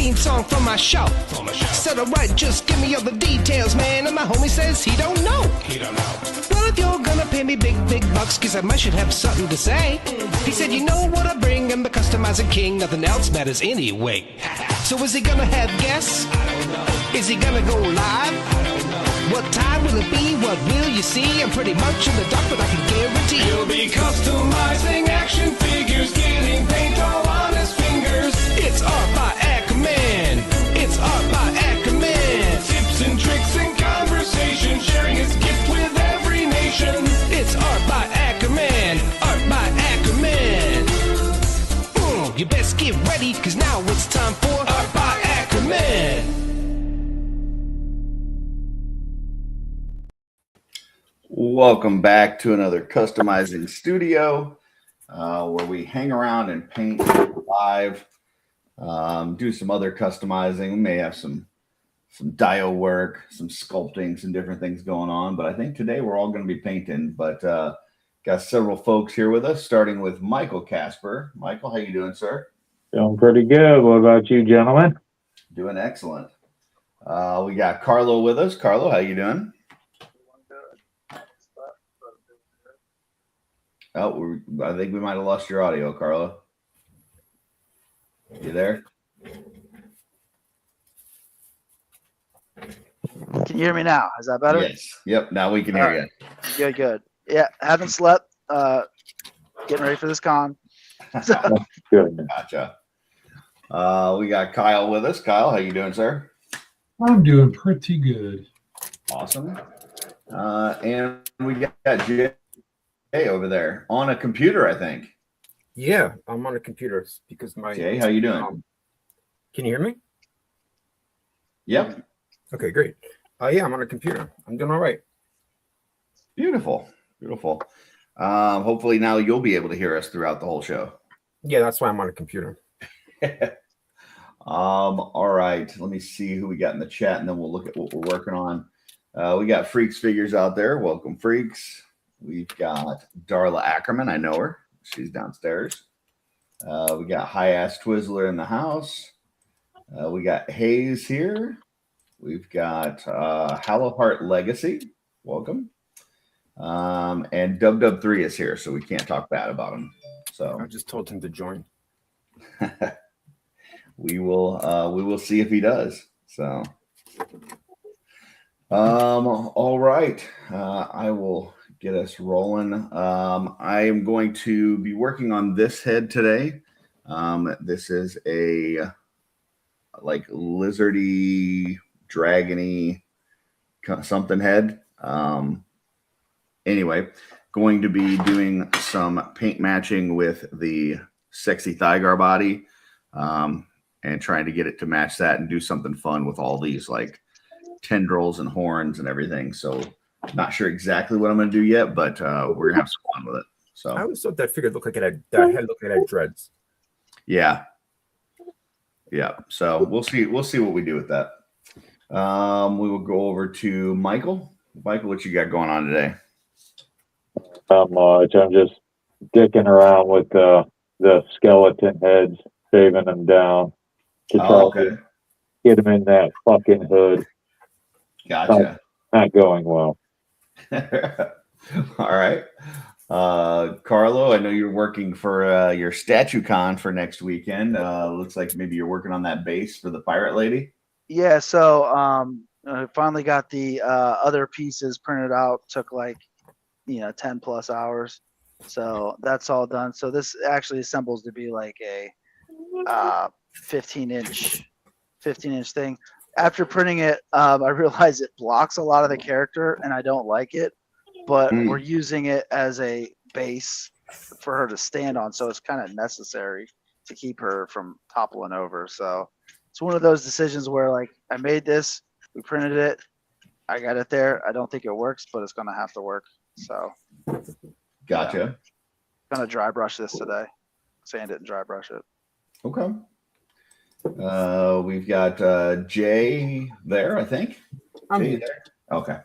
theme song for my show. Said alright, just give me all the details, man. And my homie says he don't know. Well, if you're gonna pay me big bucks, cause I should have something to say. He said, you know what I bring, I'm the customizing king, nothing else matters anyway. So is he gonna have guests? I don't know. Is he gonna go live? I don't know. What time will it be? What will you see? I'm pretty much in the dark, but I can guarantee he'll be customizing action figures, getting paint all on his fingers. It's art by Ackerman. It's art by Ackerman. Tips and tricks and conversation, sharing his gift with every nation. It's art by Ackerman. Art by Ackerman. You best get ready, cause now it's time for Art by Ackerman. Welcome back to another customizing studio where we hang around and paint live, do some other customizing. We may have some dio work, some sculpting, some different things going on. But I think today we're all going to be painting. But got several folks here with us, starting with Michael Casper. Michael, how you doing, sir? Doing pretty good. What about you, gentlemen? Doing excellent. We got Carlo with us. Carlo, how you doing? Oh, I think we might have lost your audio, Carlo. You there? Can you hear me now? Is that better? Yes. Yep. Now we can hear you. Good. Yeah, haven't slept. Getting ready for this con. Good. Gotcha. We got Kyle with us. Kyle, how you doing, sir? I'm doing pretty good. Awesome. And we got Jay over there on a computer, I think. Yeah, I'm on a computer because my Jay, how you doing? Can you hear me? Yep. Okay, great. Yeah, I'm on a computer. I'm doing all right. Beautiful. Hopefully now you'll be able to hear us throughout the whole show. Yeah, that's why I'm on a computer. All right. Let me see who we got in the chat, and then we'll look at what we're working on. We got Freaks Figures out there. Welcome, Freaks. We've got Darla Ackerman. I know her. She's downstairs. We got High Ass Twizzler in the house. We got Hayes here. We've got Hallowheart Legacy. Welcome. And Dub3 is here, so we can't talk bad about him. So I just told him to join. we will see if he does. So all right. I will get us rolling. I am going to be working on this head today. This is a like lizardy, dragony something head. Anyway, going to be doing some paint matching with the Sexy Thygar body, and trying to get it to match that and do something fun with all these like tendrils and horns and everything. So not sure exactly what I'm going to do yet, but we're gonna have some fun with it. So I always thought that figure looked like it had that head looked like it had dreads. Yeah. So we'll see what we do with that. We will go over to Michael. Michael, what you got going on today? Not much. I'm just dicking around with the skeleton heads, shaving them down to try to get them in that fucking hood. Gotcha. Not going well. All right. Carlo, I know you're working for your StatueCon for next weekend. Looks like maybe you're working on that base for the Pirate Lady. Yeah, so I finally got the other pieces printed out. Took like 10 plus hours. So that's all done. So this actually assembles to be like a 15 inch thing. After printing it, I realized it blocks a lot of the character and I don't like it, but we're using it as a base for her to stand on. So it's kind of necessary to keep her from toppling over. So it's one of those decisions where like I made this, we printed it, I got it there. I don't think it works, but it's going to have to work. So Gotcha. Going to dry brush this today, sand it and dry brush it. Okay. We've got Jay there, I think. Jay there. Okay.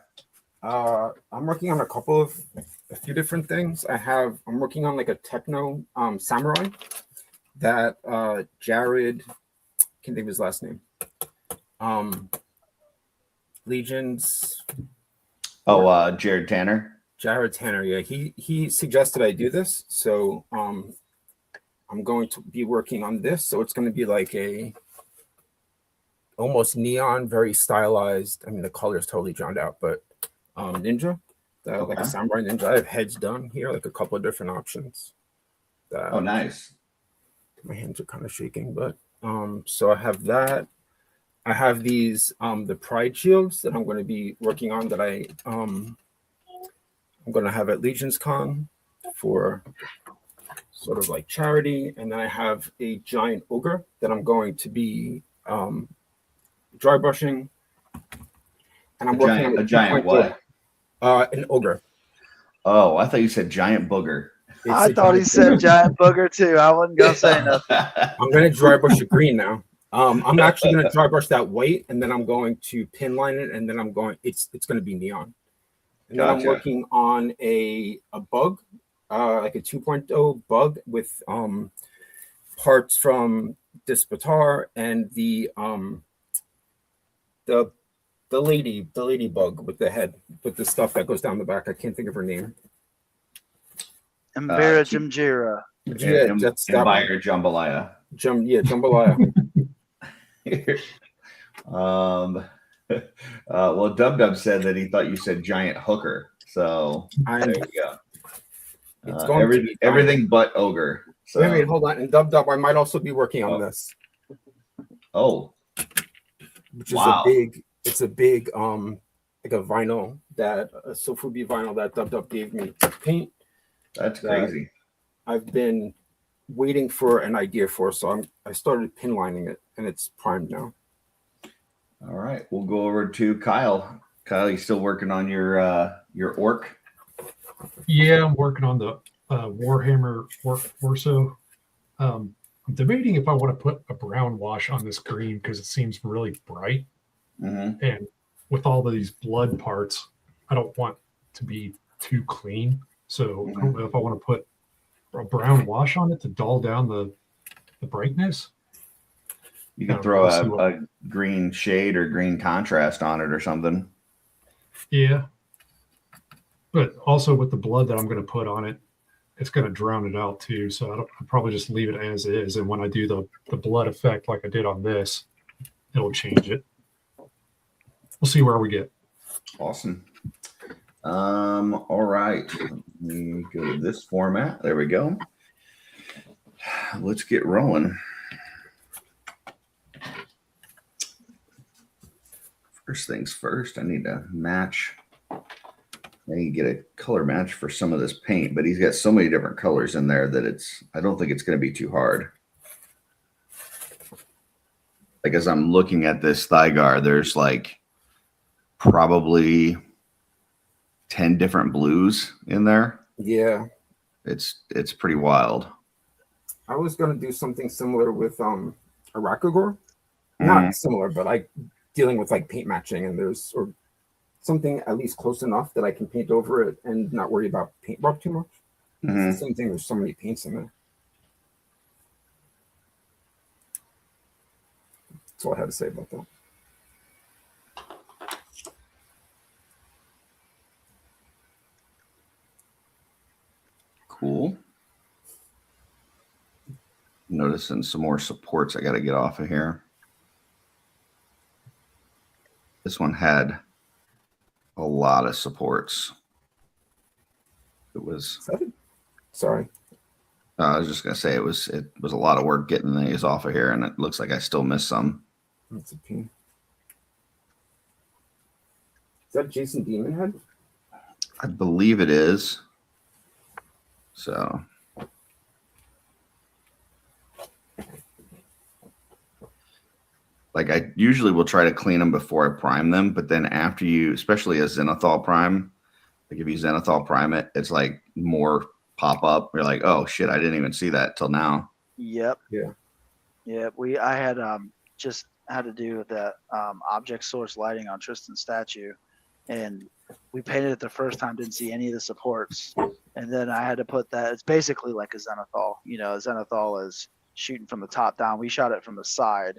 I'm working on a few different things. I'm working on like a techno samurai that Jared can't think of his last name. Legions. Oh, Jared Tanner. Jared Tanner. Yeah, he suggested I do this, so I'm going to be working on this. So it's going to be like a almost neon, very stylized. I mean, the color is totally drowned out, but ninja, like a samurai ninja. I have heads done here, like a couple of different options. Oh, nice. My hands are kind of shaking, but so I have that. I have these the pride shields that I'm going to be working on that I'm going to have at Legions Con for sort of like charity, and then I have a giant ogre that I'm going to be dry brushing, and I'm working on a giant what? An ogre. Oh, I thought you said giant booger. I thought he said giant booger too. I wasn't gonna say nothing. I'm gonna dry brush the green now. I'm actually gonna dry brush that white, and then I'm going to pin line it, and then it's gonna be neon. And then I'm working on a bug, like a 2.0 bug with parts from Dispatar and the ladybug with the head, with the stuff that goes down the back. I can't think of her name. Mbira Jimjira. Yeah, that's Empire Jambalaya. Jambalaya. Well, Dub Dub said that he thought you said giant hooker. So there you go. It's going everything but ogre. So. Wait, hold on. And Dub Dub, I might also be working on this. Oh, which is it's a big like a vinyl that a Sofubi vinyl that Dub Dub gave me to paint. That's crazy. I've been waiting for an idea for, so I started pin lining it, and it's primed now. All right, we'll go over to Kyle. Kyle, you still working on your orc? Yeah, I'm working on the Warhammer Orso. I'm debating if I want to put a brown wash on this green because it seems really bright. Mm-hmm. And with all these blood parts, I don't want to be too clean. So I don't know if I want to put a brown wash on it to dull down the brightness. You can throw a green shade or green contrast on it or something. Yeah. But also with the blood that I'm going to put on it, it's going to drown it out too. So I'll probably just leave it as is. And when I do the blood effect like I did on this, it'll change it. We'll see where we get. Awesome. All right. Let me go to this format. There we go. Let's get rolling. First things first, I need to match. I need to get a color match for some of this paint, but he's got so many different colors in there that I don't think it's going to be too hard. Like as I'm looking at this Thygar, there's like probably 10 different blues in there. Yeah. It's pretty wild. I was going to do something similar with Arakagor. Not similar, but like dealing with like paint matching, and there's or something at least close enough that I can paint over it and not worry about paint rub too much. It's the same thing. There's so many paints in there. That's all I had to say about that. Cool. Noticing some more supports I got to get off of here. This one had a lot of supports. It was. Sorry. I was just gonna say it was a lot of work getting these off of here, and it looks like I still missed some. That's a pin. Is that Jason Demon Head? I believe it is. So. Like I usually will try to clean them before I prime them, but then after you, especially a Zenithal prime, like if you Zenithal prime it, it's like more pop up. You're like, oh shit, I didn't even see that till now. Yep. Yeah. Yeah. I had just had to do the object source lighting on Tristan's statue, and we painted it the first time, didn't see any of the supports, and then I had to put that. It's basically like a Zenithal. You know, a Zenithal is shooting from the top down. We shot it from the side.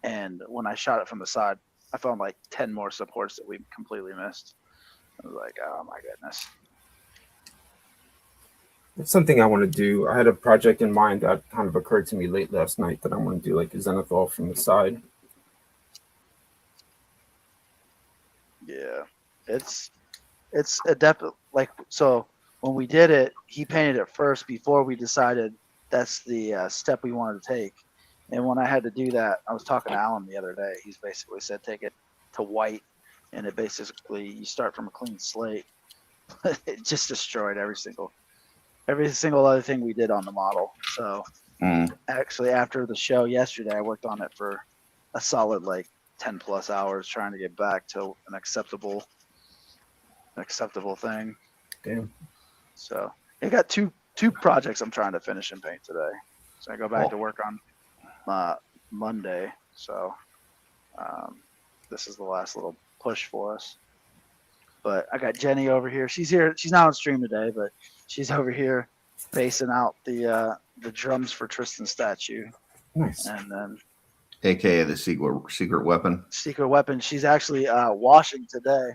And when I shot it from the side, I found like 10 more supports that we completely missed. I was like, oh my goodness. It's something I want to do. I had a project in mind that kind of occurred to me late last night that I want to do like a zenithal from the side. Yeah, it's a definite like so. When we did it, he painted it first before we decided that's the step we wanted to take. And when I had to do that, I was talking to Alan the other day. He's basically said take it to white, and it basically you start from a clean slate. It just destroyed every single other thing we did on the model. So actually, after the show yesterday, I worked on it for a solid like 10 plus hours trying to get back to an acceptable thing. Damn. So I got two projects I'm trying to finish and paint today. So I go back to work on Monday. So this is the last little push for us. But I got Jenny over here. She's here. She's not on stream today, but she's over here basing out the drums for Tristan's statue. Nice. And then AKA the secret weapon. secret weapon. She's actually washing today.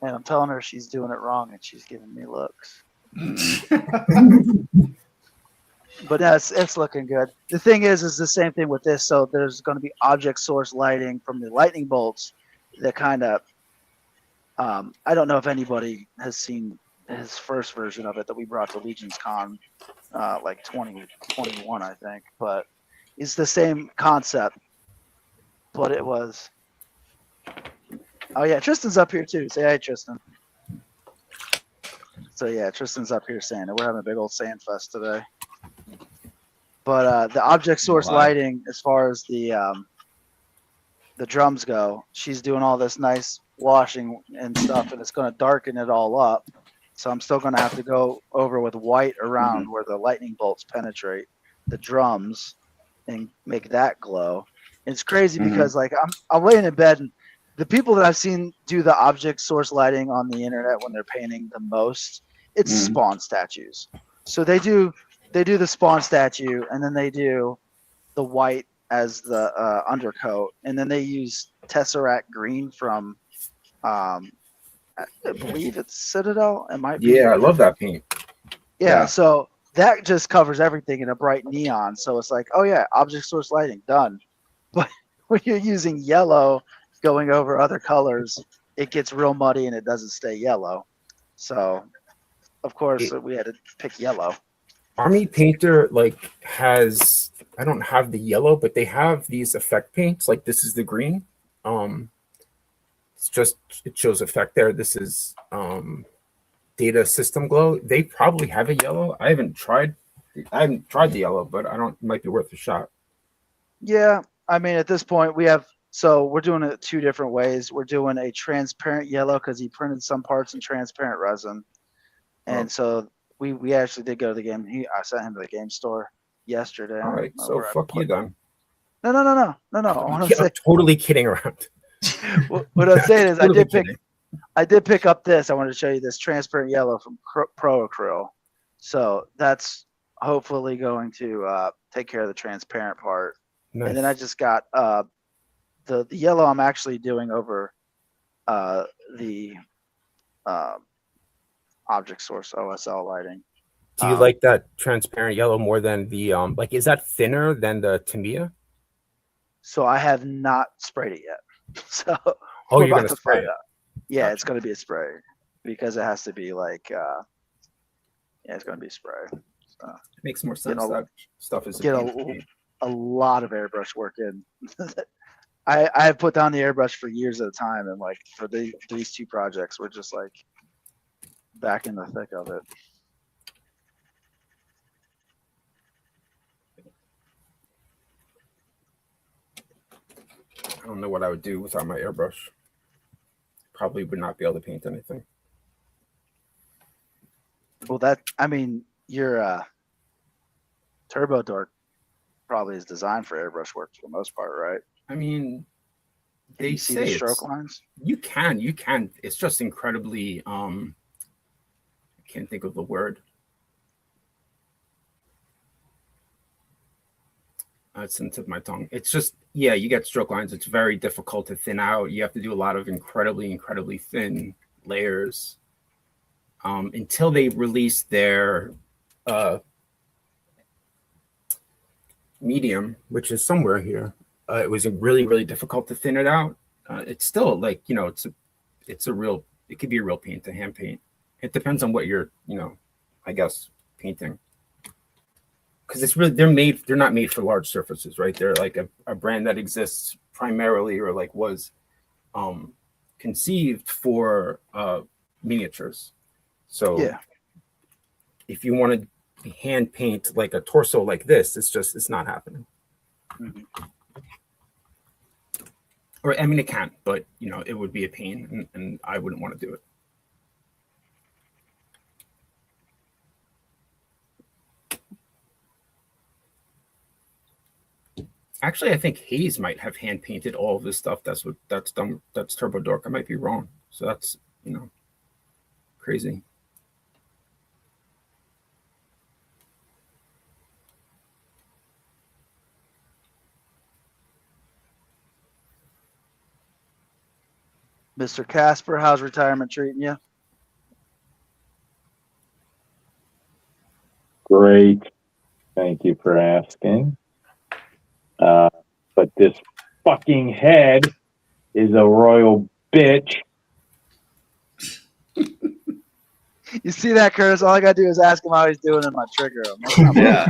And I'm telling her she's doing it wrong, and she's giving me looks. But it's looking good. The thing is the same thing with this. So there's going to be object source lighting from the lightning bolts that kind of, I don't know if anybody has seen his first version of it that we brought to Legion's Con, like 2021, I think. But it's the same concept. But it was. Oh yeah, Tristan's up here too. Say hi, Tristan. So yeah, Tristan's up here saying it. We're having a big old sand fest today. But the object source lighting, as far as the drums go, she's doing all this nice washing and stuff, and it's going to darken it all up. So I'm still going to have to go over with white around where the lightning bolts penetrate the drums and make that glow. And it's crazy because like I'm laying in bed, and the people that I've seen do the object source lighting on the internet when they're painting the most, it's spawn statues. So they do the spawn statue, and then they do the white as the undercoat, and then they use Tesseract green from I believe it's Citadel. It might be. Yeah, I love that paint. Yeah, so that just covers everything in a bright neon. So it's like, oh yeah, object source lighting done. But when you're using yellow going over other colors, it gets real muddy and it doesn't stay yellow. So of course we had to pick yellow. Army Painter has, I don't have the yellow, but they have these effect paints. Like this is the green. It's just, it shows effect there. This is Data System Glow. They probably have a yellow. I haven't tried the yellow, but it might be worth a shot. Yeah, I mean at this point we're doing it 2 different ways. We're doing a transparent yellow because he printed some parts in transparent resin. And so we actually did go to the game. I sent him to the game store yesterday. All right, so fuck you then. No. I'm totally kidding around. What I'm saying is I did pick up this. I wanted to show you this transparent yellow from Pro Acryl. So that's hopefully going to take care of the transparent part. Nice. And then I just got the yellow I'm actually doing over the object source OSL lighting. Do you like that transparent yellow more than the is that thinner than the Tamiya? So I have not sprayed it yet. So you're gonna spray it? Yeah, Gotcha. It's gonna be a spray because it has to be like it's gonna be spray. So, it makes more sense. That stuff is a lot of airbrush work in. I have put down the airbrush for years at a time, and like for these 2 projects, we're just like back in the thick of it. I don't know what I would do without my airbrush. Probably would not be able to paint anything. Well, your Turbo Dork probably is designed for airbrush work for the most part, right? I mean, they see say the stroke lines. You can. It's just incredibly. I can't think of the word. It's on the tip of my tongue. It's just yeah, you get stroke lines. It's very difficult to thin out. You have to do a lot of incredibly thin layers until they release their medium, which is somewhere here. It was really difficult to thin it out. It's still like, you know, it could be a real pain to hand paint. It depends on what you're, you know, I guess painting. Because it's really, they're not made for large surfaces, right? They're like a brand that exists primarily, or like was conceived for miniatures. So Yeah. if you want to hand paint like a torso like this, it's not happening. Mhm. Or I mean, it can, but you know, it would be a pain, and I wouldn't want to do it. Actually, I think Hayes might have hand painted all of this stuff. That's done. That's Turbo Dork. I might be wrong. So that's, you know, crazy. Mr. Casper, how's retirement treating you? Great. Thank you for asking. But this fucking head is a royal bitch. You see that, Curtis? All I gotta do is ask him how he's doing in my trigger. Yeah.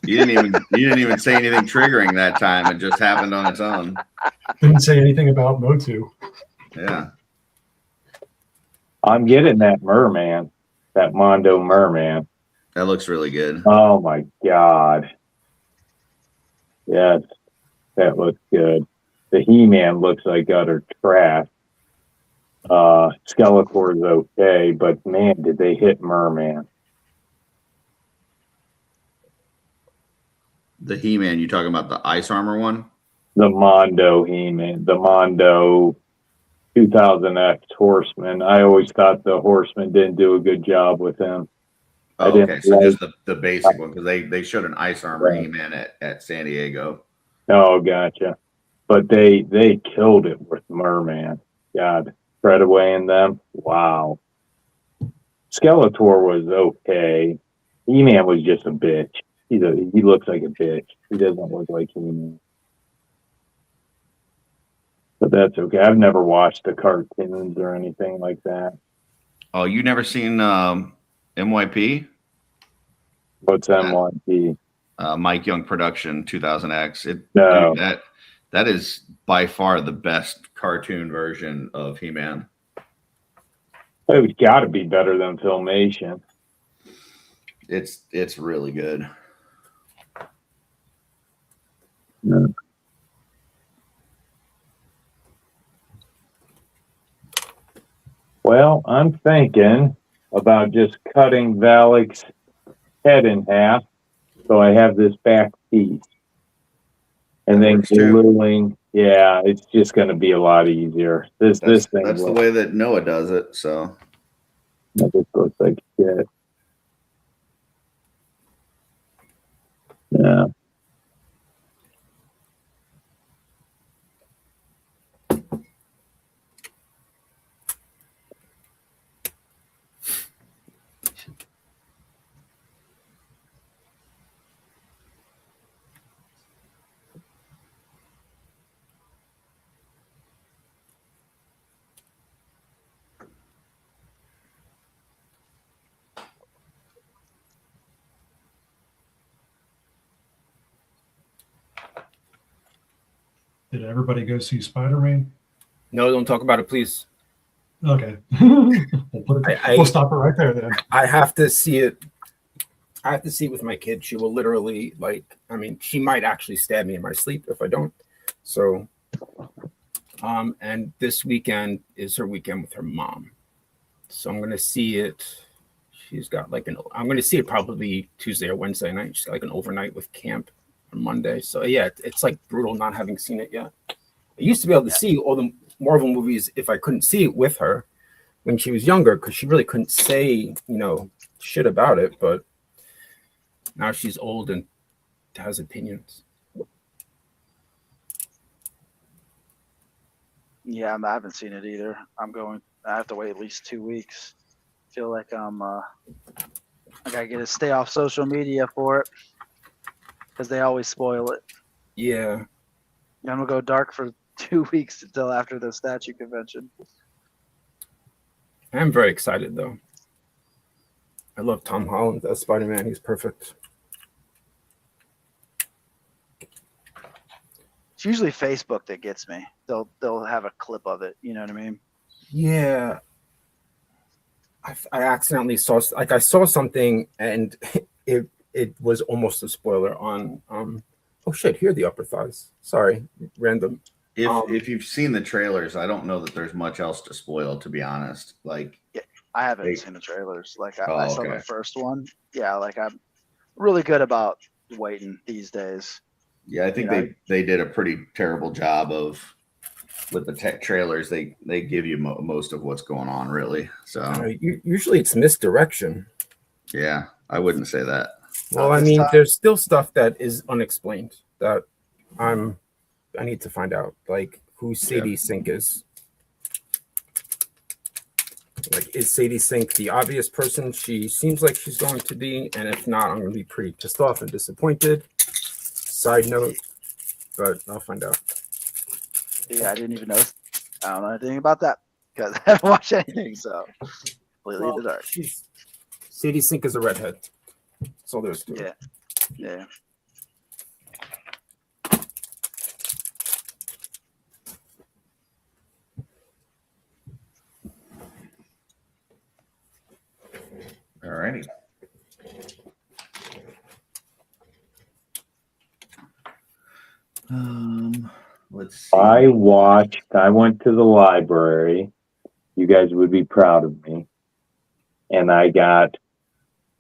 You didn't even say anything triggering that time. It just happened on its own. Didn't say anything about Motu. Yeah. I'm getting that merman, that Mondo merman. That looks really good. Oh my God. Yes, that looks good. The He-Man looks like utter trash. Skeletor's okay, but man, did they hit Merman. The He-Man, you talking about the Ice Armor one? The Mondo He-Man, the Mondo 2000X Horseman. I always thought the Horseman didn't do a good job with him. Oh, okay, so just the basic one, because they showed an Ice Armor Right. He-Man at San Diego. Oh, gotcha. But they killed it with Merman. God, spread away in them. Wow. Skeletor was okay. He-Man was just a bitch. He looks like a bitch. He doesn't look like He-Man. But that's okay. I've never watched the cartoons or anything like that. Oh, you never seen MYP? What's MYP? Mike Young Production 2000X. No. Dude, that is by far the best cartoon version of He-Man. It's got to be better than Filmation. It's really good. No. Well, I'm thinking about just cutting Valak's head in half, so I have this back piece, and then gluing. Yeah, it's just going to be a lot easier. This thing. That's the way that Noah does it. So that just looks like shit. Yeah. Did everybody go see Spider-Man? No, don't talk about it, please. Okay. We'll stop it right there then. I have to see it. I have to see it with my kid. She will literally, she might actually stab me in my sleep if I don't. So, and this weekend is her weekend with her mom. So I'm going to see it. She's got I'm going to see it probably Tuesday or Wednesday night. She's got an overnight with camp on Monday. So yeah, it's like brutal not having seen it yet. I used to be able to see all the Marvel movies if I couldn't see it with her when she was younger, because she really couldn't say, shit about it. But now she's old and has opinions. Yeah, I haven't seen it either. I have to wait at least 2 weeks. Feel like I gotta get to stay off social media for it because they always spoil it. Yeah. I'm gonna go dark for 2 weeks until after the statue convention. I'm very excited though. I love Tom Holland as Spider-Man. He's perfect. It's usually Facebook that gets me. They'll have a clip of it. You know what I mean? Yeah. I accidentally saw I saw something and it was almost a spoiler on oh shit, here are the upper thighs. Sorry, random. If you've seen the trailers, I don't know that there's much else to spoil, to be honest. Like, I haven't Hey. seen the trailers. Like Oh, I saw okay. the first one. Yeah, like I'm really good about waiting these days. yeah, I think You know? they did a pretty terrible job of with the tech trailers. They give you most of what's going on, really. So Usually it's misdirection. yeah, I wouldn't say that. Well, I This mean, time- there's still stuff that is unexplained that I need to find out, like who Sadie Sink is. Like, is Sadie Sink the obvious person she seems like she's going to be? And if not, I'm going to be pretty pissed off and disappointed. Side note, but I'll find out. Yeah, I didn't even know. I don't know anything about that because I haven't watched anything. So completely in the dark. Sadie Sink is a redhead. That's all there is to it. Yeah. All righty. Let's see. I went to the library. You guys would be proud of me. And I got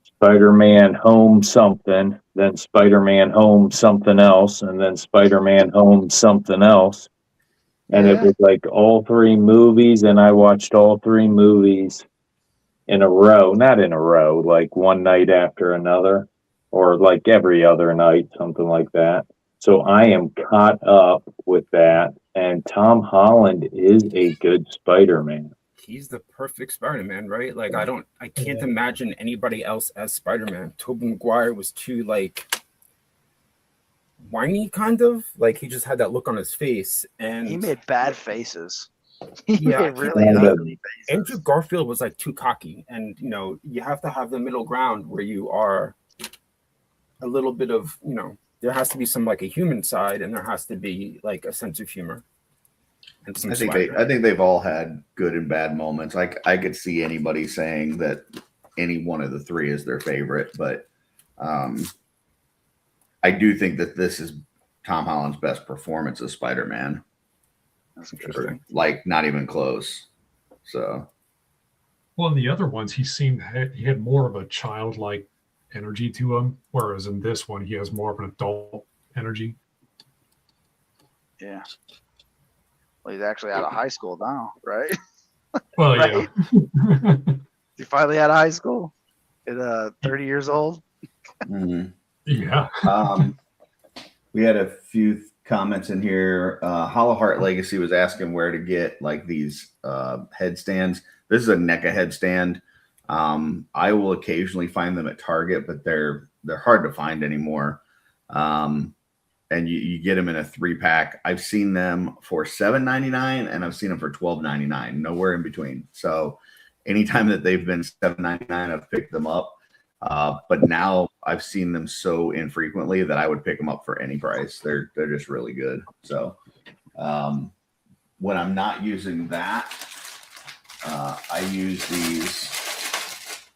Spider-Man Home something, then Spider-Man Home something else, and then Spider-Man Home something else. And it Yeah. was like all three movies, and I watched all three movies in a row. Not in a row, like one night after another, or like every other night, something like that. So I am caught up with that, and Tom Holland is a good Spider-Man. He's the perfect Spider-Man, right? Like, I can't imagine anybody else as Spider-Man. Tobey Maguire was too, like, whiny, kind of. Like, he just had that look on his face. And He made bad faces. He Yeah, made really and, ugly faces. Andrew Garfield was, like, too cocky. And, you have to have the middle ground where you are a little bit of, there has to be some, like, a human side, and there has to be, like, a sense of humor. And some I think swagger. they've all had good and bad moments. I could see anybody saying that any one of the three is their favorite, but I do think that this is Tom Holland's best performance as Spider-Man. That's interesting. Like, not even close. So Well, in the other ones, he had more of a childlike energy to him, whereas in this one, he has more of an adult energy. Yeah. Well, he's actually out of high school now, right? Well, Right. yeah. He finally out of high school at 30 years old. mhm. Yeah. We had a few comments in here. Hollow Heart Legacy was asking where to get like these headstands. This is a NECA headstand. I will occasionally find them at Target, but they're hard to find anymore. And you get them in a 3-pack. I've seen them for $7.99 and I've seen them for $12.99. Nowhere in between. So anytime that they've been $7.99, I've picked them up. But now I've seen them so infrequently that I would pick them up for any price. They're just really good. So when I'm not using that, I use these.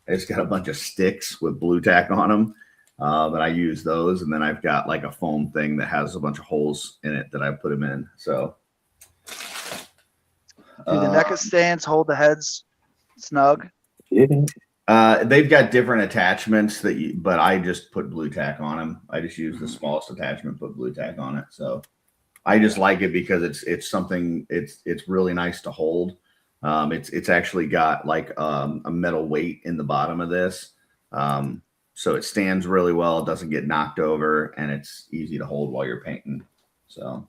I just got a bunch of sticks with blue tack on them. That I use those, and then I've got like a foam thing that has a bunch of holes in it that I put them in. So Do the NECA stands hold the heads snug? Didn't they've got different attachments but I just put blue tack on them. I just use the smallest attachment, put blue tack on it. So I just like it because it's something it's really nice to hold. It's actually got like a metal weight in the bottom of this. So it stands really well. It doesn't get knocked over, and it's easy to hold while you're painting. So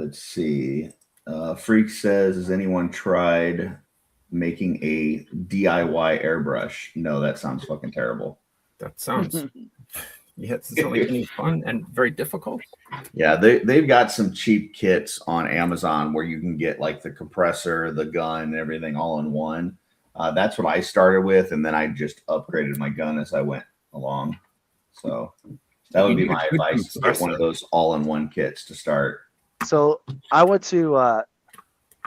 let's see. Freak says, has anyone tried making a DIY airbrush? No, that sounds fucking terrible. That sounds. Yeah, it doesn't sound like any fun and very difficult. Yeah, they've got some cheap kits on Amazon where you can get like the compressor, the gun, and everything all in one. That's what I started with, and then I just upgraded my gun as I went along. So that would be my advice: to get one of those all-in-one kits to start. So I went to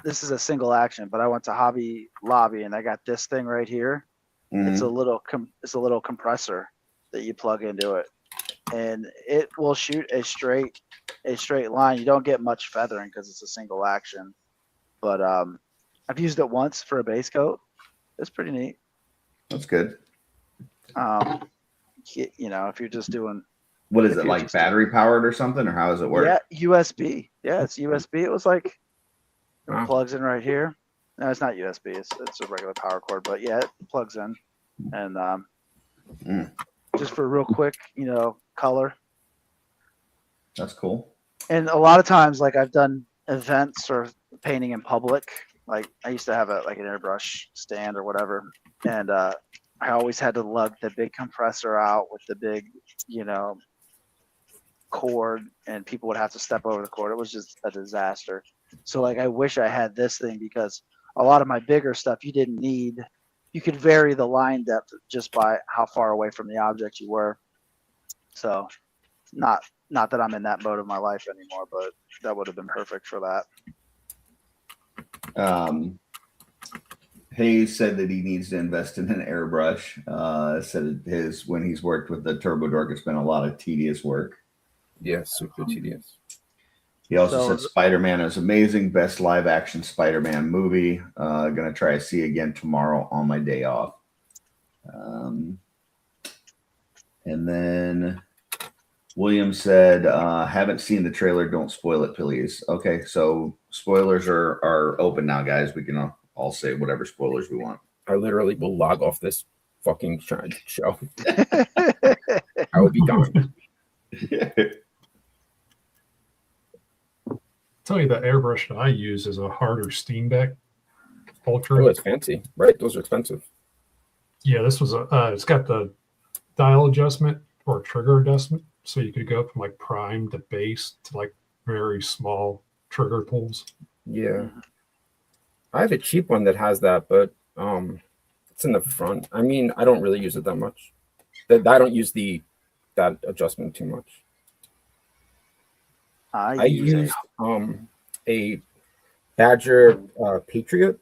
this is a single action, but I went to Hobby Lobby and I got this thing right here. It's a little compressor that you plug into it, and it will shoot a straight line. You don't get much feathering because it's a single action, but I've used it once for a base coat. It's pretty neat. That's good. You know, if you're just doing, what is it, like battery powered or something, or how does it work? Yeah, USB. Yeah, it's USB. It was like Wow. it plugs in right here. No, it's not USB. It's a regular power cord, but yeah, it plugs in, and just for real quick, you know, color. That's cool. And a lot of times, like I've done events or painting in public. Like I used to have like an airbrush stand or whatever, and I always had to lug the big compressor out with the big, you know, cord, and people would have to step over the cord. It was just a disaster. So like I wish I had this thing, because a lot of my bigger stuff you could vary the line depth just by how far away from the object you were. So not that I'm in that mode of my life anymore, but that would have been perfect for that. Hayes said that he needs to invest in an airbrush. Said when he's worked with the Turbo Dork, it's been a lot of tedious work. Yeah, super tedious. He also said Spider-Man is amazing. Best live action Spider-Man movie. Gonna try to see again tomorrow on my day off. And then William said, haven't seen the trailer. Don't spoil it, please. Okay, so spoilers are open now, guys. We can all say whatever spoilers we want. I literally will log off this fucking show. I will be gone. Tell you the airbrush that I use is a Harder Steenbeck Ultra. Oh, it's fancy, right? Those are expensive. Yeah, this was it's got the dial adjustment or trigger adjustment, so you could go from like prime to base to like very small trigger pulls. Yeah, I have a cheap one that has that, but it's in the front. I mean, I don't really use it that much. I don't use that adjustment too much. I used a Badger Patriot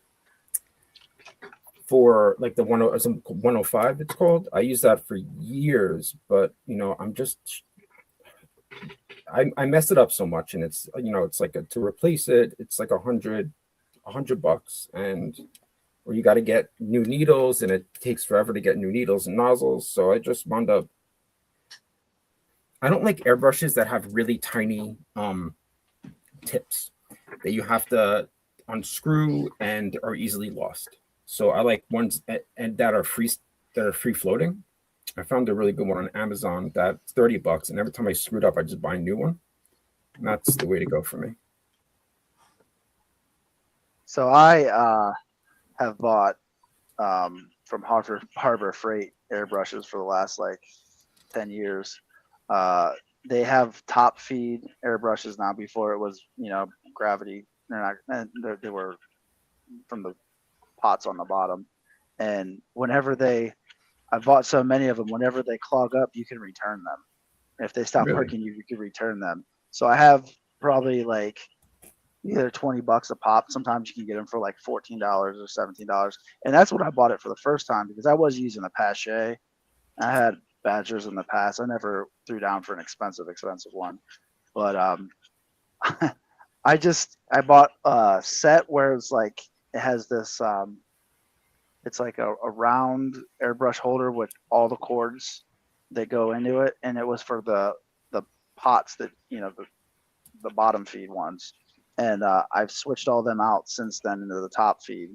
for like the 105 it's called. I used that for years, but you know, I messed it up so much, and it's, you know, it's like to replace it, it's like $100, and or you got to get new needles, and it takes forever to get new needles and nozzles. So I just wound up. I don't like airbrushes that have really tiny tips that you have to unscrew and are easily lost. So I like ones and that are free floating. I found a really good one on Amazon that's $30, and every time I screw it up, I just buy a new one. And that's the way to go for me. So I have bought from Harbor Freight airbrushes for the last like 10 years. They have top feed airbrushes now. Before it was, you know, gravity. They were from the pots on the bottom. And I bought so many of them, whenever they clog up, you can return them. If they stop working, you can return them. So I have probably like either $20 a pop. Sometimes you can get them for like $14 or $17. And that's what I bought it for the first time, because I was using a Pache. I had Badgers in the past. I never threw down for an expensive one, but I bought a set where it's like it has this it's like a round airbrush holder with all the cords that go into it, and it was for the pots that, you know, the bottom feed ones, and I've switched all them out since then into the top feed.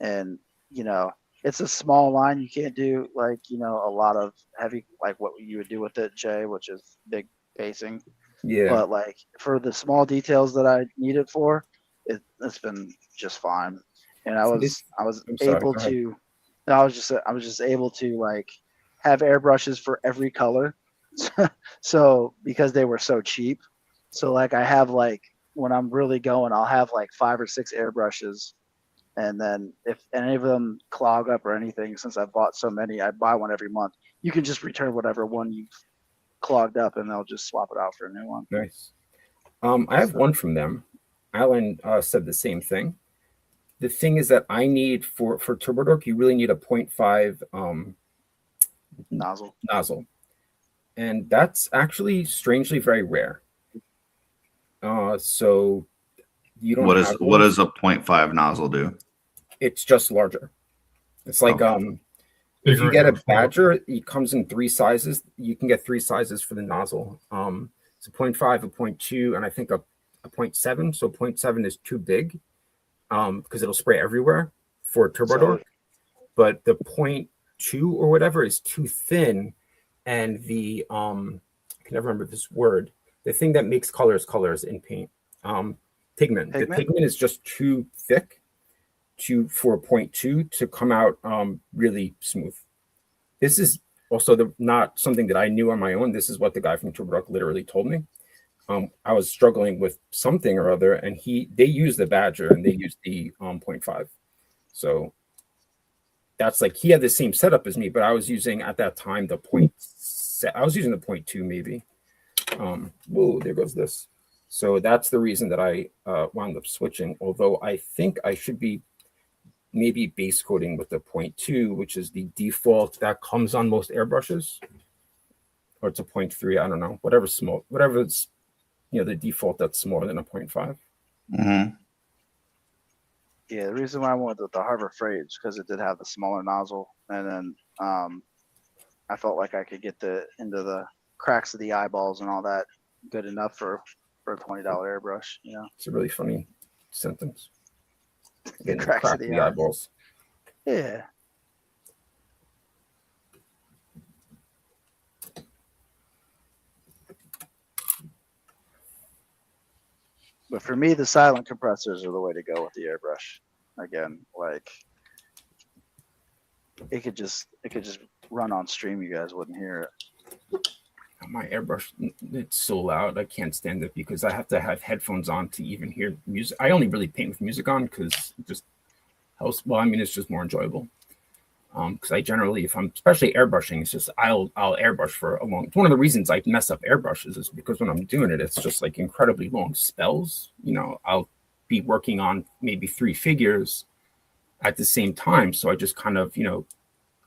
And you know, it's a small line. You can't do like, you know, a lot of heavy, like what you would do with it, Jay, which is big pacing. Yeah. But like for the small details that I need it for, it's been just fine. And I was I'm sorry, able go ahead. to, I was just able to like have airbrushes for every color. So because they were so cheap, so like I have like when I'm really going, I'll have like 5 or 6 airbrushes, and then if any of them clog up or anything, since I've bought so many, I buy one every month. You can just return whatever one you've clogged up, and they'll just swap it out for a new one. Nice. I have one from them. Alan said the same thing. The thing is that I need for Turbo Dork, you really need a 0.5 nozzle, and that's actually strangely very rare. So you don't. What one. does a 0.5 nozzle do? It's just larger. It's like Okay. if you Bigger get a airflow. Badger, it comes in 3 sizes. You can get 3 sizes for the nozzle. It's a 0.5, a 0.2, and I think a 0.7. So 0.7 is too big because it'll spray everywhere for Turbo Dork. But the 0.2 or whatever is too thin, and the I can never remember this word. The thing that makes colors in paint, pigment. The pigment is just too thick for 0.2 to come out really smooth. This is also not something that I knew on my own. This is what the guy from Turbo Dork literally told me. I was struggling with something or other, and they use the Badger and they use the 0.5. So that's like he had the same setup as me, but I was using at that time the I was using the 0.2 maybe. Whoa, there goes this. So that's the reason that I wound up switching. Although I think I should be maybe base coating with the 0.2, which is the default that comes on most airbrushes, or it's a 0.3. I don't know, whatever it's the default that's smaller than a 0.5. Mm-hmm. Yeah, the reason why I went with the Harbor Freight is because it did have the smaller nozzle, and then I felt like I could get into the cracks of the eyeballs and all that good enough for a $20 airbrush. It's a really funny sentence. The cracks of the eyeballs. Yeah. But for me, the silent compressors are the way to go with the airbrush. Again, like it could just run on stream. You guys wouldn't hear it. My airbrush, it's so loud. I can't stand it because I have to have headphones on to even hear music. I only really paint with music on because it just helps. Well, I mean, it's just more enjoyable. Because I generally, if I'm especially airbrushing, it's just I'll airbrush for a long. It's one of the reasons I mess up airbrushes is because when I'm doing it, it's just like incredibly long spells. I'll be working on maybe 3 figures at the same time, so I just kind of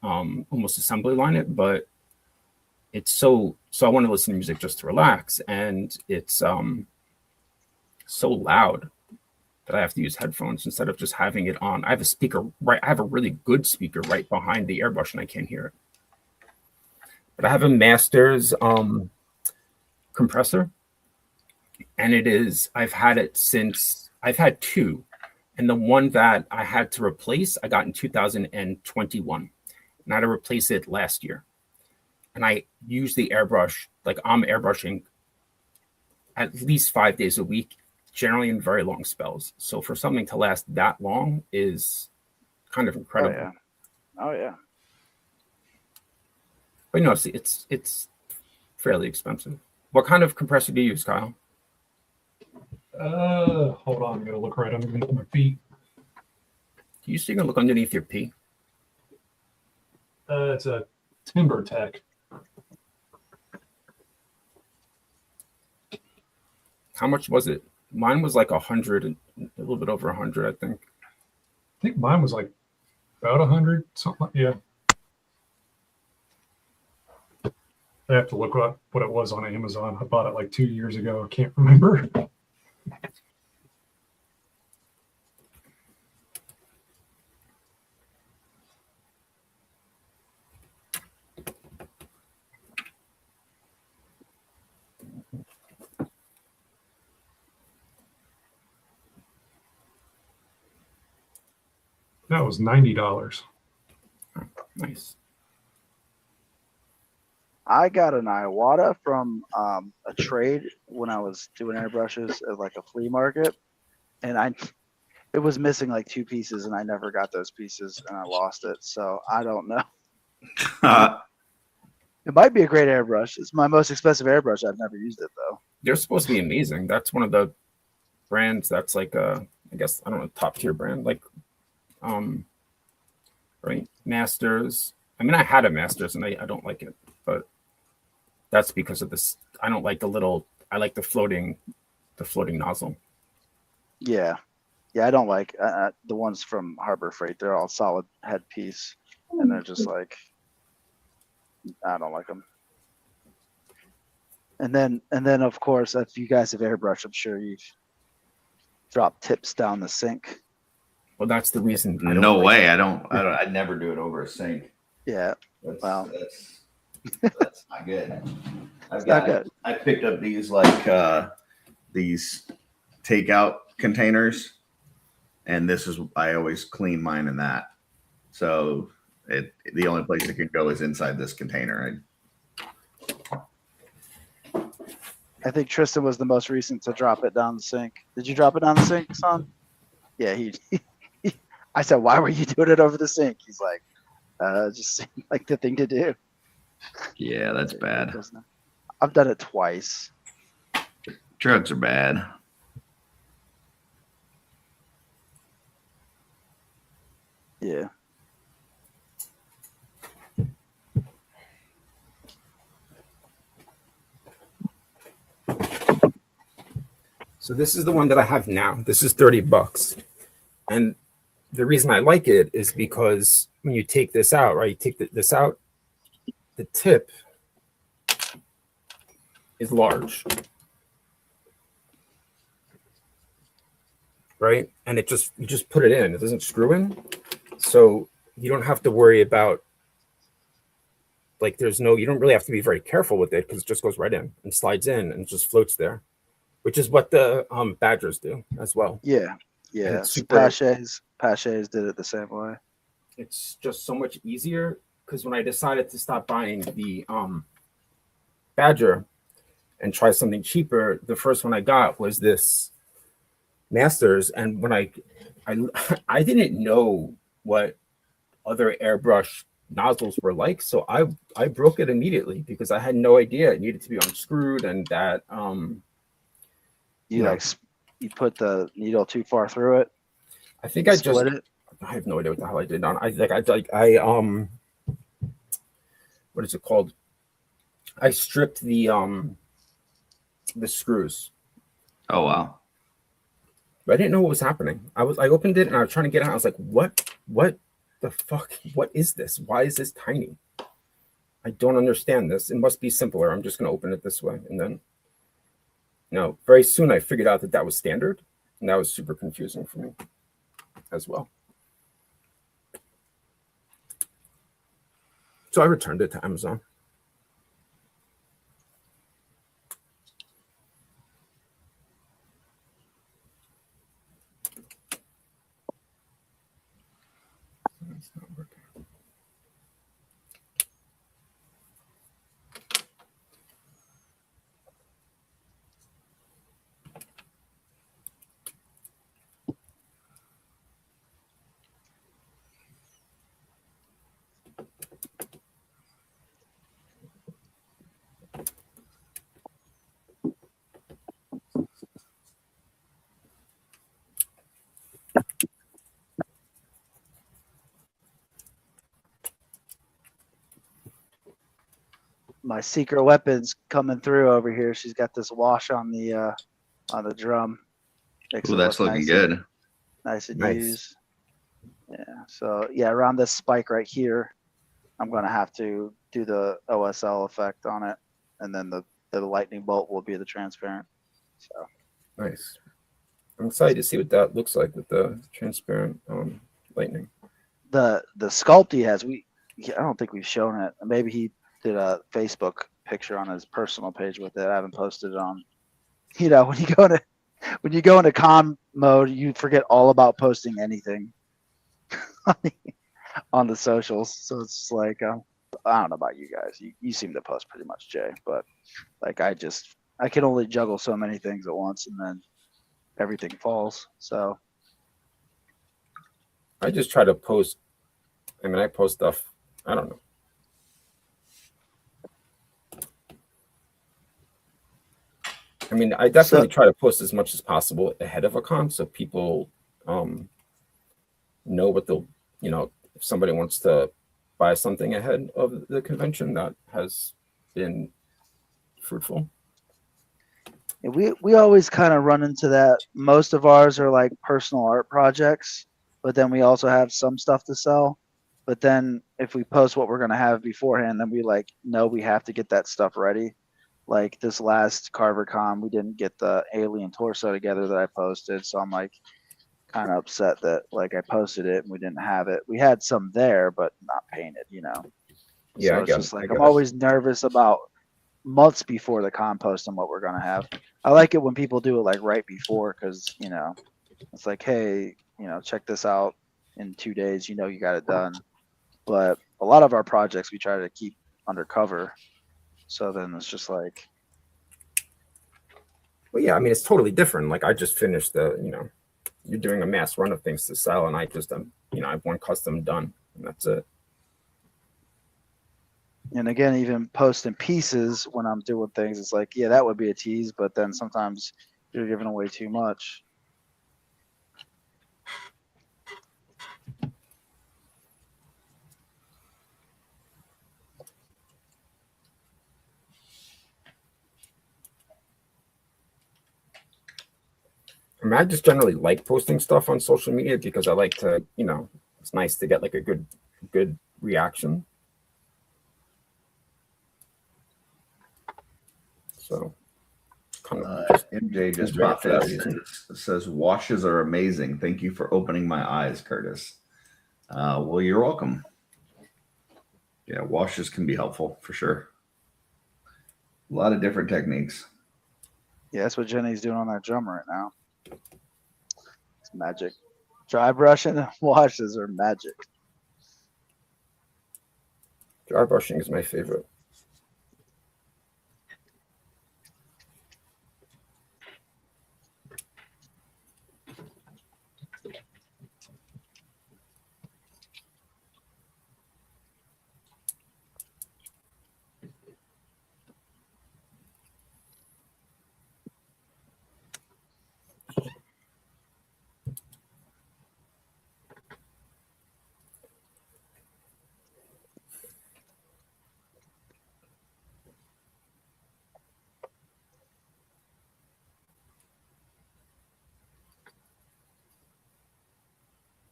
almost assembly line it. But it's so I want to listen to music just to relax, and it's so loud that I have to use headphones instead of just having it on. I have a speaker I have a really good speaker right behind the airbrush and I can't hear it. But I have a Masters compressor, and I've had 2, and the one that I had to replace I got in 2021, and I had to replace it last year. And I use the airbrush, like I'm airbrushing at least 5 days a week, generally in very long spells. So for something to last that long is kind of incredible. Oh yeah. But no, it's fairly expensive. What kind of compressor do you use, Kyle? Hold on, I'm gonna look right underneath my feet. You still gonna look underneath your P? It's a Timber Tech. How much was it? Mine was like 100, a little bit over 100, I think. I think mine was like about 100, something like, yeah. I have to look up what it was on Amazon. I bought it like 2 years ago. I can't remember. That was $90. Nice. I got an Iwata from a trade when I was doing airbrushes at like a flea market, and it was missing like 2 pieces, and I never got those pieces, and I lost it. So I don't know. It might be a great airbrush. It's my most expensive airbrush. I've never used it though. They're supposed to be amazing. That's one of the brands that's like I guess I don't know, top tier brand, like right, Masters. I mean, I had a Masters and I don't like it, but that's because of this. I don't like I like the floating nozzle. Yeah, I don't like the ones from Harbor Freight. They're all solid headpiece, and they're just like, I don't like them. And then of course, if you guys have airbrushed, I'm sure you've dropped tips down the sink. Well, that's the reason. No way. I don't. I'd never do it over a sink. Yeah. That's not good. Not good. I picked up these these takeout containers, and I always clean mine in that. So the only place it can go is inside this container. I think Tristan was the most recent to drop it down the sink. Did you drop it down the sink, son? Yeah, he I said, why were you doing it over the sink? He's like, just seemed like the thing to do. Yeah, that's bad. I've done it twice. Drugs are bad. Yeah. So this is the one that I have now. This is $30. And the reason I like it is because when you take this out, right, you take this out, the tip is large, right? And you just put it in. It doesn't screw in. So you don't have to worry about, like, you don't really have to be very careful with it because it just goes right in and slides in and just floats there, which is what the Badgers do as well. Yeah. Paches did it the same way. It's just so much easier because when I decided to stop buying the Badger and try something cheaper, the first one I got was this Masters, and when I didn't know what other airbrush nozzles were like, so I broke it immediately because I had no idea it needed to be unscrewed and that you put the needle too far through it. I think I split it. I have no idea what the hell I did on. What is it called? I stripped the screws. Oh wow. But I didn't know what was happening. I opened it and I was trying to get it out. I was like, what the fuck? What is this? Why is this tiny? I don't understand this. It must be simpler. I'm just going to open it this way. And then, very soon I figured out that was standard. And that was super confusing for me as well. So I returned it to Amazon. It's not working. My secret weapon's coming through over here. She's got this wash on the drum. Ooh, that's looking good. Nice and Nice. used. Yeah. So yeah, around this spike right here, I'm gonna have to do the OSL effect on it, and then the lightning bolt will be the transparent. So Nice. I'm excited to see what that looks like with the transparent lightning. the sculpt he has, I don't think we've shown it. Maybe he did a Facebook picture on his personal page with it. I haven't posted it on. When you go into calm mode, you forget all about posting anything on the socials. So it's just like I don't know about you guys. You seem to post pretty much, Jay, but like I can only juggle so many things at once, and then everything falls. So I just try to post. I mean, I post stuff. I don't know. I mean, I definitely try to post as much as possible ahead of a con, so people know what they'll. If somebody wants to buy something ahead of the convention, that has been fruitful. we always kind of run into that. Most of ours are like personal art projects, but then we also have some stuff to sell. But then if we post what we're gonna have beforehand, then we like know we have to get that stuff ready. Like this last CarverCon, we didn't get the alien torso together that I posted, so I'm like kind of upset that like I posted it and we didn't have it. We had some there, but not painted, Yeah, So it's just like I'm always nervous about months before the con post and what we're gonna have. I like it when people do it like right before, because it's like, hey, check this out in 2 days. You got it done. But a lot of our projects we try to keep undercover. So then it's just like, well, yeah, I mean, it's totally different. Like I just finished you're doing a mass run of things to sell, and I just I have one custom done, and that's it. And again, even posting pieces when I'm doing things, it's like, yeah, that would be a tease, but then sometimes you're giving away too much. I mean, I just generally like posting stuff on social media because I like to, it's nice to get like a good reaction. So, kind of MJ just popped up. It says washes are amazing. Thank you for opening my eyes, Curtis. Well, you're welcome. Yeah, washes can be helpful for sure. A lot of different techniques. Yeah, that's what Jenny's doing on that drum right now. It's magic. Dry brushing and washes are magic. Dry brushing is my favorite.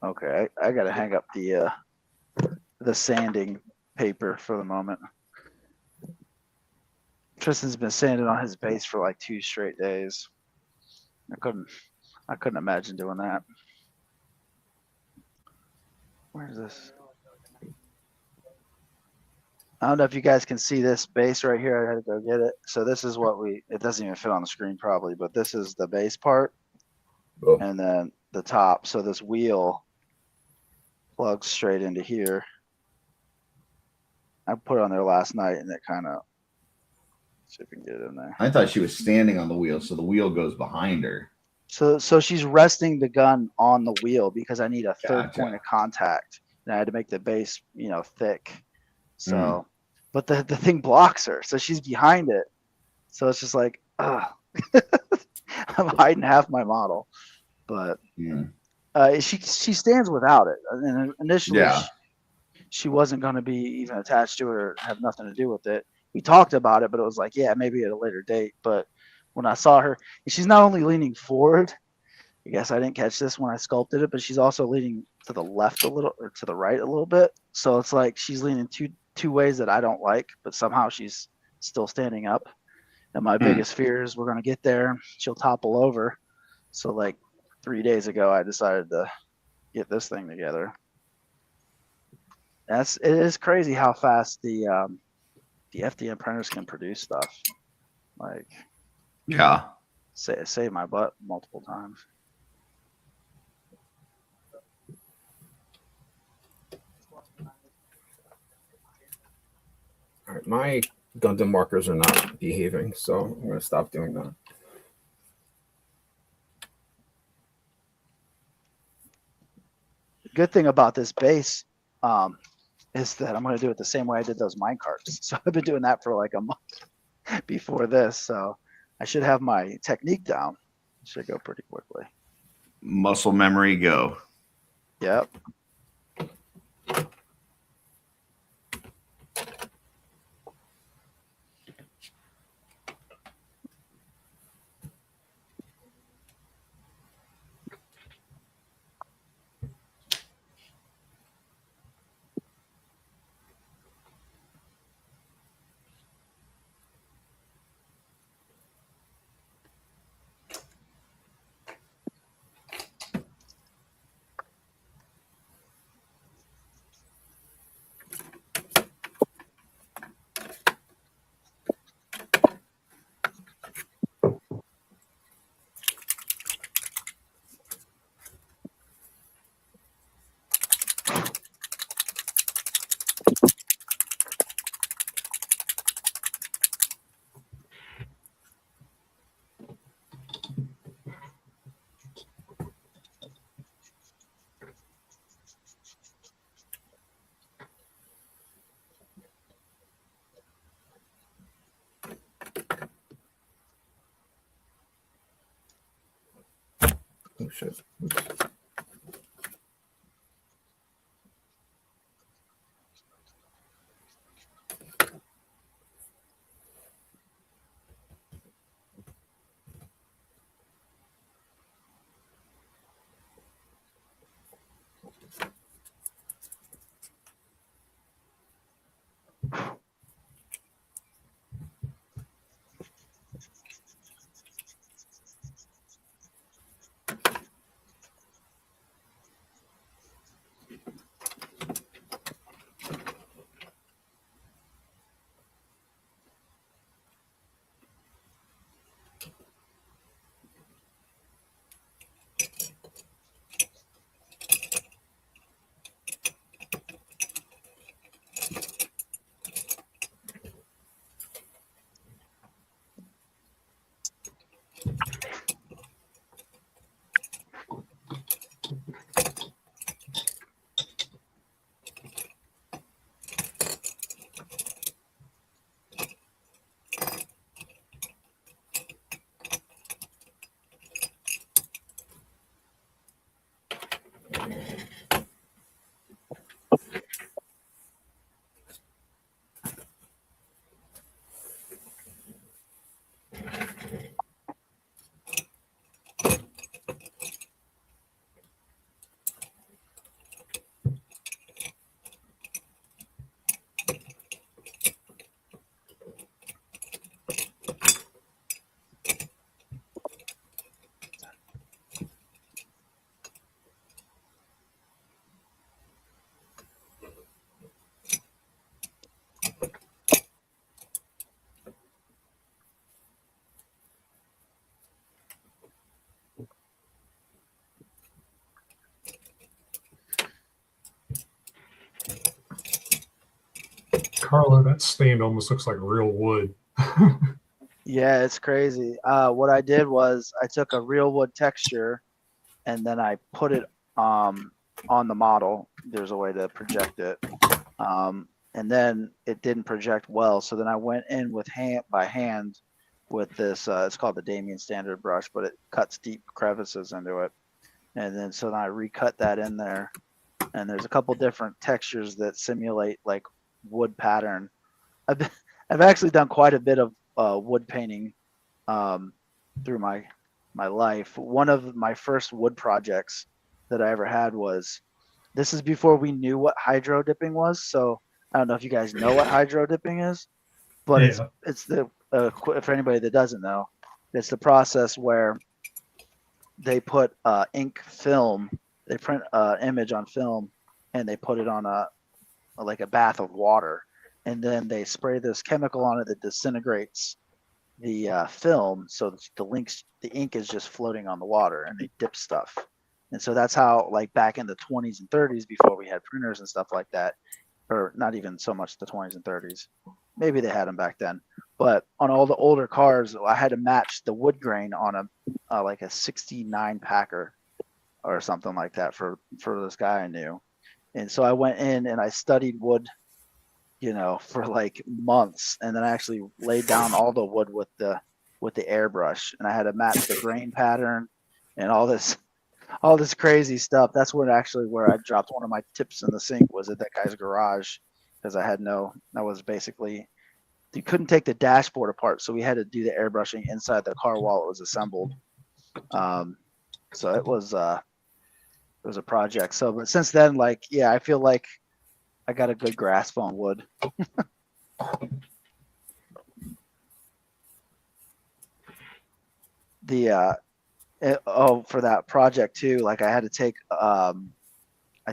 Okay, I gotta hang up the sanding paper for the moment. Tristan's been sanding on his base for like 2 straight days. I couldn't imagine doing that. Where's this? I don't know if you guys can see this base right here. I had to go get it. So this is what it doesn't even fit on the screen probably, but this is the base part. Oh. And then the top. So this wheel plugs straight into here. I put it on there last night and it kind of, see if we can get it in there. I thought she was standing on the wheel, so the wheel goes behind her. So she's resting the gun on the wheel because I need a third point of contact. And I had to make the base, thick. So, but the thing blocks her. So she's behind it. So it's just like, I'm hiding half my model. But she stands without it. And initially she wasn't going to be even attached to it or have nothing to do with it. We talked about it, but it was like, yeah, maybe at a later date. But when I saw her, she's not only leaning forward, I guess I didn't catch this when I sculpted it, but she's also leaning to the left a little or to the right a little bit. So it's like she's leaning two ways that I don't like, but somehow she's still standing up. And my biggest fear is we're going to get there, she'll topple over. So like 3 days ago, I decided to get this thing together. It is crazy how fast the FDM printers can produce stuff. Like, save my butt multiple times. All right, my Gundam markers are not behaving, so I'm going to stop doing that. The good thing about this base is that I'm going to do it the same way I did those mine carts. So I've been doing that for like a month before this. So I should have my technique down. It should go pretty quickly. Muscle memory, go. Yep. Oh shit. Oops. Carlo, that stand almost looks like real wood. Yeah, it's crazy. What I did was I took a real wood texture and then I put it on the model. There's a way to project it. And then it didn't project well. So then I went in with by hand with this, it's called the Damien Standard brush, but it cuts deep crevices into it. And then so then I recut that in there. And there's a couple different textures that simulate like wood pattern. I've actually done quite a bit of wood painting through my life. One of my first wood projects that I ever had was, this is before we knew what hydro dipping was. So I don't know if you guys know what hydro dipping is, but Yeah. it's the for anybody that doesn't know, it's the process where they put ink film, they print an image on film, and they put it on like a bath of water, and then they spray this chemical on it that disintegrates the film, so the ink is just floating on the water, and they dip stuff. And so that's how, like back in the 20s and 30s, before we had printers and stuff like that, or not even so much the 20s and 30s, maybe they had them back then. But on all the older cars, I had to match the wood grain on a like a 69 Packer or something like that for this guy I knew. And so I went in and I studied wood, for like months, and then I actually laid down all the wood with the airbrush, and I had to match the grain pattern and all this crazy stuff. That's where I dropped one of my tips in the sink, was at that guy's garage, because that was basically, you couldn't take the dashboard apart, so we had to do the airbrushing inside the car while it was assembled. So it was a project. So, but since then, like, yeah, I feel like I got a good grasp on wood. For that project too, like I had to take, I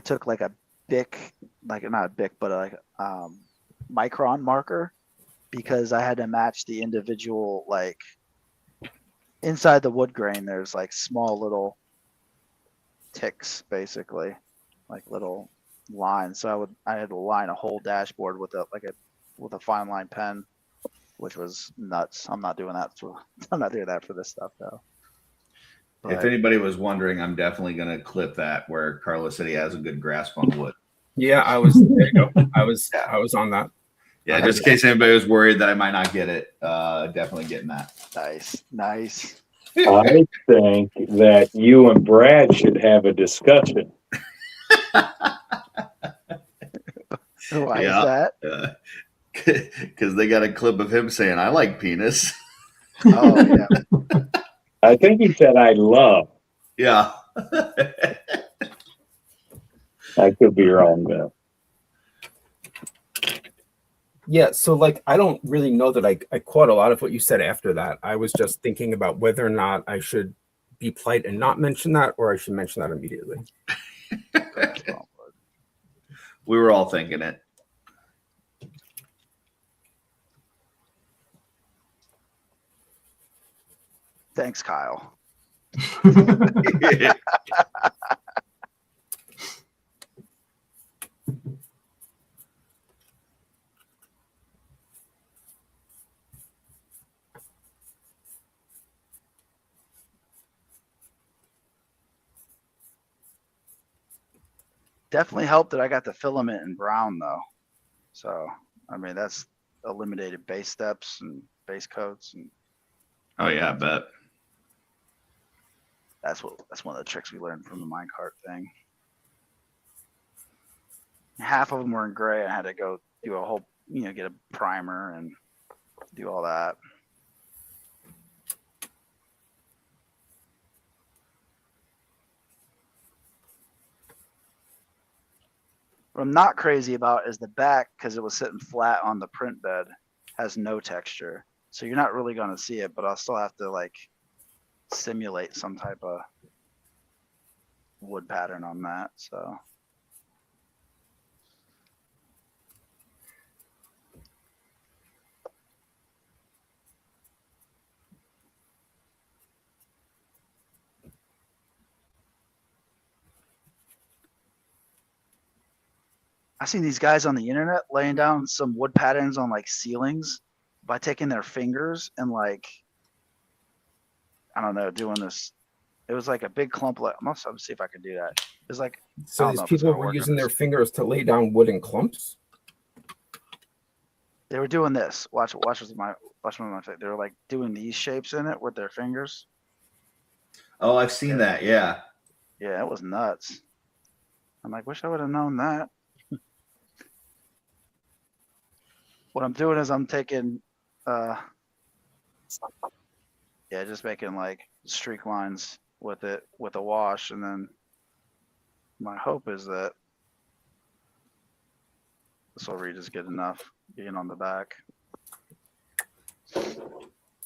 took like a Bic, like not a Bic, but like micron marker, because I had to match the individual, like inside the wood grain, there's like small little ticks, basically, like little lines. So I had to line a whole dashboard with a fine line pen, which was nuts. I'm not doing that for this stuff though. But if anybody was wondering, I'm definitely going to clip that where Carlos said he has a good grasp on wood. Yeah, there you go. I was on that. Yeah, just in case anybody was worried that I might not get it, definitely getting that. Nice. I think that you and Brad should have a discussion. Why is that? Because they got a clip of him saying, "I like penis." Oh yeah. I think he said, "I love." Yeah. I could be wrong though. Yeah, so like I don't really know that I caught a lot of what you said after that. I was just thinking about whether or not I should be polite and not mention that, or I should mention that immediately. We were all thinking it. Thanks, Kyle. Definitely helped that I got the filament in brown though. So, I mean, that's eliminated base steps and base coats, and Oh yeah, I bet. that's one of the tricks we learned from the minecart thing. Half of them were in gray. I had to go do a whole, get a primer and do all that. What I'm not crazy about is the back, because it was sitting flat on the print bed, has no texture. So you're not really going to see it, but I'll still have to like simulate some type of wood pattern on that. So I've seen these guys on the internet laying down some wood patterns on like ceilings by taking their fingers and like, I don't know, doing this. It was like a big clump. I'm gonna see if I can do that. It's like, So these people were using their fingers to lay down wooden clumps. They were doing this. Watch my face. They were like doing these shapes in it with their fingers. Oh, I've seen that. Yeah. Yeah, it was nuts. I'm like, wish I would have known that. What I'm doing is I'm taking, just making like streak lines with it with a wash, and then my hope is that this will read as good enough being on the back.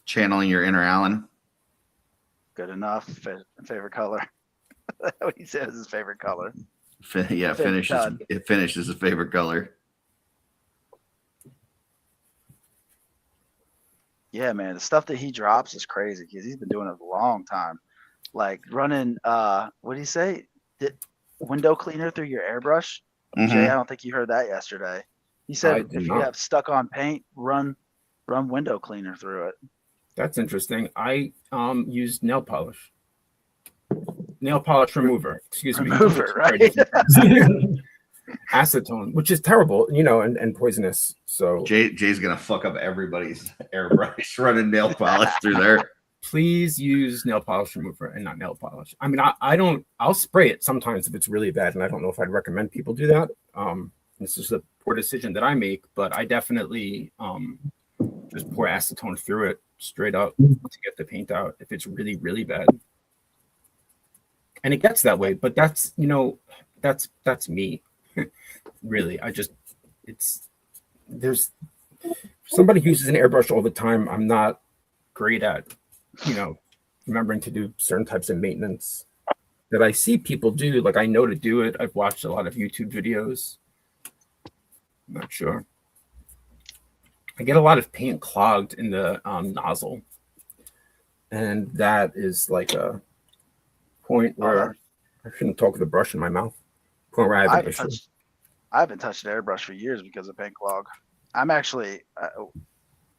Channeling your inner Alan. Good enough. Favorite color. What he says his favorite color. Yeah, finish is his favorite color. Yeah, man, the stuff that he drops is crazy because he's been doing it a long time. Like running, what did he say? Window cleaner through your airbrush. Mm-hmm. Jay, I don't think you heard that yesterday. He I said did if you not. have stuck on paint, run window cleaner through it. That's interesting. I used nail polish remover. Excuse me. Remover, Very right? different. Acetone, which is terrible, and poisonous. So Jay's gonna fuck up everybody's airbrush running nail polish through there. please use nail polish remover and not nail polish. I mean, I'll spray it sometimes if it's really bad, and I don't know if I'd recommend people do that. This is a poor decision that I make, but I definitely just pour acetone through it straight up to get the paint out if it's really, really bad. And it gets that way, but that's me. Really, there's somebody who uses an airbrush all the time. I'm not great at, remembering to do certain types of maintenance that I see people do. Like, I know to do it. I've watched a lot of YouTube videos. I'm not sure. I get a lot of paint clogged in the nozzle, and that is like a point where I shouldn't talk with a brush in my mouth. Point where I have an issue. I haven't touched an airbrush for years because of paint clog. I'm actually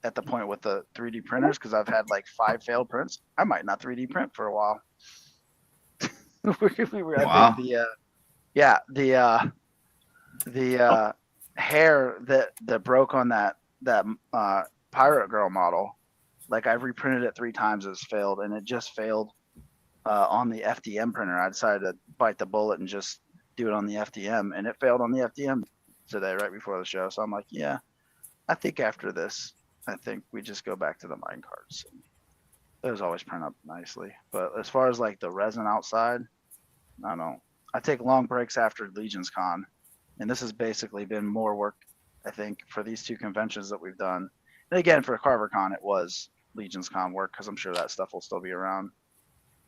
at the point with the 3D printers because I've had like 5 failed prints. I might not 3D print for a while. we were Wow. the hair that broke on that Pirate Girl model. Like, I've reprinted it 3 times. It's failed, and it just failed on the FDM printer. I decided to bite the bullet and just do it on the FDM, and it failed on the FDM today, right before the show. So I'm like, yeah, I think after this, I think we just go back to the mine cards. Those always print up nicely. But as far as like the resin outside, I don't. I take long breaks after Legion's Con, and this has basically been more work, I think, for these 2 conventions that we've done. And again, for CarverCon, it was Legion's Con work because I'm sure that stuff will still be around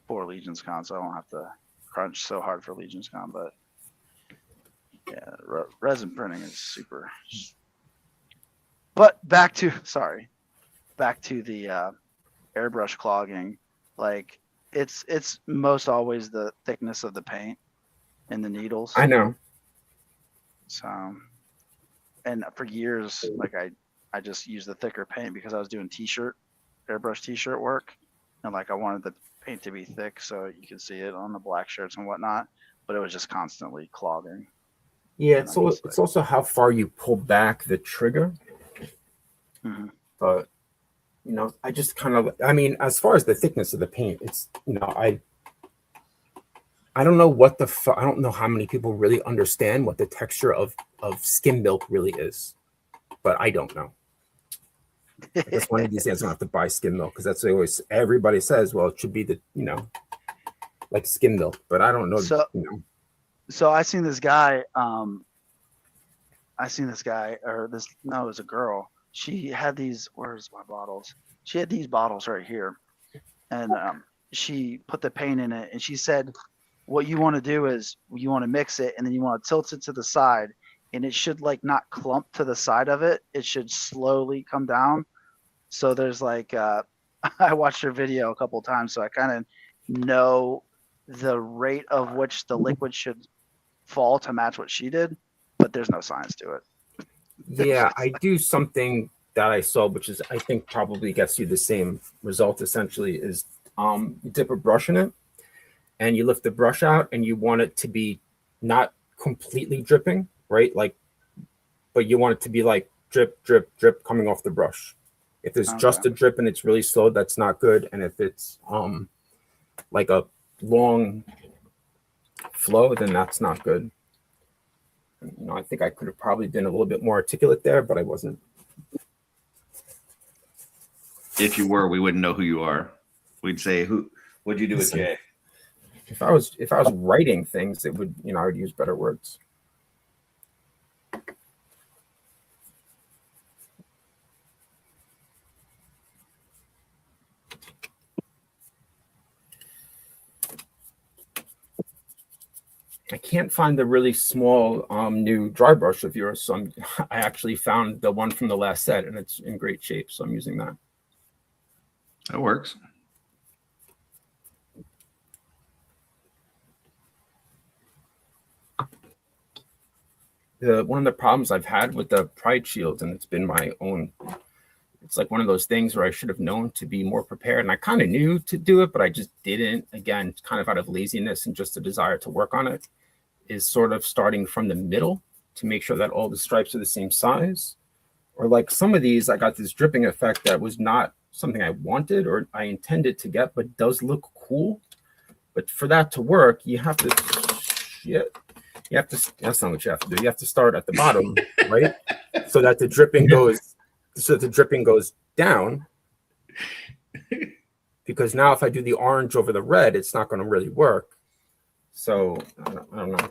for Legion's Con, so I don't have to crunch so hard for Legion's Con. But yeah, resin printing is super. But back to the airbrush clogging. Like, it's most always the thickness of the paint and the needles. I know. So, and for years, like I just used the thicker paint because I was doing airbrush t-shirt work, and like I wanted the paint to be thick so you could see it on the black shirts and whatnot. But it was just constantly clogging. Yeah, it's also how far you pull back the trigger. Mm-hmm. But I just kind of, as far as the thickness of the paint, it's I don't know what I don't know how many people really understand what the texture of skim milk really is, but I don't know. I guess one of these days I'm gonna have to buy skim milk because that's what everybody says. Well, it should be like skim milk, but I don't know. So I seen this guy. It was a girl. She had these. Where's my bottles? She had these bottles right here, and she put the paint in it, and she said, "What you want to do is you want to mix it, and then you want to tilt it to the side, and it should like not clump to the side of it. It should slowly come down." So there's like, I watched her video a couple of times, so I kind of know the rate of which the liquid should fall to match what she did, but there's no science to it. Yeah, I do something that I saw, which is I think probably gets you the same result. Essentially, is you dip a brush in it, and you lift the brush out, and you want it to be not completely dripping, right? Like, but you want it to be like drip, drip, drip coming off the brush. If there's just a drip and it's really slow, that's not good. And if it's like a long flow, then that's not good. I think I could have probably been a little bit more articulate there, but I wasn't. If you were, we wouldn't know who you are. We'd say, what'd you do with Jay? If I was writing things, it would, I would use better words. I can't find the really small new dry brush of yours, so I actually found the one from the last set, and it's in great shape, so I'm using that. That works. one of the problems I've had with the Pride shields, and it's been my own. It's like one of those things where I should have known to be more prepared, and I kind of knew to do it, but I just didn't. Again, kind of out of laziness and just a desire to work on it, is sort of starting from the middle to make sure that all the stripes are the same size. Or like some of these, I got this dripping effect that was not something I wanted or I intended to get, but does look cool. But for that to work, you have to, that's not what you have to do. You have to start at the bottom, right? So that the dripping goes down. Because now if I do the orange over the red, it's not going to really work. So I don't know.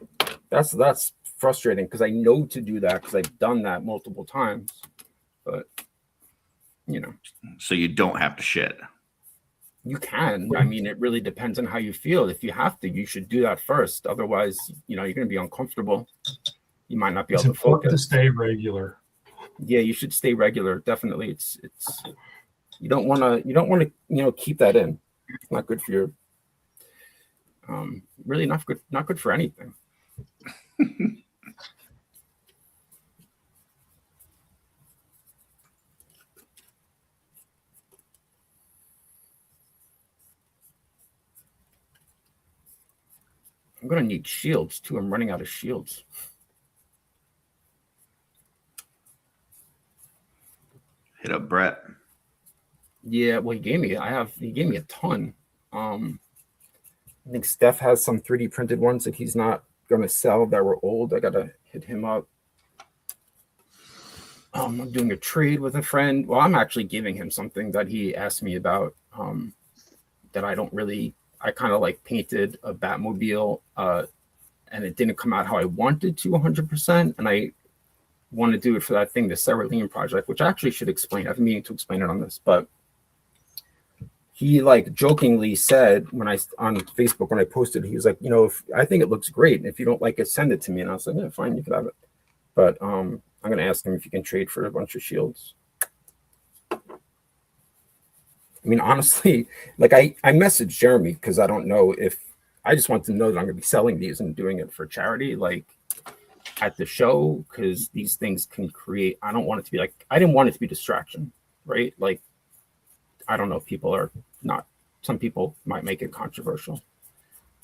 That's frustrating because I know to do that because I've done that multiple times. But, you know. So you don't have to shit. You can. I mean, it really depends on how you feel. If you have to, you should do that first. Otherwise, you know, you're going to be uncomfortable. You might not be able to focus. To stay regular. Yeah, you should stay regular. Definitely. It's you don't want to, you know, keep that in. It's not good for your, really not good for anything. I'm going to need shields too. I'm running out of shields. Hit up Brett. Yeah, well, he gave me a ton. I think Steph has some 3D printed ones that he's not going to sell that were old. I got to hit him up. I'm doing a trade with a friend. Well, I'm actually giving him something that he asked me about that I kind of like painted a Batmobile and it didn't come out how I wanted to 100%. And I want to do it for that thing, the Cerulean project, which I actually should explain. I've been meaning to explain it on this, but he like jokingly said on Facebook when I posted, he was like, you know, I think it looks great. And if you don't like it, send it to me. And I was like, yeah, fine, you can have it. But I'm going to ask him if he can trade for a bunch of shields. I mean, honestly, like I messaged Jeremy because I don't know if I just want to know that I'm going to be selling these and doing it for charity, like at the show, because these things can create. I don't want it to be like, I didn't want it to be distraction, right? Like, I don't know if people are not, some people might make it controversial.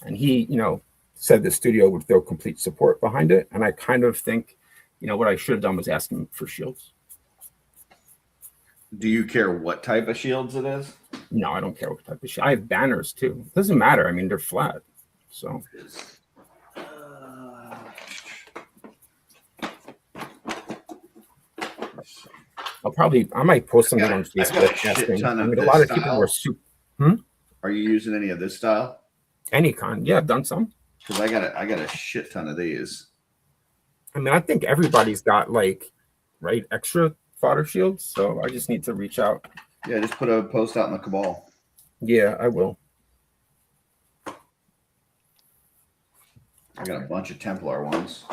And he, you know, said the studio would throw complete support behind it. And I kind of think, you know, what I should have done was ask him for shields. Do you care what type of shields it is? No, I don't care what type of shield. I have banners too. It doesn't matter. I mean, they're flat. So. I might post something on Facebook. I mean, a lot of people were super. Are you using any of this style? Any kind. Yeah, I've done some. Because I got a shit ton of these. I mean, I think everybody's got like, right, extra fodder shields. So I just need to reach out. Yeah, just put a post out in the Cabal. Yeah, I will. I got a bunch of Templar ones.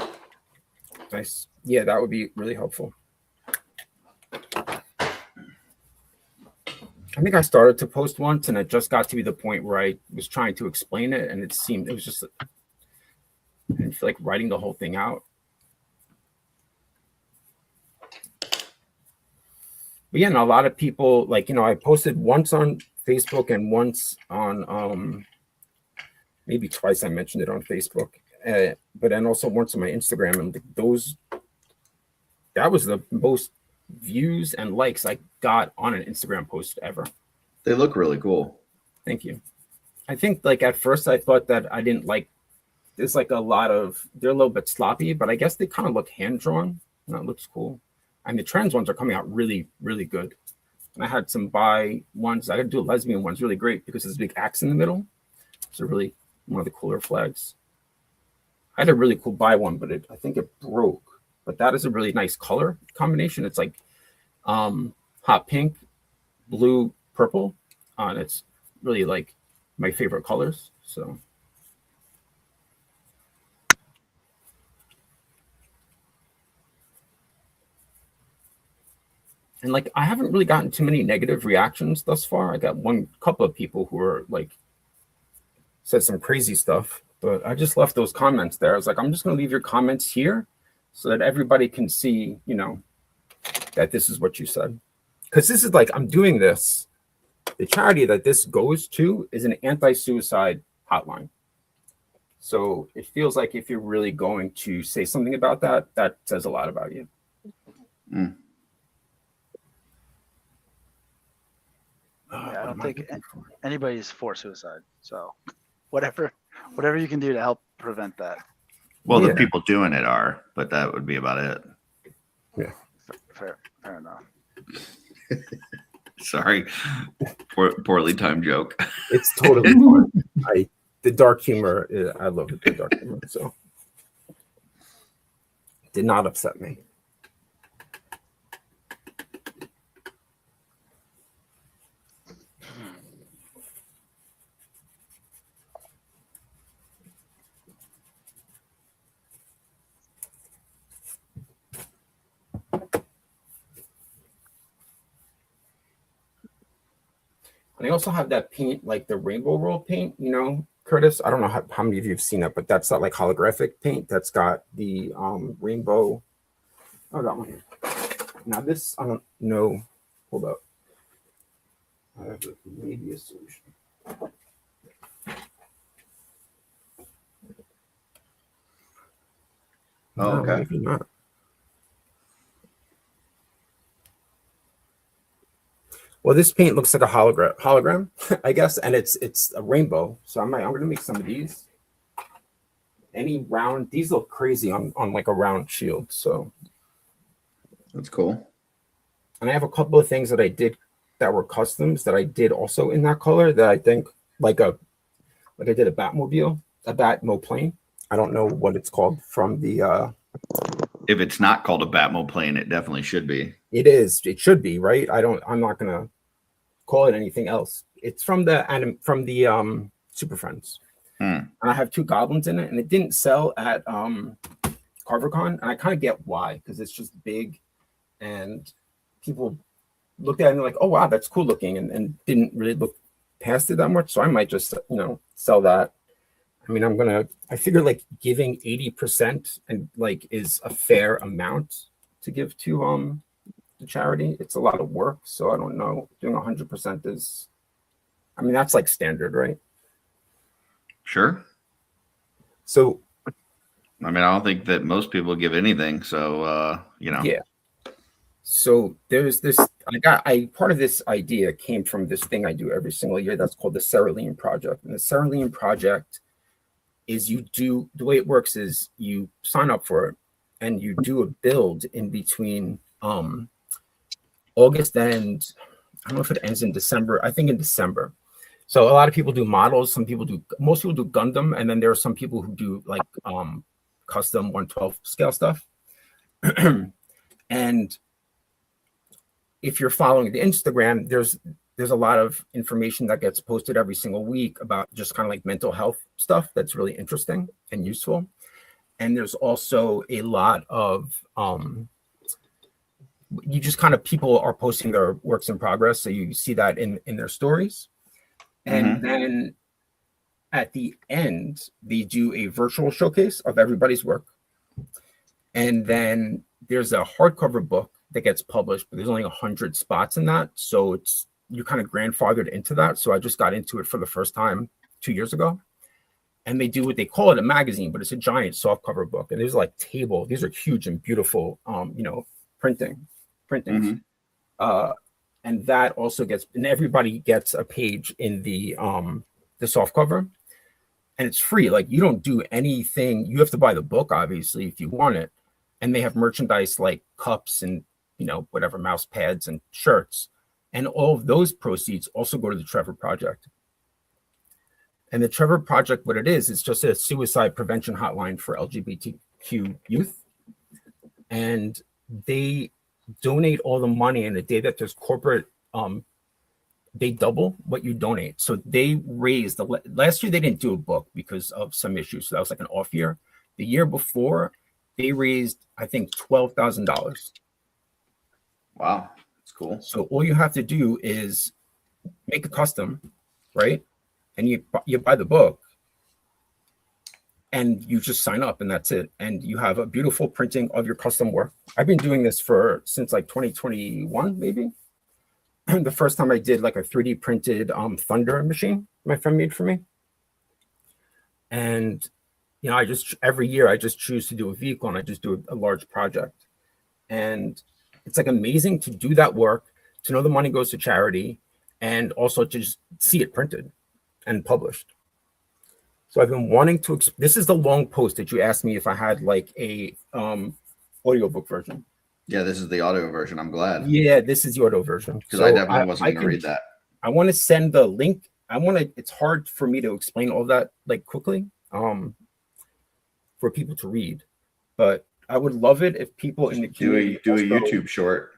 Nice. Yeah, that would be really helpful. I think I started to post once and it just got to be the point where I was trying to explain it and it was just, I didn't feel like writing the whole thing out. But yeah, and a lot of people, like, you know, I posted once on Facebook and once on, maybe twice I mentioned it on Facebook, but then also once on my Instagram, and that was the most views and likes I got on an Instagram post ever. They look really cool. Thank you. I think like at first I thought that I didn't like, there's like they're a little bit sloppy, but I guess they kind of look hand drawn and that looks cool. And the trans ones are coming out really, really good. And I had some bi ones. I got to do a lesbian one's really great because there's a big axe in the middle. It's really one of the cooler flags. I had a really cool bi one, but I think it broke. But that is a really nice color combination. It's like hot pink, blue, purple. And it's really like my favorite colors. So. And like, I haven't really gotten too many negative reactions thus far. I got couple of people who are like, said some crazy stuff, but I just left those comments there. I was like, I'm just going to leave your comments here so that everybody can see, you know, that this is what you said. Because this is like, I'm doing this. The charity that this goes to is an anti-suicide hotline. So it feels like if you're really going to say something about that, that says a lot about you. Mm. Yeah, I don't think anybody's for suicide. So whatever you can do to help prevent that. Well, Yeah. the people doing it are, but that would be about it. Yeah. Fair enough. Sorry, poorly timed joke. It's totally fun. The dark humor, I love it, the dark humor. So did not upset me. And I also have that paint, like the rainbow roll paint, you know, Curtis. I don't know how many of you have seen it, but that's that like holographic paint that's got the rainbow. Oh, that one. Now this, I don't know. Hold up. I have maybe a solution. Oh, No, okay. maybe not. Well, this paint looks like a hologram, I guess, and it's a rainbow. So I'm gonna make some of these. Any round, these look crazy on like a round shield. So, That's cool. and I have a couple of things that I did that were customs that I did also in that color that I think like I did a Batmoplane. I don't know what it's called from the. If it's not called a Batmoplane, it definitely should be. It should be, right? I'm not gonna call it anything else. It's from the Super Friends. And I have 2 goblins in it, and it didn't sell at CarverCon, and I kind of get why, because it's just big, and people looked at it and they're like, oh wow, that's cool looking, and didn't really look past it that much. So I might just sell that. I mean, I figure like giving 80% and like is a fair amount to give to the charity. It's a lot of work, so I don't know. Doing 100% is, I mean, that's like standard, right? Sure. So, I mean, I don't think that most people give anything. So, Yeah. So there's this, part of this idea came from this thing I do every single year that's called the Cerulean Project. And the Cerulean Project is the way it works is you sign up for it and you do a build in between August and I don't know if it ends in December. I think in December. So a lot of people do models. Most people do Gundam. And then there are some people who do like custom 1/12 scale stuff. And if you're following the Instagram, there's a lot of information that gets posted every single week about just kind of like mental health stuff that's really interesting and useful. And there's also a lot of you just kind of people are posting their works in progress. So you see that in their stories. And then at the end, they do a virtual showcase of everybody's work. And then there's a hardcover book that gets published, but there's only 100 spots in that. So you're kind of grandfathered into that. So I just got into it for the first time 2 years ago. And they do what they call it a magazine, but it's a giant softcover book. And there's like these are huge and beautiful, printings. And that also and everybody gets a page in the softcover. And it's free. Like you don't do anything. You have to buy the book, obviously, if you want it. And they have merchandise like cups and, whatever, mouse pads and shirts. And all of those proceeds also go to the Trevor Project. And the Trevor Project, what it is, it's just a suicide prevention hotline for LGBTQ youth. And they donate all the money, and the day that there's corporate, they double what you donate. So they raised, last year they didn't do a book because of some issues. So that was like an off year. The year before, they raised, I think, $12,000. Wow, that's cool. So all you have to do is make a custom, right? And you buy the book, and you just sign up and that's it. And you have a beautiful printing of your custom work. I've been doing this since like 2021, maybe. The first time I did like a 3D printed Thunder machine my friend made for me. And, you know, every year I just choose to do a vehicle and I just do a large project. And it's like amazing to do that work, to know the money goes to charity, and also to just see it printed and published. So I've been wanting to, this is the long post that you asked me if I had like a audiobook version. Yeah, this is the audio version. I'm glad. Yeah, this is the audio version. Because I definitely wasn't going to read that. I want to send the link. It's hard for me to explain all that like quickly for people to read. But I would love it if people in the community do a YouTube short.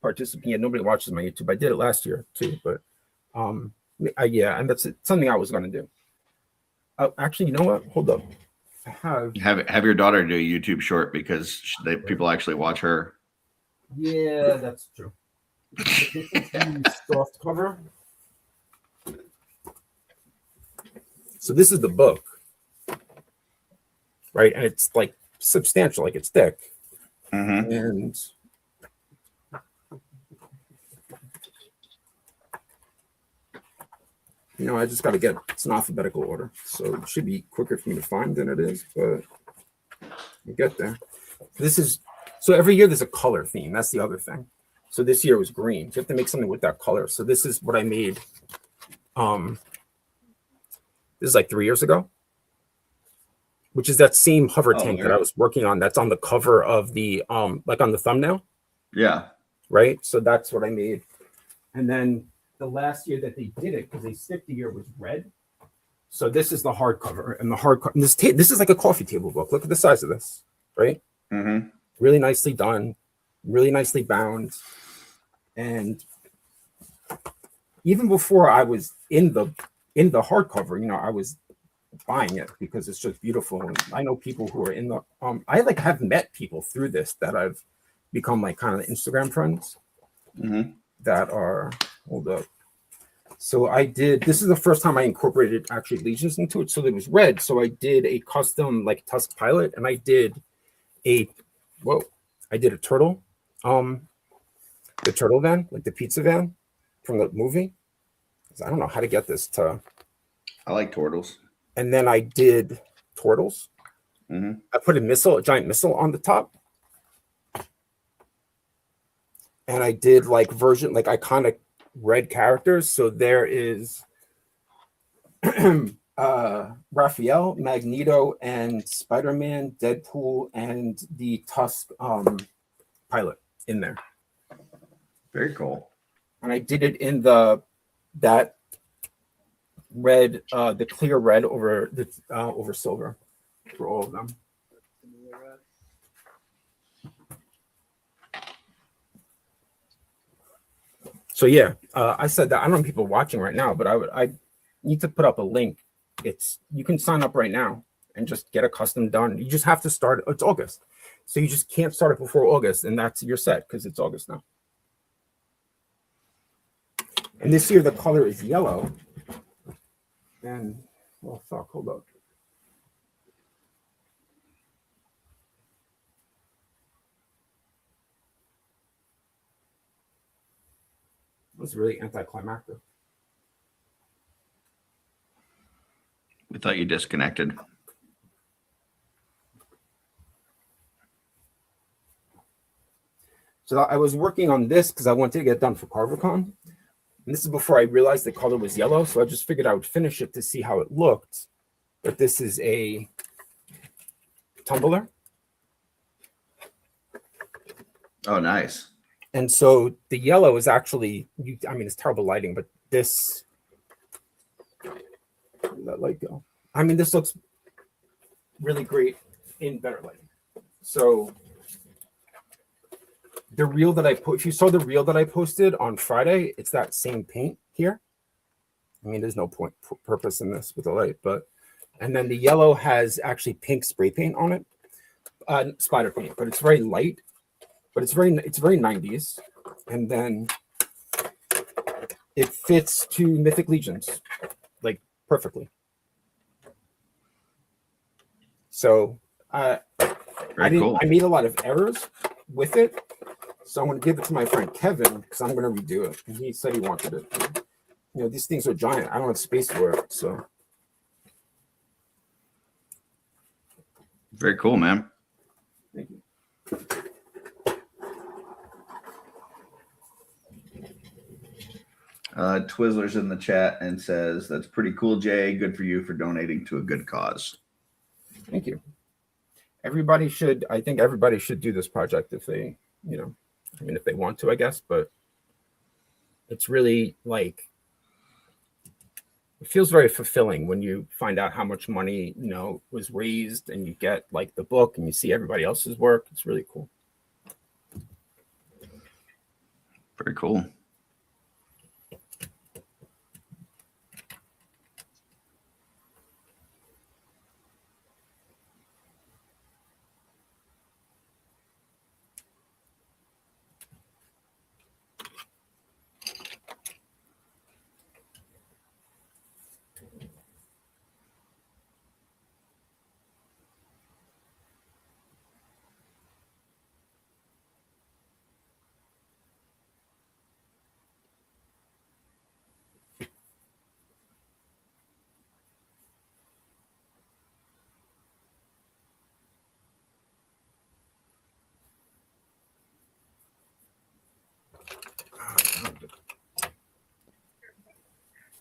Participate. Yeah, nobody watches my YouTube. I did it last year too, but yeah, and that's something I was going to do. Actually, you know what? Hold up. Have your daughter do a YouTube short because people actually watch her. Yeah, that's true. Soft cover. So this is the book, right? And it's like substantial, like it's thick. Mm-hmm. And you know, I just got to get it's in alphabetical order, so it should be quicker for me to find than it is, but we'll get there. So every year there's a color theme. That's the other thing. So this year was green. So you have to make something with that color. So this is what I made. This is like 3 years ago, which is that same hover tank that I was working on. That's on the cover of the like on the thumbnail. Yeah. Right. So that's what I made. And then the last year that they did it, because they skipped the year, was red. So this is the hardcover, and the hardcover. This is like a coffee table book. Look at the size of this, right? Mm-hmm. Really nicely done, really nicely bound, and even before I was in the hardcover, you know, I was buying it because it's just beautiful. And I know people who are in the I like have met people through this that I've become like kind of Instagram friends that are. Hold up. So this is the first time I incorporated actually Legions into it. So it was red. So I did a custom like Tusk Pilot, and I did a turtle. The turtle van, like the pizza van from the movie. I don't know how to get this to. I like turtles. And then I did turtles. Mm-hmm. I put a giant missile on the top. And I did like iconic red characters. So there is Raphael, Magneto, and Spider-Man, Deadpool, and the Tusk pilot in there. Very cool. And I did it in that red, the clear red over silver for all of them. So yeah, I said that I don't know people watching right now, but I need to put up a link. You can sign up right now and just get a custom done. You just have to start. It's August, so you just can't start it before August, and you're set because it's August now. And this year the color is yellow. And hold up. It was really anticlimactic. We thought you disconnected. So I was working on this because I wanted to get it done for CarverCon. And this is before I realized the color was yellow. So I just figured I would finish it to see how it looked. But this is a tumbler. Oh, nice. And so the yellow is actually, it's terrible lighting, but this, let light go. This looks really great in better lighting. So the reel that if you saw the reel that I posted on Friday, it's that same paint here. There's no purpose in this with the light, and then the yellow has actually pink spray paint on it, spider paint, but it's very light. But it's very 90s, and then it fits to Mythic Legions like perfectly. So I Very didn't. cool. I made a lot of errors with it, so I'm going to give it to my friend Kevin because I'm going to redo it. And he said he wanted it. You know, these things are giant. I don't have space for it, so. Very cool, man. Thank you. Twizzler's in the chat and says, "That's pretty cool, Jay. Good for you for donating to a good cause." Thank you. Everybody should. I think everybody should do this project if they, you know, I mean, if they want to, I guess. But it's really like it feels very fulfilling when you find out how much money was raised, and you get like the book, and you see everybody else's work. It's really cool. Very cool.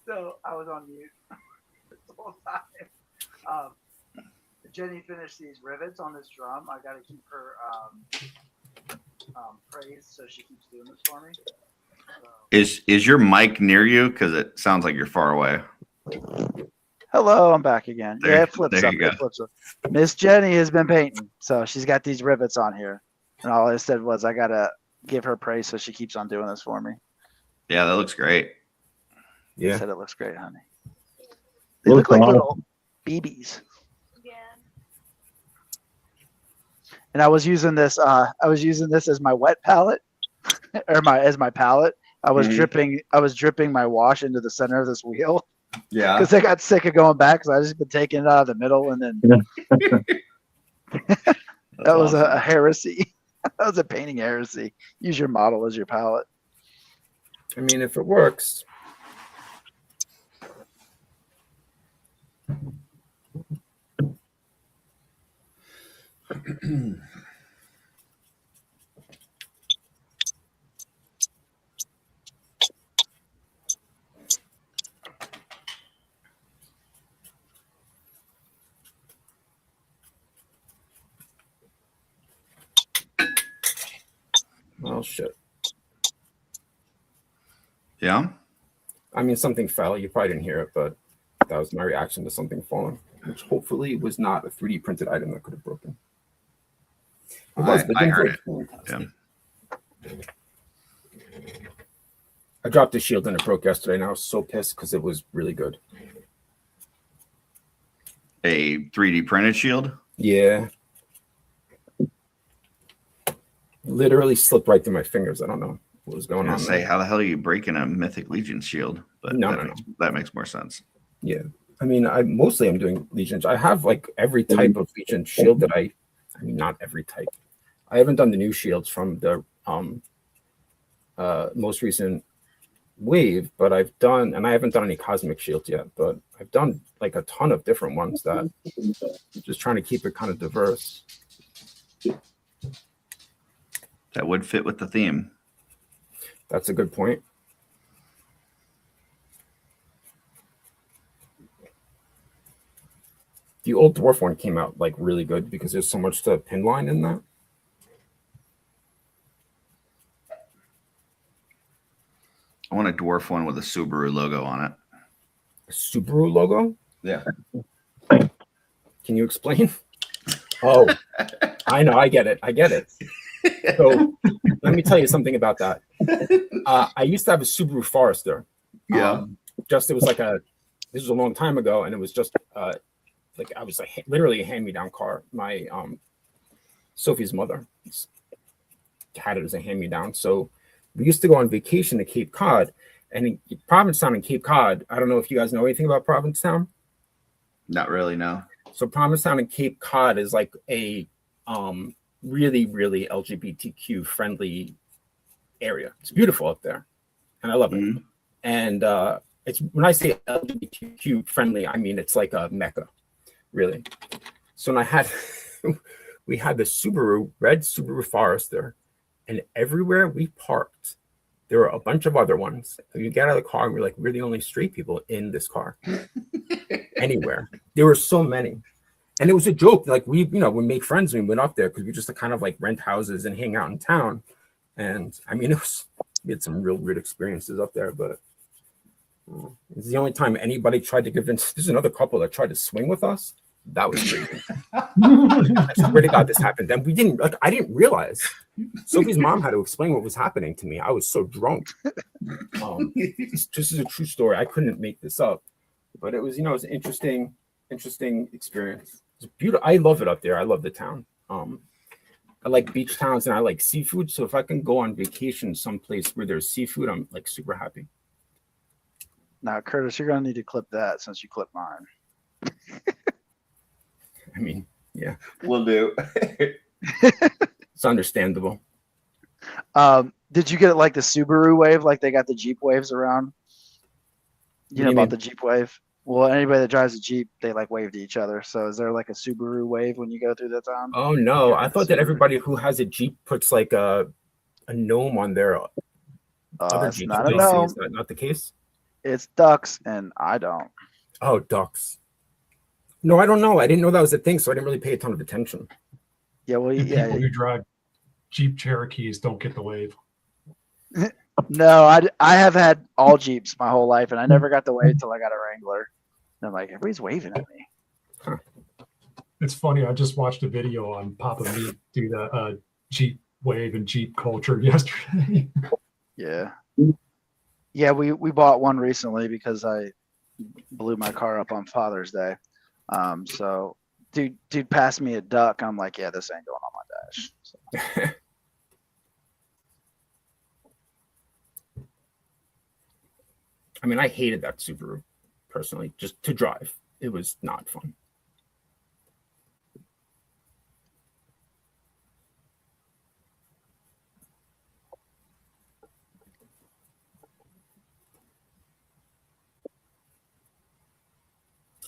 So I was on mute the whole time. Jenny finished these rivets on this drum. I got to keep her praised, so she keeps doing this for me. So. Is your mic near you? Because it sounds like you're far away. Hello, I'm back again. There- yeah, it flips there up. you go. It flips up. Miss Jenny has been painting, so she's got these rivets on here. And all I said was I gotta give her praise, so she keeps on doing this for me. Yeah, that looks great. I Yeah. said it looks great, honey. They look like little BBs. Yeah. And I was using this. I was using this as my wet palette, or as my palette. I was dripping my wash into the center of this wheel Yeah. because I got sick of going back. So I just been taking it out of the middle, and then that was a heresy. That was a painting heresy. Use your model as your palette. I mean, if it works. Oh shit. Yeah. I mean, something fell. You probably didn't hear it, but that was my reaction to something falling, which hopefully was not a 3D printed item that could have broken. It was, but I didn't heard break. Yeah. I dropped the shield and it broke yesterday, and I was so pissed because it was really good. A 3D printed shield. Yeah. Literally slipped right through my fingers. I don't know what was going I on. was gonna say, there. how the hell are you breaking a Mythic Legion shield? But No, that makes more sense. Yeah. I mean, I'm doing Legions. I have like every type of Legion shield that I mean, not every type. I haven't done the new shields from the most recent wave, but I've done, and I haven't done any cosmic shields yet, but I've done like a ton of different ones that just trying to keep it kind of diverse. That would fit with the theme. That's a good point. The old dwarf one came out like really good because there's so much to pin line in that. I want a dwarf one with a Subaru logo on it. A Subaru logo? Yeah. Can you explain? Oh, I know. I get it. So let me tell you something about that. I used to have a Subaru Forester. Yeah. This was a long time ago, and it was just like I was literally a hand-me-down car. My Sophie's mother had it as a hand-me-down. So we used to go on vacation to Cape Cod, and in Provincetown and Cape Cod. I don't know if you guys know anything about Provincetown. Not really, no. So Provincetown and Cape Cod is like a really, really LGBTQ friendly area. It's beautiful up there, and I love it. Mhm. And it's when I say LGBTQ friendly, I mean it's like a mecca, really. So when I had we had the red Subaru Forester, and everywhere we parked, there were a bunch of other ones. You get out of the car and we're like, we're the only straight people in this car. Anywhere. There were so many. And it was a joke. Like we make friends and we went up there because we just kind of like rent houses and hang out in town. And I mean, we had some real weird experiences up there, but it's the only time anybody tried to convince. There's another couple that tried to swing with us. That was crazy. I swear to God, this happened. And we didn't, like, I didn't realize. Sophie's mom had to explain what was happening to me. I was so drunk. This is a true story. I couldn't make this up, but it was, it was an interesting experience. It's beautiful. I love it up there. I love the town. I like beach towns and I like seafood. So if I can go on vacation someplace where there's seafood, I'm like super happy. Now, Curtis, you're gonna need to clip that since you clipped mine. I mean, yeah, Will do. it's understandable. Did you get like the Subaru wave, like they got the Jeep waves around? You know do you about mean? the Jeep wave? Well, anybody that drives a Jeep, they like wave to each other. So is there like a Subaru wave when you go through the town? Oh no, Yeah, I thought that Subaru. everybody who has a Jeep puts like a gnome on their other It's Jeeps. not a But I see gnome. Is that not the case? It's ducks, and I don't. Oh, ducks. No, I don't know. I didn't know that was a thing, so I didn't really pay a ton of attention. Yeah, well, And yeah. people who drive Jeep Cherokees don't get the wave. No, I have had all Jeeps my whole life, and I never got to wave till I got a Wrangler. And I'm like, everybody's waving at me. It's funny. I just watched a video on Papa Meat do the Jeep wave and Jeep culture yesterday. Yeah. Yeah, we bought one recently because I blew my car up on Father's Day. So dude passed me a duck. I'm like, yeah, this ain't going on my dash. So, I mean, I hated that Subaru personally, just to drive. It was not fun.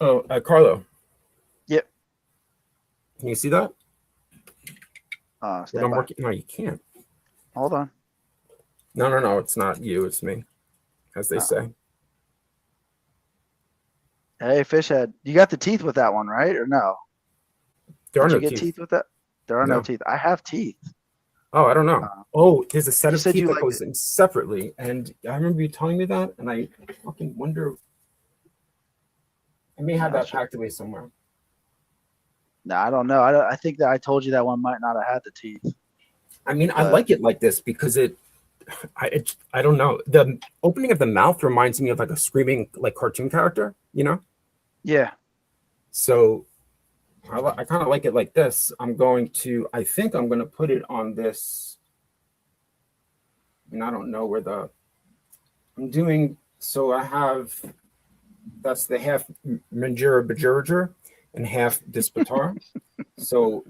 Oh, Carlo. Yep. Can you see that? When stand I'm by. working, no, you can't. Hold on. No, it's not you. It's me, as they say. Hey, Fishhead, you got the teeth with that one, right? Or no? There are Did no you get teeth with that? There are no No. teeth. I have teeth. Oh, I don't know. There's a set you of said teeth you that liked goes in separately, and I remember you telling me that, and I fucking wonder. I may have that packed away somewhere. No, I don't know. I think that I told you that one might not have had the teeth. I mean, I like it like this because I don't know. The opening of the mouth reminds me of like a screaming like cartoon character, Yeah. So I kind of like it like this. I think I'm going to put it on this. And I don't know where I'm doing. So I have, that's the half Manjira Bajurager and half Dispatar. So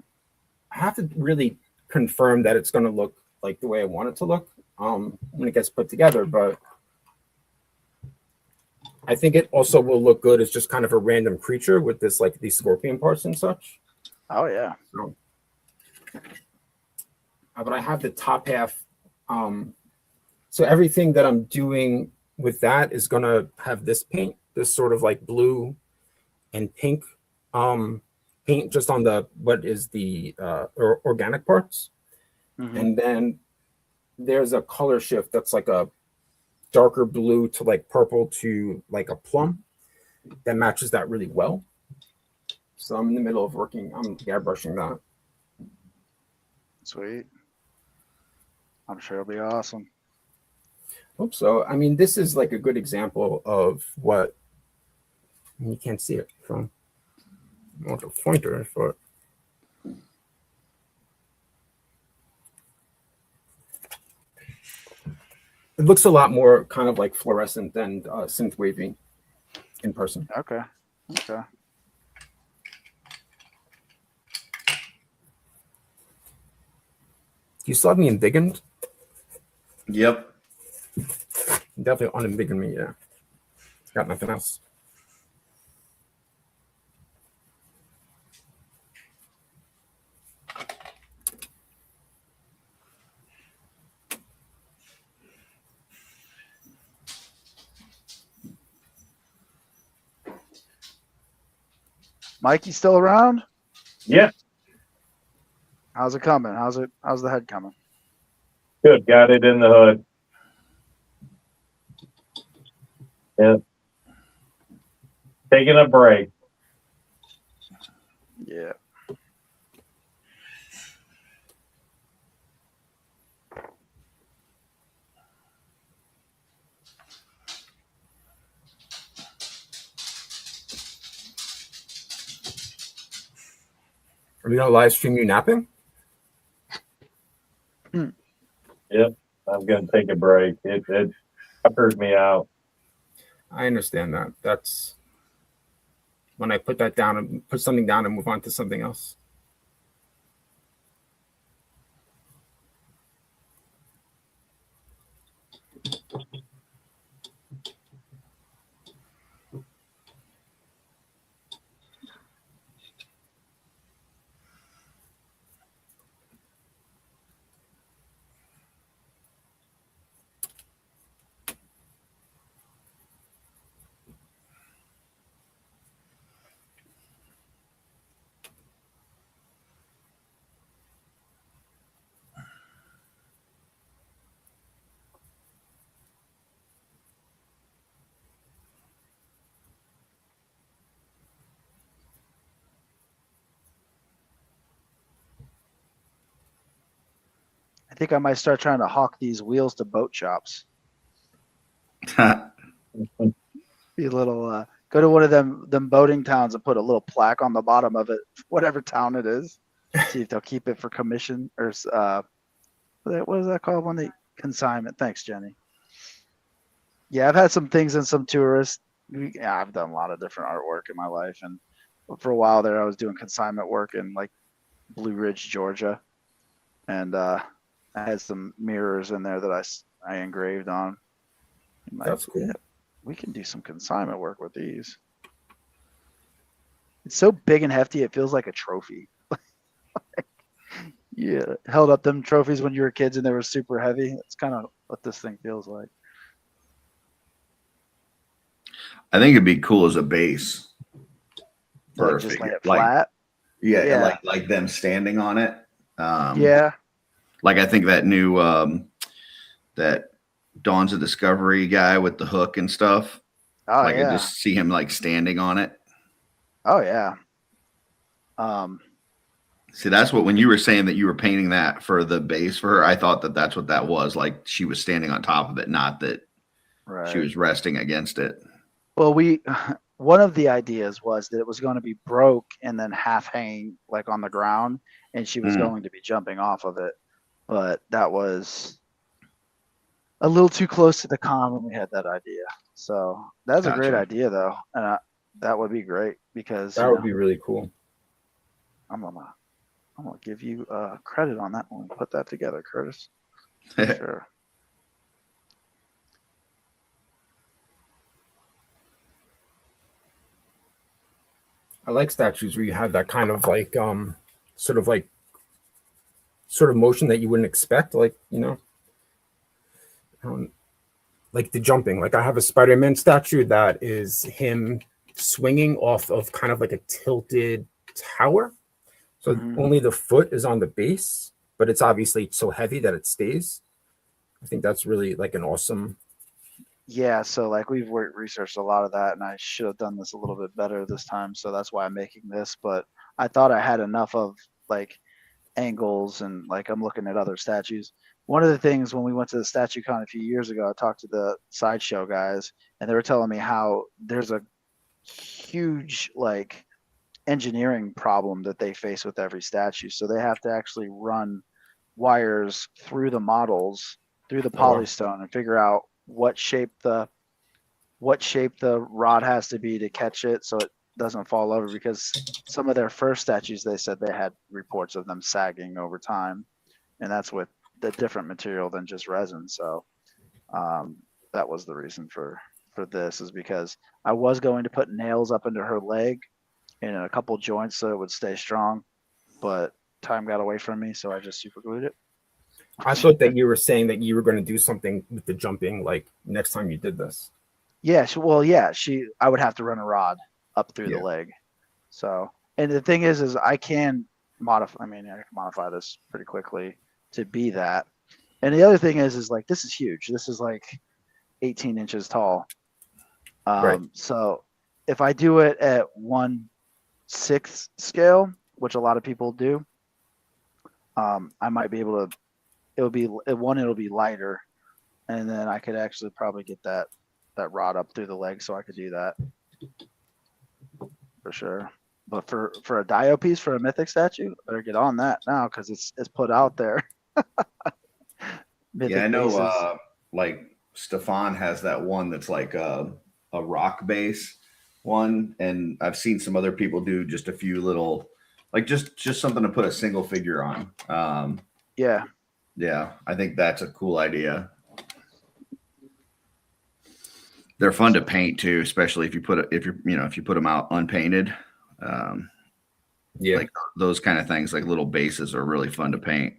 I have to really confirm that it's going to look like the way I want it to look when it gets put together. But I think it also will look good as just kind of a random creature with this, like these scorpion parts and such. Oh yeah. So, but I have the top half. So everything that I'm doing with that is going to have this paint, this sort of like blue and pink paint just on what is the organic parts. Mhm. And then there's a color shift that's like a darker blue to like purple to like a plum that matches that really well. So I'm in the middle of working. I'm airbrushing that. Sweet. I'm sure it'll be awesome. Hope so. I mean, this is like a good example of what you can't see it from the pointer, but it looks a lot more kind of like fluorescent than synth waving in person. Okay. you still have me embiggened? Yep. Definitely unembiggened me, yeah. Got nothing else. Mikey still around? Yeah, How's it coming? How's the head coming? good. Got it in the hood. Yeah. Taking a break. Yeah. Are we gonna live stream you napping? Yep. I'm gonna take a break. It tuckers me out. I understand that. That's when I put that down and put something down and move on to something else. I think I might start trying to hawk these wheels to boat shops. Be a little go to one of them boating towns and put a little plaque on the bottom of it, whatever town it is. See if they'll keep it for commission or what is that called when they consignment? Thanks, Jenny. Yeah, I've had some things and some tourists. I've done a lot of different artwork in my life, and for a while there, I was doing consignment work in like Blue Ridge, Georgia, and I had some mirrors in there that I engraved on. That's cool. Yeah, we can do some consignment work with these. It's so big and hefty, it feels like a trophy. Yeah, held up them trophies when you were kids and they were super heavy. That's kind of what this thing feels like. I think it'd be cool as a base. Like just lay it Like, flat. yeah, Yeah. like them standing on it. Yeah. Like I think that new that Dawn's of Discovery guy with the hook and stuff. Oh like yeah. I just see him like standing on it. Oh yeah. See, that's what when you were saying that you were painting that for the base for her, I thought that that's what that was. Like she was standing on top of it, not that Right. she was resting against it. Well, one of the ideas was that it was going to be broke and then half hanging like on the ground, and she was going to be jumping off of it. But that was a little too close to the con when we had that idea. So that's a great Gotcha. idea, though, and that would be great because That would be really cool. I'm gonna give you credit on that one. Put that together, Curtis. Sure. I like statues where you have that kind of like sort of motion that you wouldn't expect, like, you know, like the jumping. Like I have a Spider-Man statue that is him swinging off of kind of like a tilted tower. So only the foot is on the base, but it's obviously so heavy that it stays. I think that's really like an awesome. Yeah, so like we've researched a lot of that, and I should have done this a little bit better this time. So that's why I'm making this. But I thought I had enough of like angles, and like I'm looking at other statues. One of the things when we went to the Statue Con a few years ago, I talked to the sideshow guys, and they were telling me how there's a huge like engineering problem that they face with every statue. So they have to actually run wires through the models, through the polystone, and figure out what shape the rod has to be to catch it so it doesn't fall over, because some of their first statues, they said they had reports of them sagging over time, and that's with the different material than just resin. So that was the reason for this, is because I was going to put nails up into her leg and in a couple joints so it would stay strong, but time got away from me, so I just super glued it. I thought that you were saying that you were going to do something with the jumping, like next time you did this. Yeah, I would have to run a rod up through the leg. So, and the thing is I can modify. I mean, I can modify this pretty quickly to be that. And the other thing is like this is huge. This is like 18 inches tall. Right. So if I do it at 1/6 scale, which a lot of people do, I might be able to. It'll be lighter, and then I could actually probably get that rod up through the leg, so I could do that for sure. But for a Dio piece for a Mythic statue, I better get on that now because it's put out there. Yeah, I know. Like Stefan has that one that's like a rock base one, and I've seen some other people do just a few little, like just something to put a single figure on. Yeah, I think that's a cool idea. They're fun to paint too, especially if you put them out unpainted. Like those kind of things, like little bases, are really fun to paint.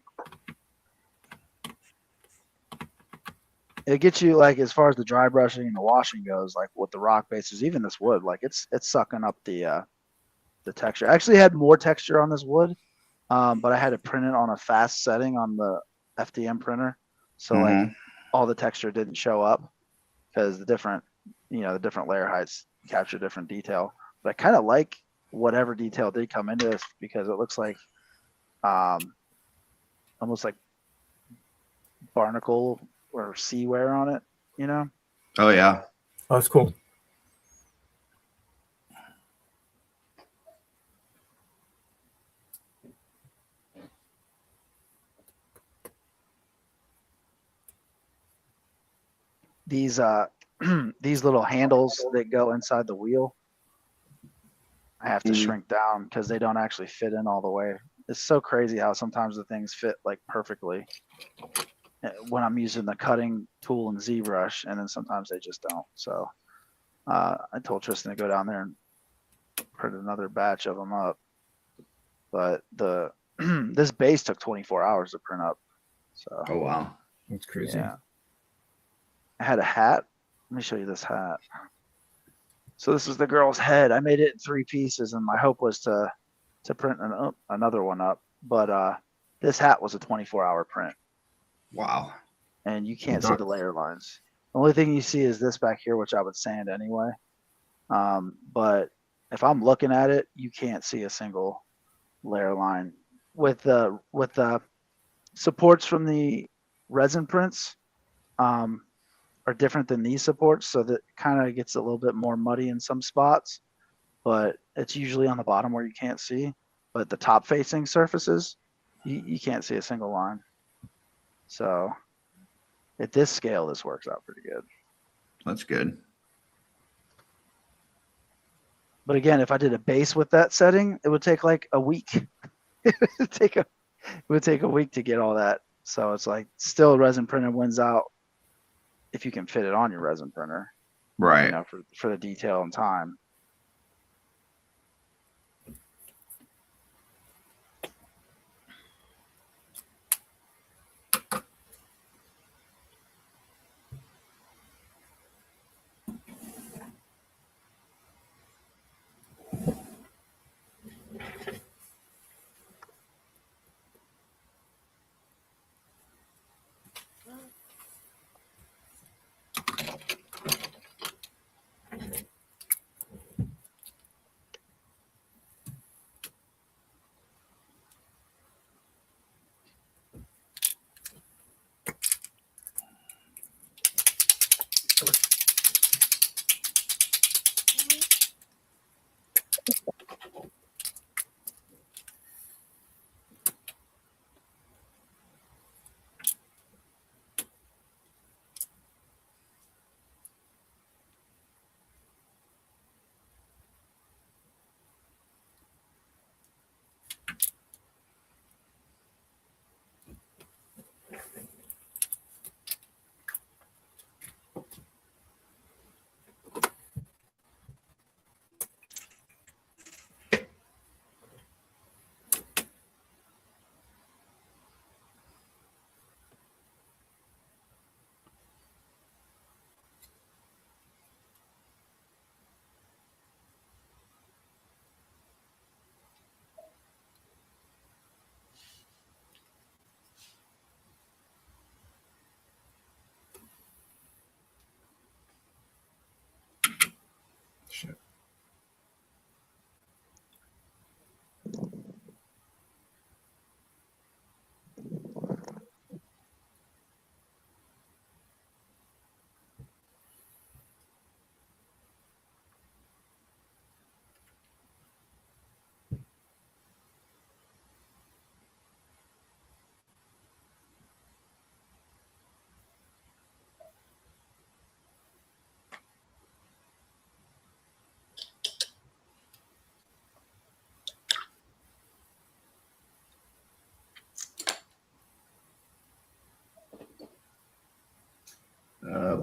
It gets you, like, as far as the dry brushing and the washing goes, like with the rock bases, even this wood, like it's sucking up the texture. I actually had more texture on this wood, but I had to print it on a fast setting on the FDM printer, so like all the texture didn't show up because the different layer heights capture different detail. But I kind of like whatever detail did come into this because it looks like almost like barnacle or sea wear on it, you know? Oh yeah. Oh, that's cool. These these little handles that go inside the wheel, I have to shrink down because they don't actually fit in all the way. It's so crazy how sometimes the things fit like perfectly when I'm using the cutting tool and ZBrush, and then sometimes they just don't. So I told Tristan to go down there and print another batch of them up. But this base took 24 hours to print up. So oh wow, that's crazy. Yeah. I had a hat. Let me show you this hat. So this is the girl's head. I made it in 3 pieces, and my hope was to print another one up. But this hat was a 24-hour print. Wow. And you can't see the layer lines. The only thing you see is this back here, which I would sand anyway. But if I'm looking at it, you can't see a single layer line. With the supports from the resin prints, are different than these supports, so that kind of gets a little bit more muddy in some spots, but it's usually on the bottom where you can't see. But the top facing surfaces, you can't see a single line. So at this scale, this works out pretty good. That's good. But again, if I did a base with that setting, it would take like a week. It would take a week to get all that. So it's like still resin printer wins out if you can fit it on your resin printer, right? You know, for the detail and time.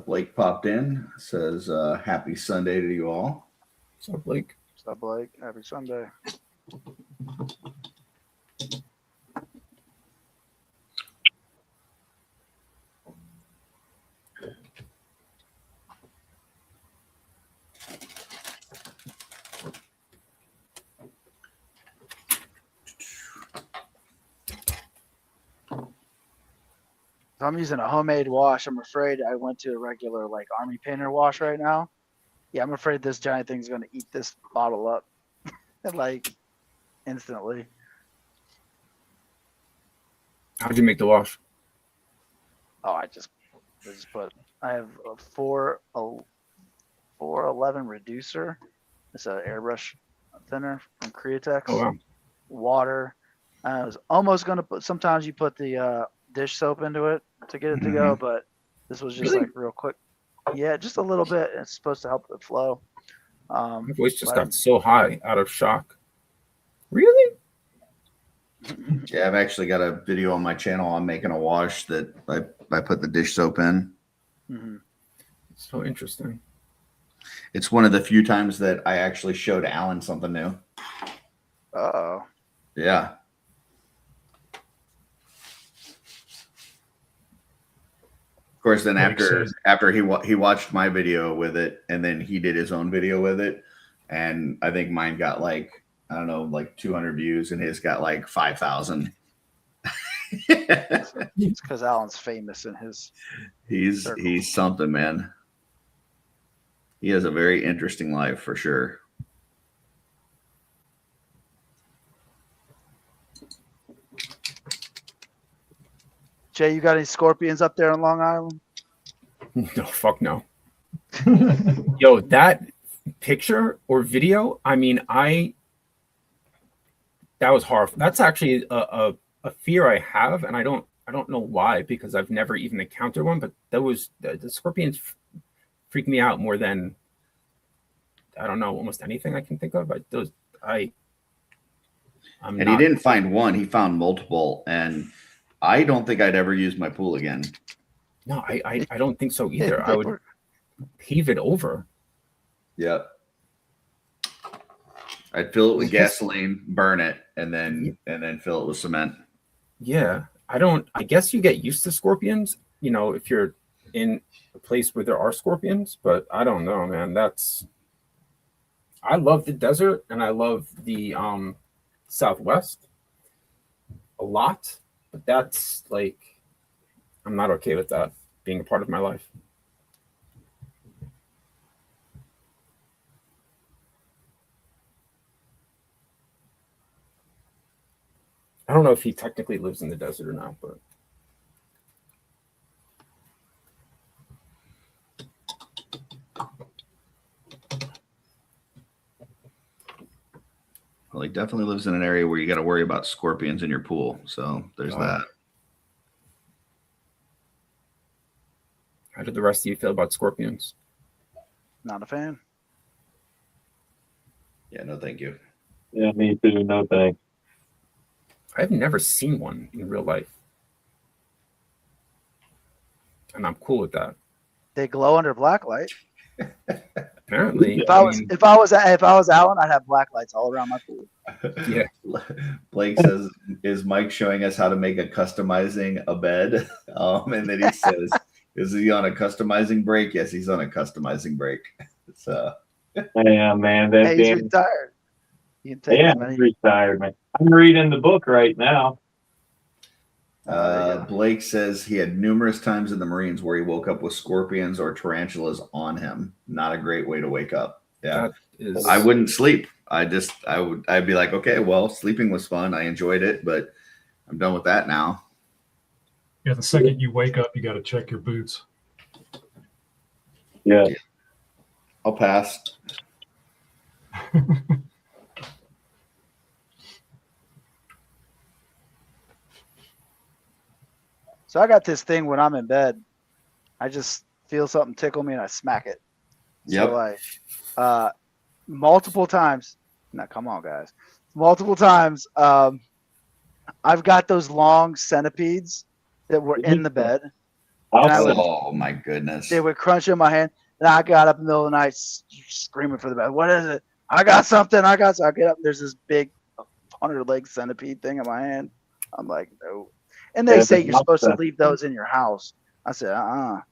Blake popped in. Says happy Sunday to you all. So Blake. What's up, Blake? Happy Sunday. If I'm using a homemade wash, I'm afraid I went to a regular like army painter wash right now. Yeah, I'm afraid this giant thing's gonna eat this bottle up like instantly. How'd you make the wash? Oh, I just put. I have a 411 reducer. It's an airbrush thinner from Createx. Oh wow. Water. I was almost gonna put. Sometimes you put the dish soap into it to get it to go, but this was just Really? like real quick. Yeah, just a little bit. It's supposed to help the flow. My voice just but- got so high out of shock. Really? Yeah, I've actually got a video on my channel. I'm making a wash that I put the dish soap in. Mhm. So interesting. It's one of the few times that I actually showed Alan something new. Uh-oh. Yeah. Of course, then Like after he watched my video with it, and then he did his own video with it, and I think mine got like, I don't know, like 200 views, and his got like 5,000. It's because Alan's famous in his. He's something, man. He has a very interesting life for sure. Jay, you got any scorpions up there on Long Island? No, fuck no. Yo, that picture or video, I mean, that was horrible. That's actually a fear I have, and I don't know why, because I've never even encountered one, but the scorpions freak me out more than, I don't know, almost anything I can think of. He didn't find one, he found multiple, and I don't think I'd ever use my pool again. No, I don't think so either. I would pave it over. Yep. I'd fill it with gasoline, burn it, and then fill it with cement. Yeah, I guess you get used to scorpions, if you're in a place where there are scorpions, but I don't know, man. I love the desert and I love the Southwest a lot, but that's like, I'm not okay with that being a part of my life. I don't know if he technically lives in the desert or not, but Well, he definitely lives in an area where you got to worry about scorpions in your pool. So there's that. How did the rest of you feel about scorpions? Not a fan. Yeah, no, thank you. Yeah, me too. No thanks. I've never seen one in real life, and I'm cool with that. They glow under black light. Apparently, If I was Alan, I'd have black lights all around my pool. yeah. Blake says, "Is Mike showing us how to make a customizing a bed?" And then he says, "Is he on a customizing break?" Yes, he's on a customizing break. So, Yeah, man. That Hey, he's damn. retired. You can take Yeah, as many. I'm retired, man. I'm reading the book right now. There you go. Blake says he had numerous times in the Marines where he woke up with scorpions or tarantulas on him. Not a great way to wake up. Yeah, That is. I wouldn't sleep. I'd be like, okay, well, sleeping was fun. I enjoyed it, but I'm done with that now. Yeah, the second you wake up, you got to check your boots. Yeah. I'll pass. So I got this thing when I'm in bed. I just feel something tickle me and I smack it. Yep. So like multiple times. Now come on, guys. Multiple times. I've got those long centipedes that were in the bed. And I would, Oh my goodness. they would crunch in my hand. And I got up in the middle of the night screaming for the bed. What is it? I got something. I get up. There's this big 100-leg centipede thing in my hand. I'm like, no. And they Yeah, say but you're not supposed to that. leave those in your house. I said, I'll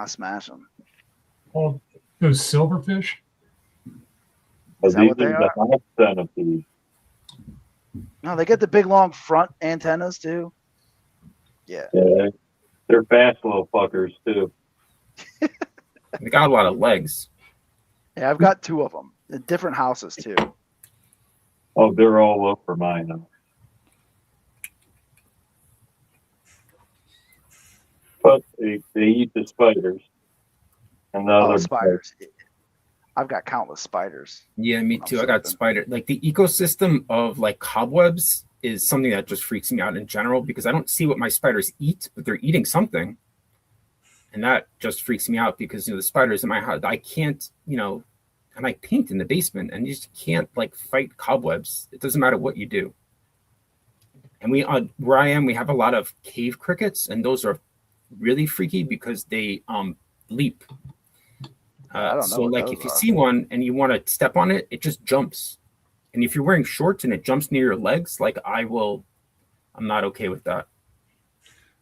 smash them. Oh, those silverfish. Is that These what they are the house centipede. No, they get the big long front antennas too. Yeah. Yeah, they're fast little fuckers too. They got a lot of legs. Yeah, I've got 2 of them in different houses too. Oh, they're all over mine now. But they eat the spiders. And the Oh, other spiders. I've got countless spiders. Yeah, me I'm too. I got sleeping. spider. Like the ecosystem of like cobwebs is something that just freaks me out in general because I don't see what my spiders eat, but they're eating something. And that just freaks me out because the spiders in my house, I can't, and I paint in the basement and you just can't like fight cobwebs. It doesn't matter what you do. And we where I am, we have a lot of cave crickets, and those are really freaky because they leap. I don't know So what like those if you are. see one and you want to step on it, it just jumps. And if you're wearing shorts and it jumps near your legs, like I'm not okay with that.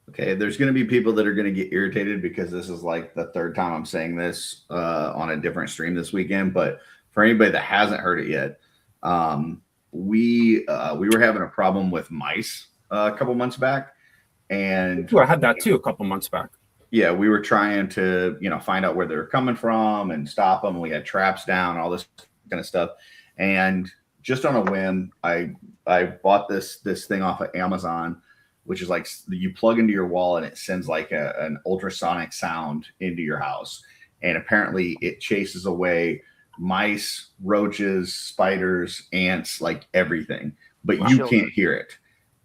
Okay, there's going to be people that are going to get irritated because this is like the 3rd time I'm saying this on a different stream this weekend. But for anybody that hasn't heard it yet, we were having a problem with mice a couple months back, and I had that too a couple months back. yeah, we were trying to find out where they were coming from and stop them. We had traps down, all this kind of stuff, and just on a whim, I bought this thing off of Amazon, which is like you plug into your wall and it sends like an ultrasonic sound into your house. And apparently it chases away mice, roaches, spiders, ants, like everything, but you can't hear it.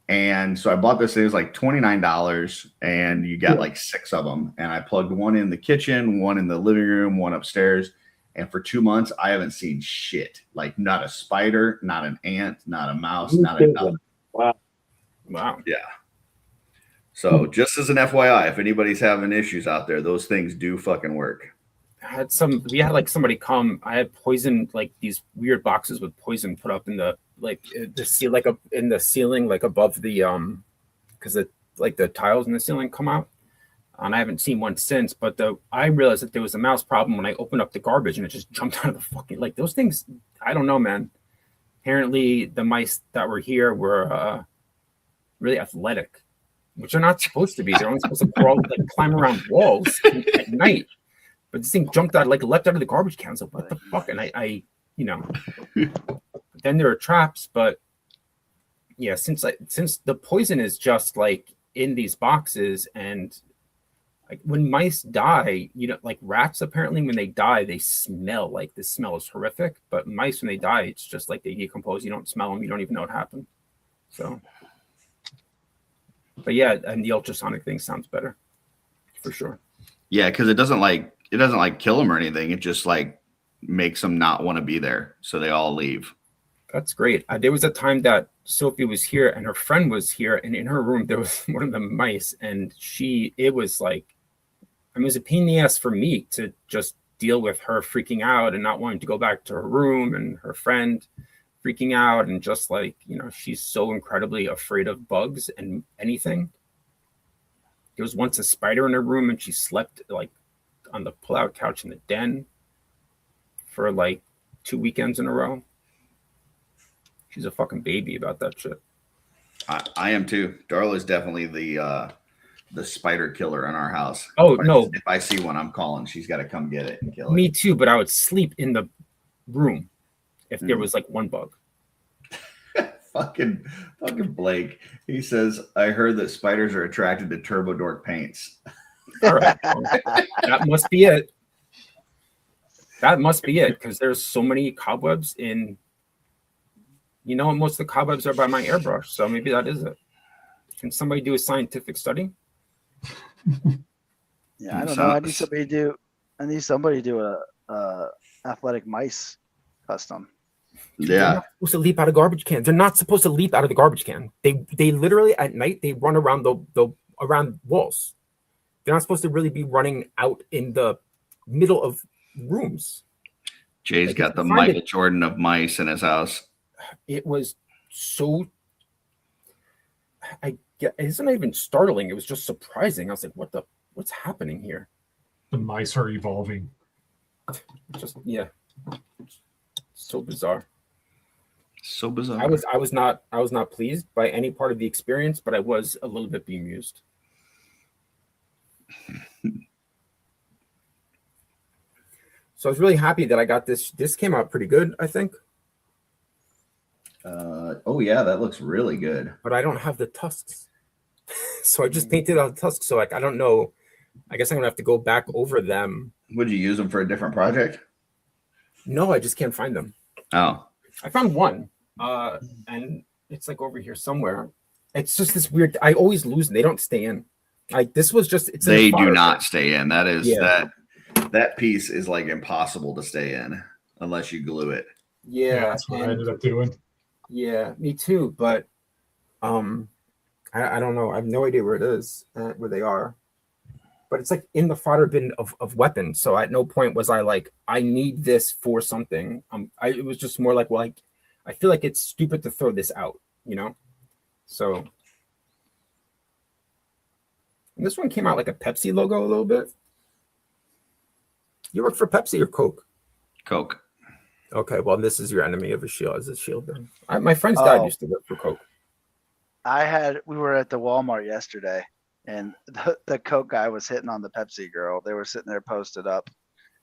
And so I bought this. It was like $29 and you got like 6 of them. And I plugged one in the kitchen, one in the living room, one upstairs. And for 2 months, I haven't seen shit. Like not a spider, not an ant, not a mouse, not a nothing. Wow. Yeah. So just as an FYI, if anybody's having issues out there, those things do fucking work. We had like somebody come. I had poison, like these weird boxes with poison put up in the in the ceiling, like above the because the tiles in the ceiling come out. And I haven't seen one since. But I realized that there was a mouse problem when I opened up the garbage and it just jumped out of the fucking like those things. I don't know, man. Apparently, the mice that were here were really athletic, which they're not supposed to be. They're only supposed to crawl, like climb around walls at night. But this thing jumped out, like leapt out of the garbage can. So what the fuck? And I then there are traps, but yeah, since the poison is just like in these boxes, and like when mice die, like rats apparently when they die, they smell like the smell is horrific. But mice when they die, it's just like they decompose. You don't smell them. You don't even know what happened. So, but yeah, and the ultrasonic thing sounds better for sure. Yeah, because it doesn't like kill them or anything. It just like makes them not want to be there, so they all leave. That's great. There was a time that Sophie was here and her friend was here, and in her room there was one of the mice, and it was like, I mean, it was a pain in the ass for me to just deal with her freaking out and not wanting to go back to her room, and her friend freaking out, and just like, she's so incredibly afraid of bugs and anything. There was once a spider in her room, and she slept like on the pull-out couch in the den for like 2 weekends in a row. She's a fucking baby about that shit. I am too. Darla is definitely the spider killer in our house. Oh, no. If I see one, I'm calling. She's got to come get it and kill it. Me too, but I would sleep in the room if there was like one bug. fucking Blake. He says, I heard that spiders are attracted to Turbo Dork paints. All right. Well, that must be it. That must be it, because there's so many cobwebs in... most of the cobwebs are by my airbrush, so maybe that is it. Can somebody do a scientific study? Yeah, I don't know. I need somebody to do a athletic mice custom. Yeah. They're not supposed to leap out of garbage cans. They're not supposed to leap out of the garbage can. They literally at night they run around the around walls. They're not supposed to really be running out in the middle of rooms. Jay's Like, got if the you find Michael it- Jordan of mice in his house. It was so. It's not even startling. It was just surprising. I was like, what's happening here? The mice are evolving. Just so bizarre. So bizarre. I was not pleased by any part of the experience, but I was a little bit bemused. So I was really happy that I got this. This came out pretty good, I think. Oh yeah, that looks really good. But I don't have the tusks. So I just painted out the tusks. So like I don't know. I guess I'm gonna have to go back over them. Would you use them for a different project? No, I just can't find them. Oh, I found one. And it's like over here somewhere. It's just this weird. I always lose them. They don't stay in. Like this was just. It's in they the do fire not pit. stay in. That is Yeah. that piece is like impossible to stay in unless you glue it. Yeah, Yeah, that's what I and- ended up doing. yeah, me too. But I don't know. I have no idea where it is, where they are. But it's like in the fodder bin of weapons. So at no point was I like, I need this for something. It was just more like, well, I feel like it's stupid to throw this out, you know? So and this one came out like a Pepsi logo a little bit. You work for Pepsi or Coke? Coke. Okay, well, this is your enemy of a shield. Is a shield then? My friend's dad Oh. used to work for Coke. We were at the Walmart yesterday, and the Coke guy was hitting on the Pepsi girl. They were sitting there posted up,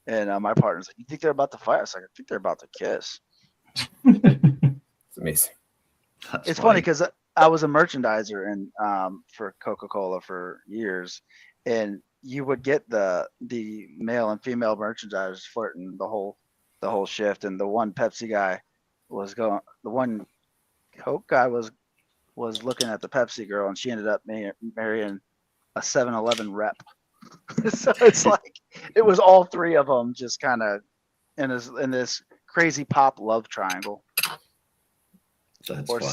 and my partner's like, "You think they're about to fight?" I was like, "I think they're about to kiss." It's amazing. That's It's funny because I was a merchandiser and for Coca-Cola for years, and you would get the male and female merchandisers flirting the whole shift, and the one Pepsi guy was going, the one Coke guy was looking at the Pepsi girl, and she ended up marrying a 7-Eleven rep. So it's like it was all three of them just kind of in this crazy pop love triangle. That's Or funny.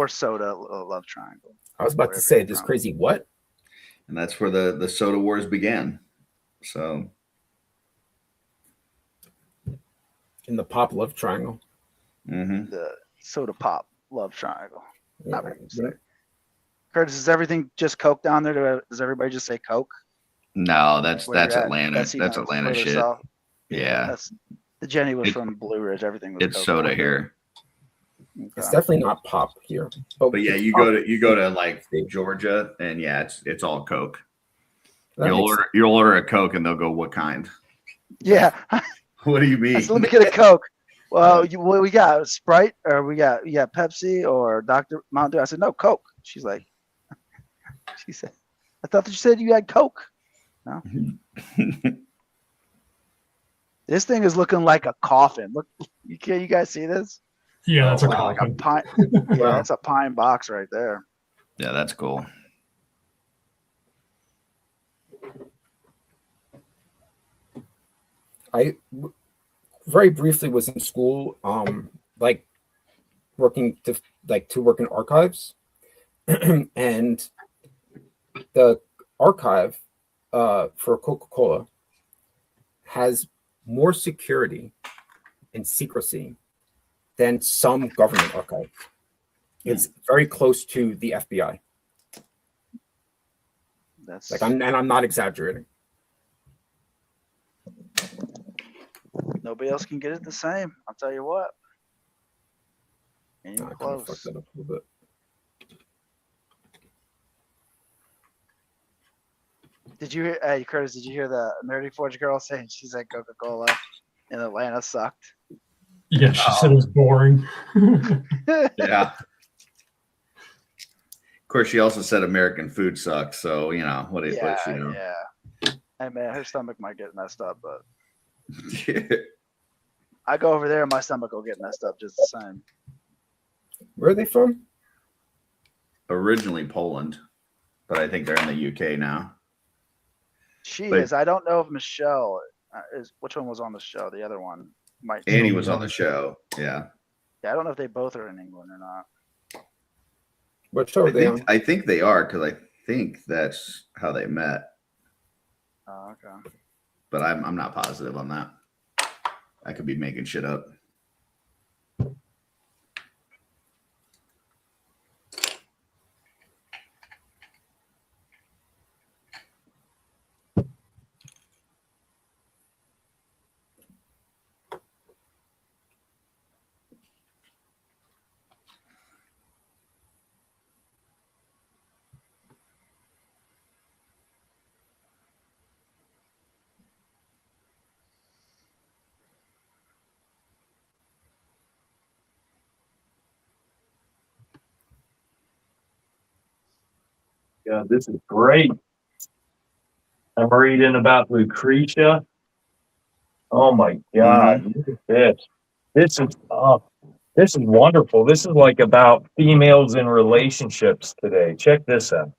soda love triangle. I was about to say this crazy what? And that's where the soda wars began. So In the pop love triangle. mhm. The soda pop love triangle. Yeah, Curtis, is everything just Coke down there? Does everybody just say Coke? No, that's Where you're at? Atlanta. That's, you That's know, Atlanta further shit. south. Yeah. That's the Jenny was It- from Blue Ridge. Everything was It's Coke soda down here. there. It's Okay. definitely not pop here. But yeah, you go to like Georgia and yeah, it's all Coke. That makes You'll order a Coke and they'll go, "What kind?" Yeah. What do you mean? So let me get a Coke. Well, what we got? Sprite or we got Pepsi or Dr. Mountain Dew? I said no, Coke. She said, I thought that you said you had Coke. No. This thing is looking like a coffin. Look, you guys see this? Yeah, that's a wow. Like a coffin. pine. Yeah, that's a pine box right there. Yeah, that's cool. very briefly was in school, like working to work in archives, and the archive for Coca-Cola has more security and secrecy than some government archive. It's very close to the FBI. That's Like I'm not exaggerating. nobody else can get it the same. I'll tell you what. Ain't I even kind of fucked close. that up a little bit. Did you hear, hey Curtis? Did you hear the Nerdy Forge girl saying she said Coca-Cola in Atlanta sucked? Yeah, she said it was boring. Yeah. Of course, she also said American food sucks. So you know what it was. You know. Yeah. Hey man, her stomach might get messed up, but I go over there and my stomach will get messed up just the same. Where are they from? Originally Poland, but I think they're in the UK now. She But- is. I don't know if Michelle is. Which one was on the show? The other one might. Annie was on the show. Yeah. Yeah, I don't know if they both are in England or not. What show are they on? I think they are because I think that's how they met. Oh, okay. but I'm not positive on that. I could be making shit up. Yeah, this is great. I'm reading about Lucretia. Oh my God, look at this. This is wonderful. This is like about females in relationships today. Check this out.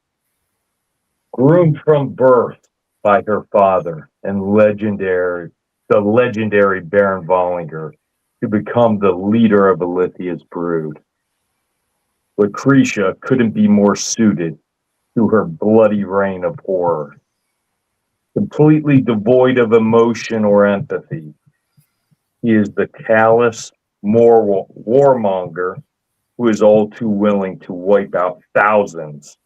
Groomed from birth by her father and the legendary Baron Vollinger to become the leader of Alithia's brood. Lucretia couldn't be more suited to her bloody reign of horror. Completely devoid of emotion or empathy, he is the callous warmonger who is all too willing to wipe out thousands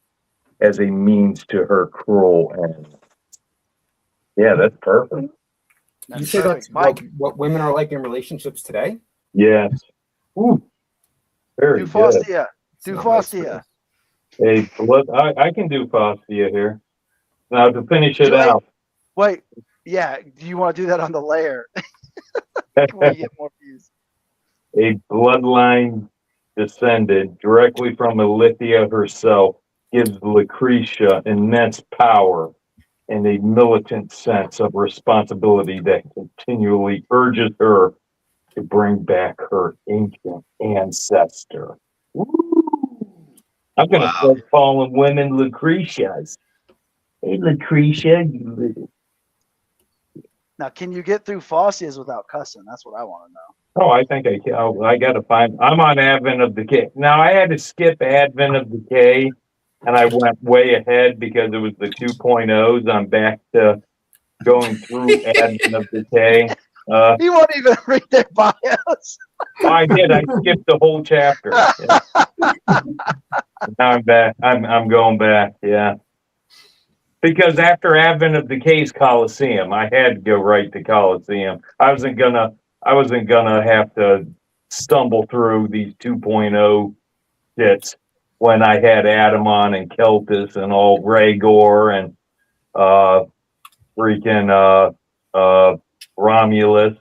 as a means to her cruel end. Yeah, that's perfect. You say that's what women are like in relationships today? Yes. Ooh, very Do good. Faustia. Do Faustia. Hey, I can do Faustia here. Now to finish it out. Wait, yeah. Do you want to do that on the layer? Can we get more views? A bloodline descended directly from Alithia herself gives Lucretia immense power and a militant sense of responsibility that continually urges her to bring back her ancient ancestor. Woo! I'm going to start calling women Lucretias. Hey, Lucretia, you little. Now, can you get through Faustia's without cussing? That's what I want to know. Oh, I think I can. I got to find. I'm on Advent of Decay. Now, I had to skip Advent of Decay, and I went way ahead because it was the 2.0s. I'm back to going through Advent of Decay. He won't even read their bios. I did. I skipped the whole chapter. Yeah. Now I'm back. I'm going back. Yeah. Because after Advent of Decay's Coliseum, I had to go right to Coliseum. I wasn't gonna have to stumble through these 2.0 shits when I had Adamon and Keltis and all Rhaegor and Romulus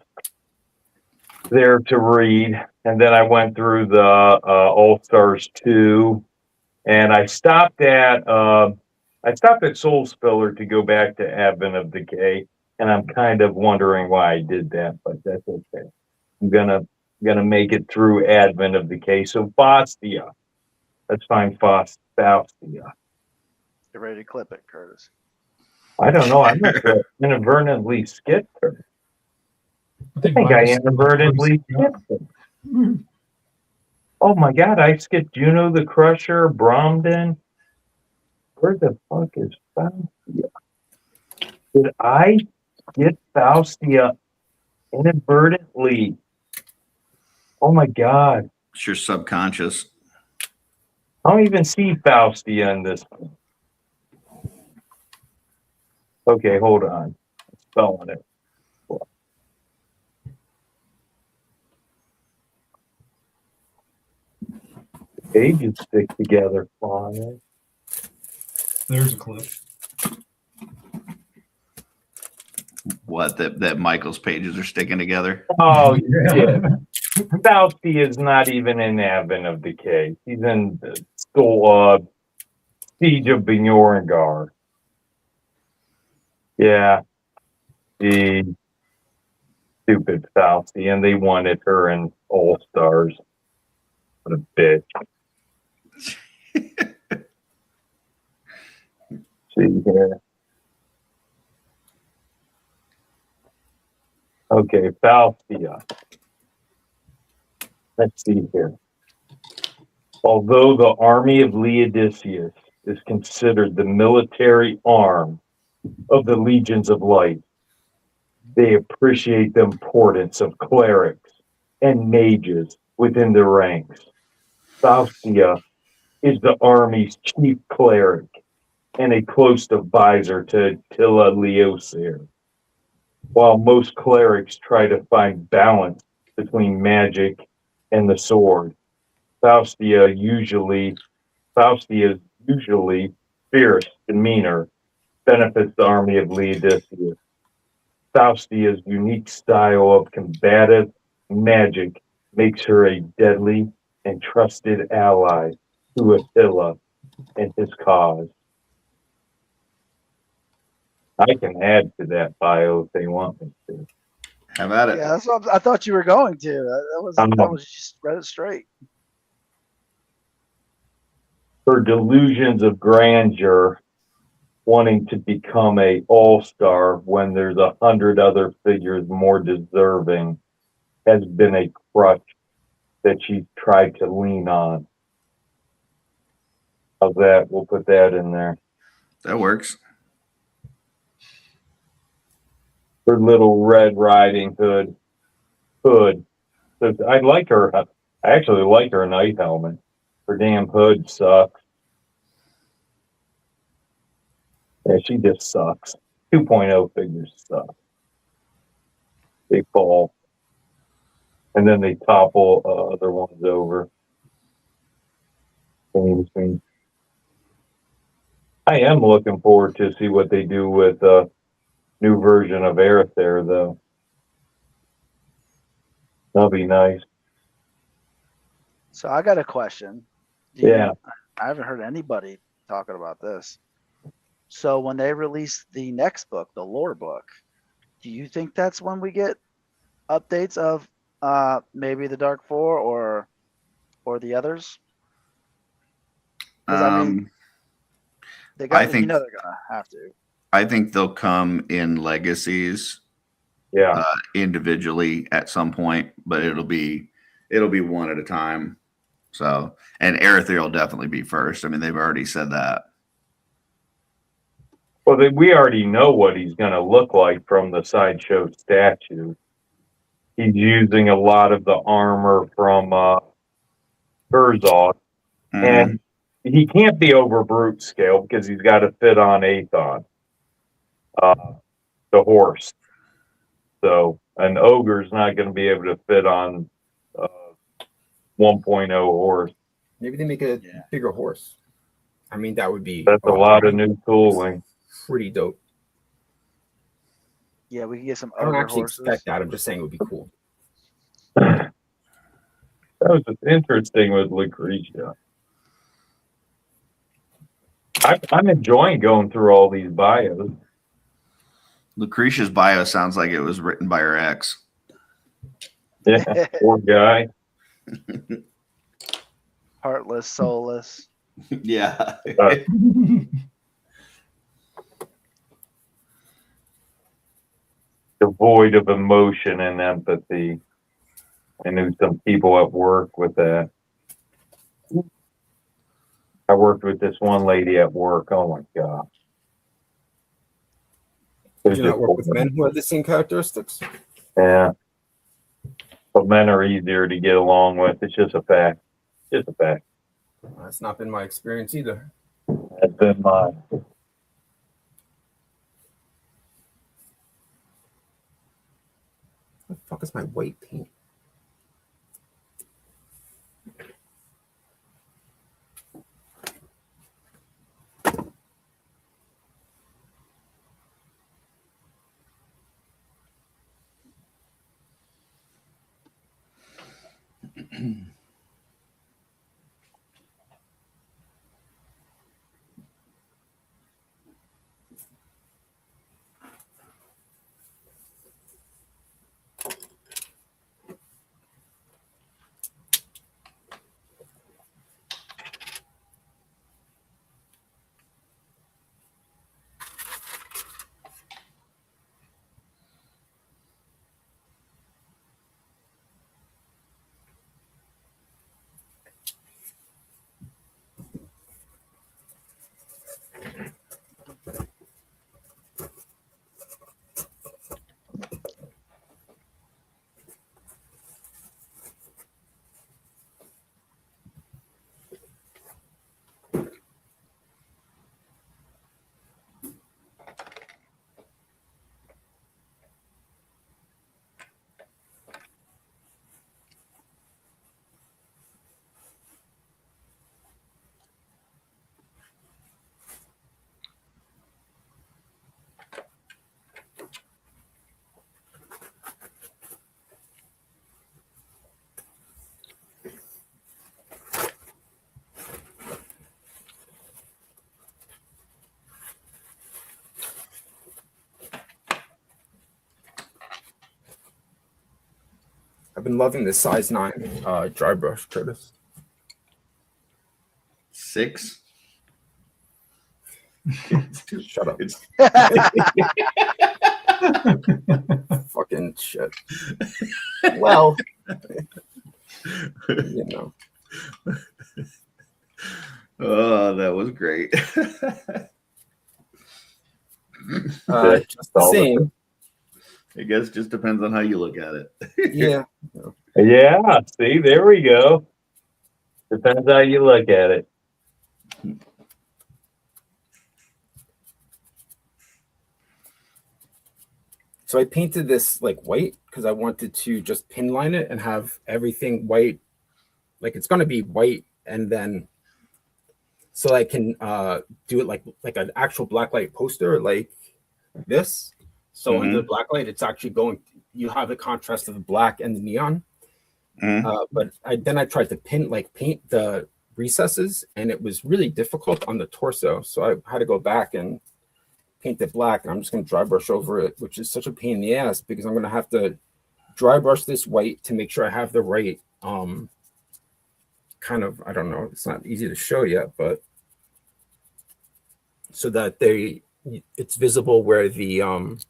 there to read. And then I went through the All Stars 2, and I stopped at Soul Spiller to go back to Advent of Decay, and I'm kind of wondering why I did that, but that's okay. I'm gonna make it through Advent of Decay. So Faustia, let's find Faustia. Get ready to clip it, Curtis. I don't know. I must have inadvertently skipped her. I think I inadvertently skipped her. Oh my God! I skipped Juno the Crusher, Bromden. Where the fuck is Faustia? Did I get Faustia inadvertently? Oh my God. It's your subconscious. I don't even see Faustia in this one. Okay, hold on. I'm spelling it. Pages stick together fine. There's a clip. What, that Michael's pages are sticking together? Oh, yeah. Faustia is not even in Advent of Decay. He's in the Siege of Bjorngar. Yeah. The stupid Faustia, and they wanted her in All Stars. What a bitch. See here. Okay, Faustia. Let's see here. Although the army of Laodiceus is considered the military arm of the legions of light. They appreciate the importance of clerics and mages within their ranks. Faustia is the army's chief cleric and a close advisor to Attila Leosir. While most clerics try to find balance between magic and the sword, Faustia's usually fierce demeanor benefits the army of Laodicea. Faustia's unique style of combative magic makes her a deadly and trusted ally to Attila and his cause. I can add to that bio if they want me to. How about it? Yeah, that's what I thought you were going to. That was just read it straight. Her delusions of grandeur, wanting to become a all-star when there's 100 other figures more deserving, has been a crutch that she's tried to lean on. How's that? We'll put that in there. That works. Her little Red Riding Hood. So I like her. I actually like her night helmet. Her damn hood sucks. Yeah, she just sucks. 2.0 figures suck. They fall. And then they topple other ones over. I am looking forward to see what they do with new version of Aether, though. That'll be nice. So I got a question. Yeah. I haven't heard anybody talking about this. So when they release the next book, the lore book, do you think that's when we get updates of maybe the Dark Four or the others? 'Cause, I mean, they got. I think they're gonna have to. I think they'll come in legacies, Yeah. Individually at some point, but it'll be one at a time. So, and Aether will definitely be first. I mean, they've already said that. Well, we already know what he's going to look like from the sideshow statue. He's using a lot of the armor from Herzog, and he can't be over brute scale because he's got to fit on Aethon, the horse. So an ogre's not going to be able to fit on 1.0 horse. Maybe they make a bigger horse. I mean, that would be. That's a lot of new tooling. Pretty dope. Yeah, we can get some I don't ogre actually horses. expect that. I'm just saying it would be cool. That was just interesting with Lucretia. I'm enjoying going through all these bios. Lucretia's bio sounds like it was written by her ex. Yeah, poor guy. Heartless, soulless. Yeah. Devoid of emotion and empathy. I knew some people at work with that. I worked with this one lady at work. Oh my God. Do you not work with men who have the same characteristics? Yeah. But men are easier to get along with. It's just a fact. Just a fact. That's not been my experience either. That's been mine. What the fuck is my white paint? I've been loving the size 9 dry brush, Curtis. 6. Shut up. It's Fucking shit. Well, you know. oh, that was great. Just the same. I guess it just depends on how you look at it. Yeah. Yeah, see, there we go. Depends how you look at it. So I painted this like white because I wanted to just pin line it and have everything white. Like it's gonna be white, and then so I can do it like an actual blacklight poster like this. So Mhm. in the blacklight, it's actually going. You have the contrast of the black and the neon. Mhm. But then I tried to paint the recesses, and it was really difficult on the torso. So I had to go back and paint it black, and I'm just going to dry brush over it, which is such a pain in the ass because I'm going to have to dry brush this white to make sure I have the right kind of, I don't know, it's not easy to show yet, but so that it's visible where the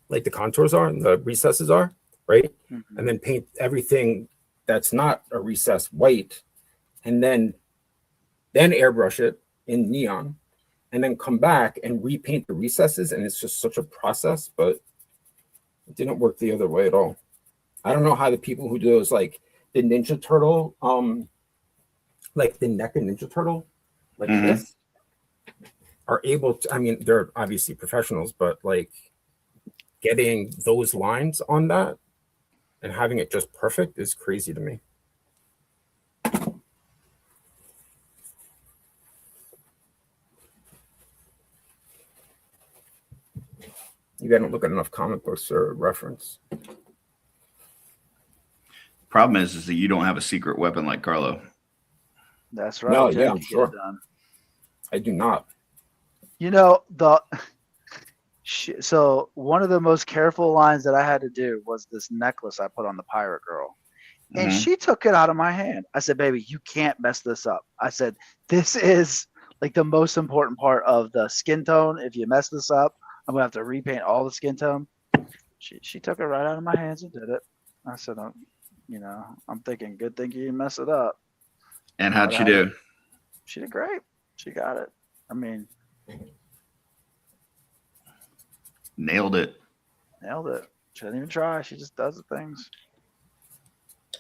like the contours are and the recesses are, right? Mhm. And then paint everything that's not a recess white, and then airbrush it in neon, and then come back and repaint the recesses. And it's just such a process, but it didn't work the other way at all. I don't know how the people who do those, like the Ninja Turtle, like the neck of Ninja Turtle, like Mhm. this, are able to, I mean, they're obviously professionals, but like getting those lines on that and having it just perfect is crazy to me. You gotta look at enough comic books for reference. Problem is that you don't have a secret weapon like Carlo. That's right. No, Jack, yeah, I'm you get it sure. done. I do not. You know, so one of the most careful lines that I had to do was this necklace I put on the pirate girl. And Mhm. she took it out of my hand. I said, baby, you can't mess this up. I said, this is like the most important part of the skin tone. If you mess this up, I'm gonna have to repaint all the skin tone. She took it right out of my hands and did it. I said, I'm thinking, good thing you didn't mess it up. And how'd she do? She did great. She got it. I mean, Nailed it. nailed it. She didn't even try. She just does the things.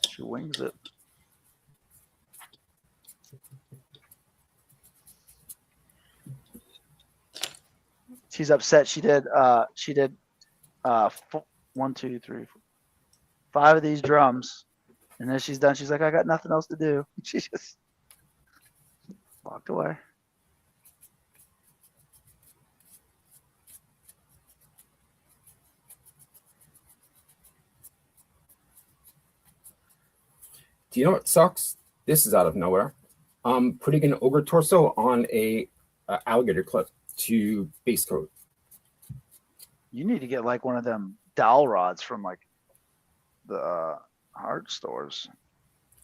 She wings it. She's upset. She did 1, 2, 3, 4, 5 of these drums, and then she's done. She's like, I got nothing else to do. She just walked away. Do you know what sucks? This is out of nowhere. Putting an ogre torso on a alligator clip to base coat. You need to get like one of them dowel rods from like the hard stores.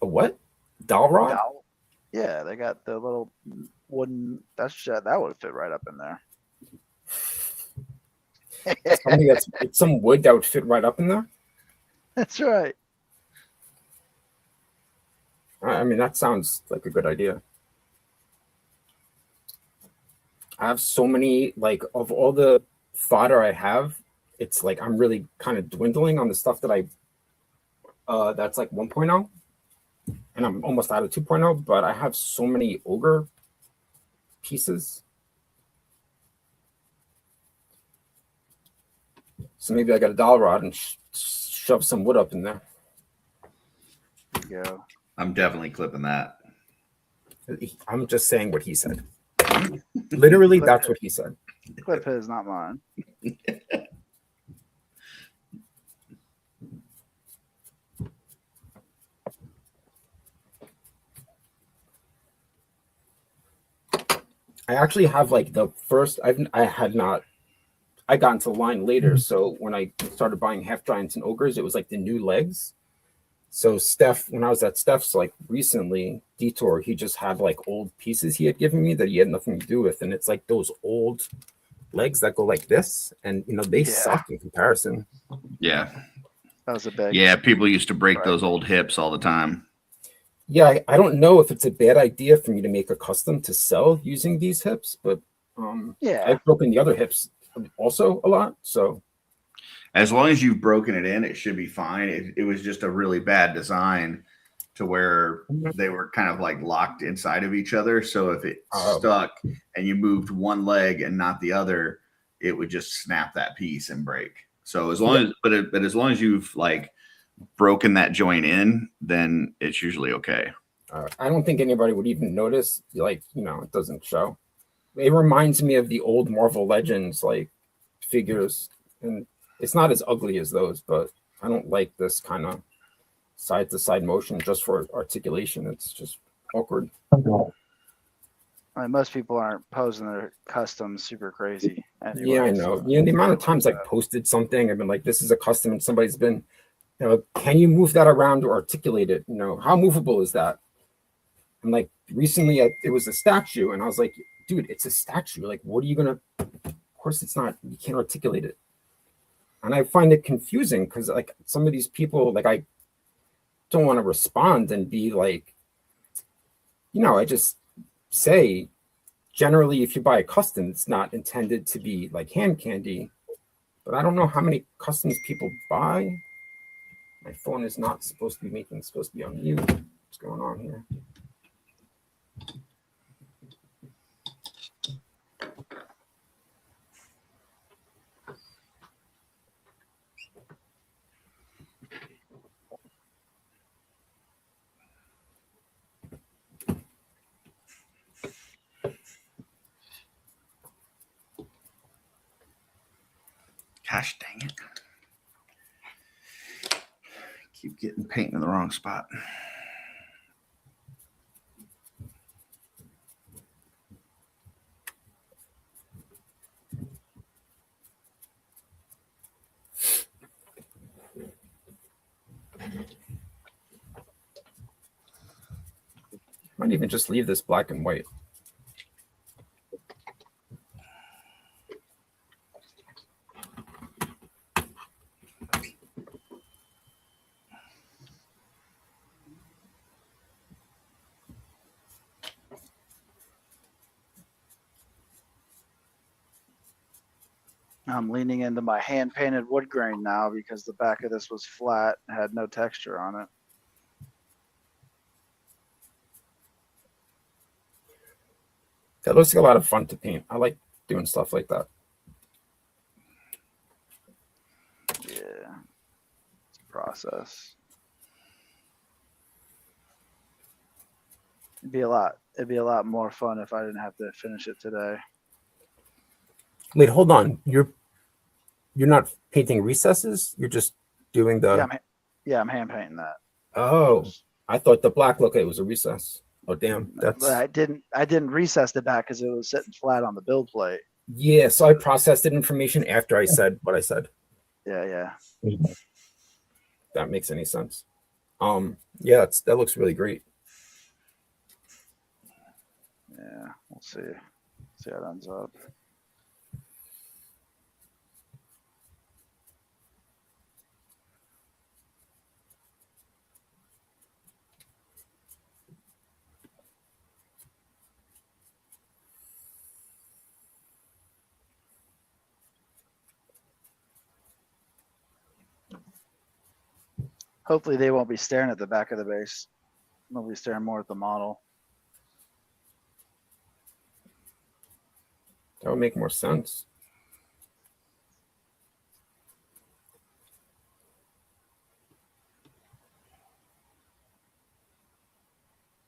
A what? Dowel rod? Dowel. Yeah, they got the little wooden. That would fit right up in there. Something it's some wood that would fit right up in there. That's right. I mean, that sounds like a good idea. I have so many, like, of all the fodder I have, it's like I'm really kind of dwindling on the stuff that that's like 1.0, and I'm almost out of 2.0, but I have so many ogre pieces. So maybe I got a dowel rod and shove some wood up in there. There you go. I'm definitely clipping that. I'm just saying what he said. Literally, that's what he said. Clip his, not mine. I actually have like the first. I got into the line later, so when I started buying half giants and ogres, it was like the new legs. So Steph, when I was at Steph's like recently, Detour, he just had like old pieces he had given me that he had nothing to do with, and it's like those old legs that go like this, and you know they suck in comparison. Yeah, That was a big. yeah. People used to break those old hips all the time. Yeah, I don't know if it's a bad idea for me to make a custom to sell using these hips, but Yeah. I've broken the other hips also a lot. So as long as you've broken it in, it should be fine. It was just a really bad design to where they were kind of like locked inside of each other. So if it stuck and you moved one leg and not the other, it would just snap that piece and break. So as long as, but as long as you've like broken that joint in, then it's usually okay. I don't think anybody would even notice. Like, you know, it doesn't show. It reminds me of the old Marvel Legends like figures, and it's not as ugly as those, but I don't like this kind of side to side motion just for articulation. It's just awkward. I mean, most people aren't posing their customs super crazy. Anyway, Yeah, I know. You know, the amount of times I posted something, I've been like, this is a custom, and somebody's been, you know, can you move that around or articulate it? You know, how movable is that? And like recently, it was a statue, and I was like, dude, it's a statue. Like, what are you gonna? Of course, it's not. You can't articulate it. And I find it confusing because like some of these people, like I don't want to respond and be like, you know, I just say, generally, if you buy a custom, it's not intended to be like hand candy. But I don't know how many customs people buy. My phone is not supposed to be making, it's supposed to be on mute. What's going on here? Gosh dang it. Keep getting paint in the wrong spot. Might even just leave this black and white. I'm leaning into my hand painted wood grain now because the back of this was flat, had no texture on it. That looks like a lot of fun to paint. I like doing stuff like that. Yeah, it's a process. It'd be a lot more fun if I didn't have to finish it today. Wait, hold on. You're not painting recesses? You're just doing the I'm hand painting that. Oh, I thought the black look, it was a recess. Oh damn. But I didn't recess the back because it was sitting flat on the build plate. Yeah, so I processed that information after I said what I said. Yeah. That makes any sense. Yeah, that looks really great. Yeah, we'll see. See how it ends up. Hopefully they won't be staring at the back of the base. They'll be staring more at the model. That would make more sense.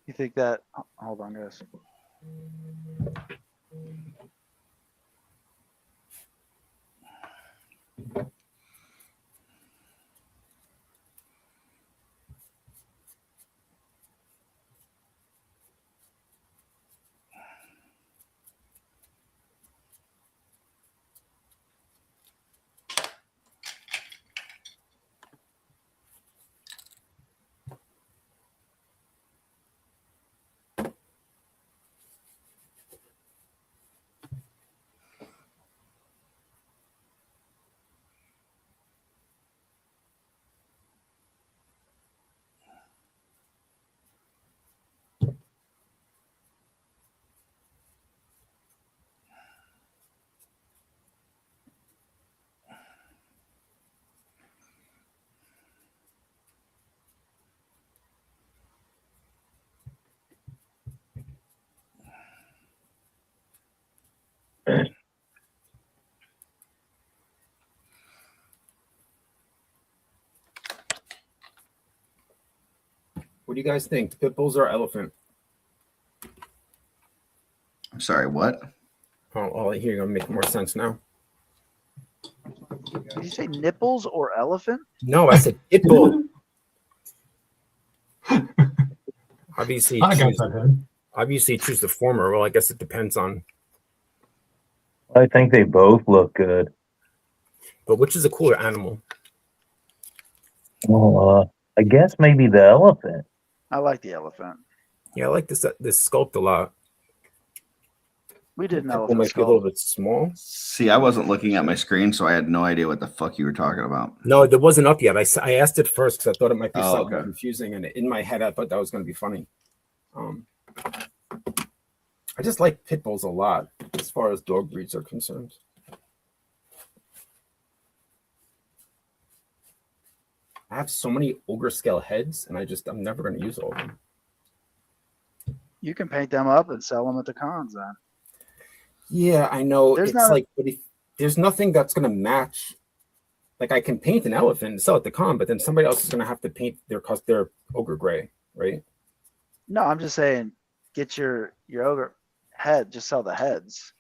You think that? Hold on, guys. do you guys think? Pit bulls or elephant? I'm sorry, what? Oh, here you're gonna make more sense now. Did you say nipples or elephant? No, I said pit bull. Obviously, I got that head. obviously choose the former. Well, I guess it depends on. I think they both look good. But which is a cooler animal? Well, I guess maybe the elephant. I like the elephant. Yeah, I like this sculpt a lot. We did an Pit bull elephant might be a little skull. bit small. See, I wasn't looking at my screen, so I had no idea what the fuck you were talking about. No, it wasn't up yet. I asked it first because I thought it might be Oh, slightly okay. confusing, and in my head I thought that was going to be funny. I just like pit bulls a lot as far as dog breeds are concerned. I have so many ogre scale heads, and I'm never going to use all of them. You can paint them up and sell them at the cons then. Yeah, I know. There's It's not- like, but there's nothing that's going to match. Like I can paint an elephant and sell at the con, but then somebody else is going to have to paint their ogre gray, right? No, I'm just saying, get your ogre head. Just sell the heads.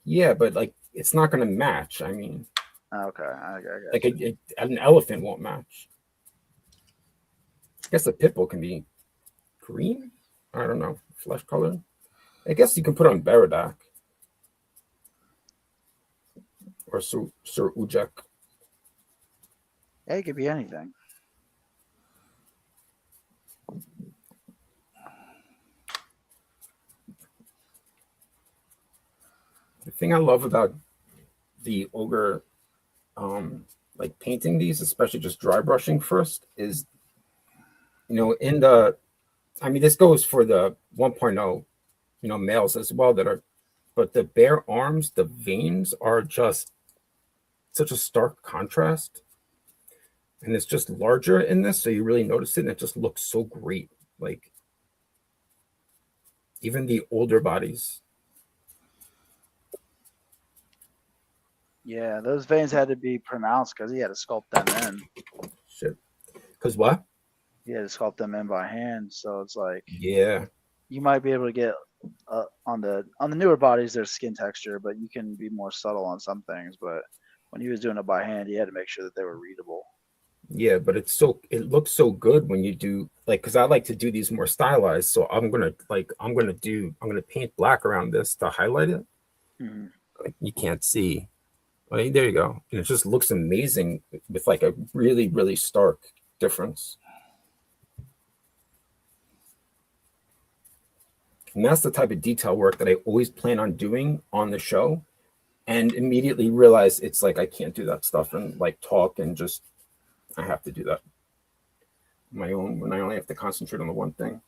Yeah, but like it's not going to match. I mean, Okay, I got like you. an elephant won't match. I guess a pit bull can be green. I don't know, flesh color. I guess you can put on Baradak or Sir Ujek. Yeah, it could be anything. The thing I love about the ogre, like painting these, especially just dry brushing first, is, this goes for the 1.0, males as well but the bare arms, the veins are just such a stark contrast. And it's just larger in this, so you really notice it, and it just looks so great. Like, even the older bodies. Yeah, those veins had to be pronounced because he had to sculpt them in. Shit. Because what? He had to sculpt them in by hand. So it's like Yeah. you might be able to get on the newer bodies there's skin texture, but you can be more subtle on some things. But when he was doing it by hand, he had to make sure that they were readable. Yeah, but it looks so good when you do, like, because I like to do these more stylized. So I'm gonna paint black around this to highlight it. Mm-hmm. Like you can't see. Like, there you go. And it just looks amazing with like a really, really stark difference. And that's the type of detail work that I always plan on doing on the show, and immediately realize it's like I can't do that stuff and like talk and just I have to do that on my own when I only have to concentrate on the one thing.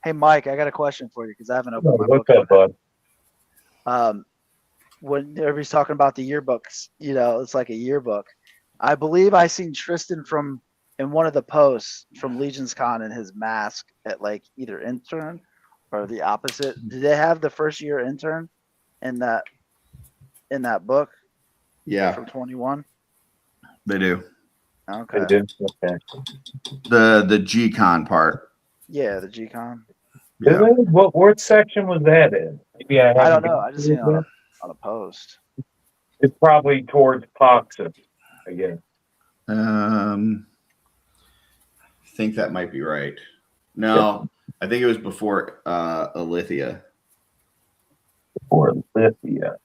Hey, Mike, I got a question for you because I haven't opened my book. What's up, bud? When everybody's talking about the yearbooks, it's like a yearbook. I believe I seen Tristan in one of the posts from Legion's Con in his mask at like either intern or the opposite. Did they have the first year intern in that book? Yeah, From 21. they do. Okay. They do? Okay. The G-Con part. Yeah, the G-Con. Do Yeah. they? What section was that in? Maybe I don't haven't know. I just seen it on a post. It's probably towards Poxus, I guess. I think that might be right. No, I think it was before Alithia. Or Lithia.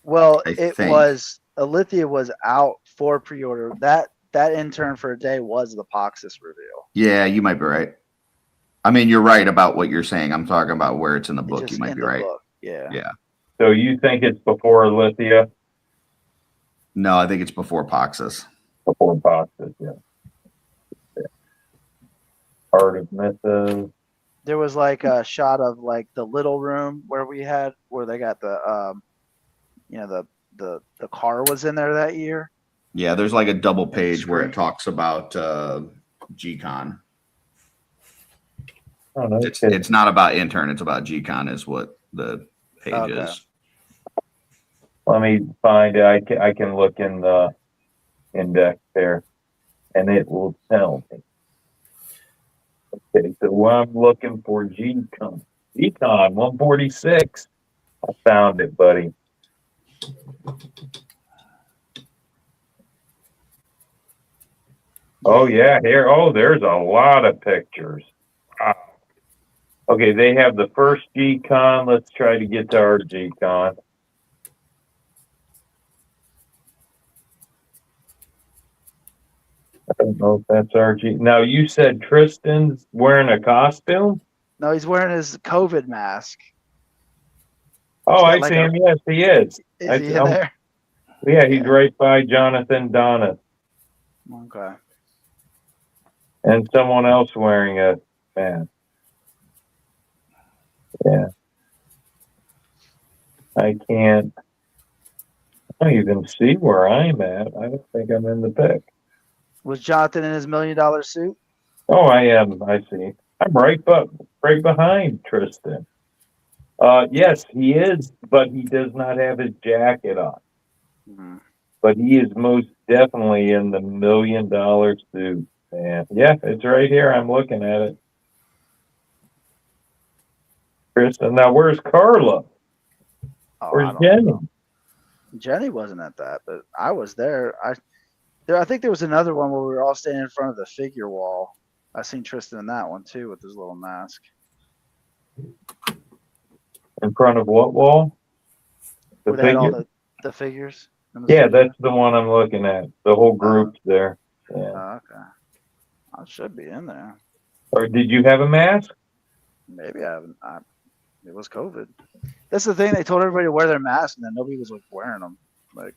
Well, I it think. was Alithia was out for pre-order. That intern for a day was the Poxus reveal. Yeah, you might be right. I mean, you're right about what you're saying. I'm talking about where it's in the It's book. just You might in be the right. book. Yeah. Yeah. So you think it's before Lithia? No, I think it's before Poxus. Before Poxus, yeah. Heart of Mythos. There was like a shot of like the little room where they got the the car was in there that year. Yeah, there's like a double the page where it screen. talks about G-Con. Oh, no, It's not about intern. It's about G-Con is what the page Okay. is. Let me find it. I can look in the index there, and it will tell me. Okay, so I'm looking for G-Con. G-Con 146. I found it, buddy. Oh yeah, here. Oh, there's a lot of pictures. Wow. Okay, they have the first G-Con. Let's try to get to our G-Con. I don't know if that's our G. Now you said Tristan's wearing a costume. No, he's wearing his COVID mask. Oh, I got like see a- him. Yes, he is. Is I- he in oh. there? Yeah, he's right by Jonathan Donna Okay. and someone else wearing a mask. Yeah. I can't. I don't even see where I'm at. I don't think I'm in the pic. Was Jonathan in his $1 million suit? Oh, I am. I see. I'm right behind Tristan. Yes, he is, but he does not have his jacket on. Mhm. But he is most definitely in the $1 million suit. And yeah, it's right here. I'm looking at it. Tristan, now where's Carla? Oh, I Where's don't Jenny? know. Jenny wasn't at that, but I was there. I think there was another one where we were all standing in front of the figure wall. I seen Tristan in that one too with his little mask. In front of what wall? The Where they had all figure? the figures. in the Yeah, studio. that's the one I'm looking at. The whole group's there. Yeah. Oh, okay. I should be in there. Or did you have a mask? Maybe I haven't. It was COVID. That's the thing. They told everybody to wear their masks, and then nobody was like wearing them. Like,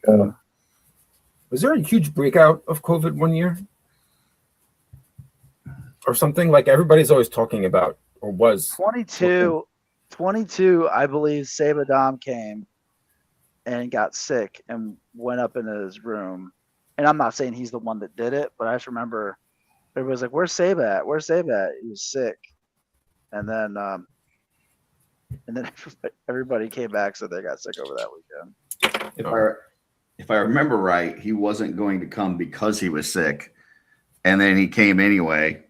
Was there a huge breakout of COVID one year? Or something like everybody's always talking about, or was? 22, I believe Sabadom came and got sick and went up in his room. And I'm not saying he's the one that did it, but I just remember everybody's like, "Where's Saba at? Where's Saba at?" He was sick. And then everybody came back, so they got sick over that weekend. If I remember right, he wasn't going to come because he was sick, and then he came anyway.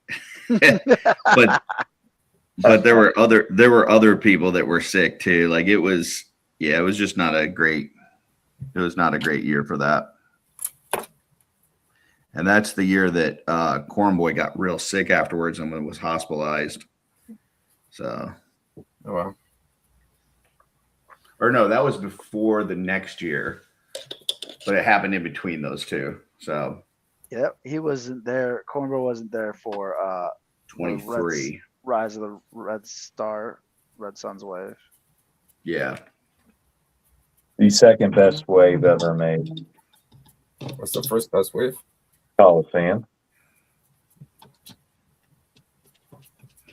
but there were other people that were sick too. Like it was just not a great. It was not a great year for that. And that's the year that Corn Boy got real sick afterwards and was hospitalized. So, Oh wow. or no, that was before the next year, but it happened in between those two. So Yep, he wasn't there. Cornball wasn't there for 23. Rise of the Red Sun's Wave. Yeah. The second best wave ever made. What's the first best wave? Coliseum.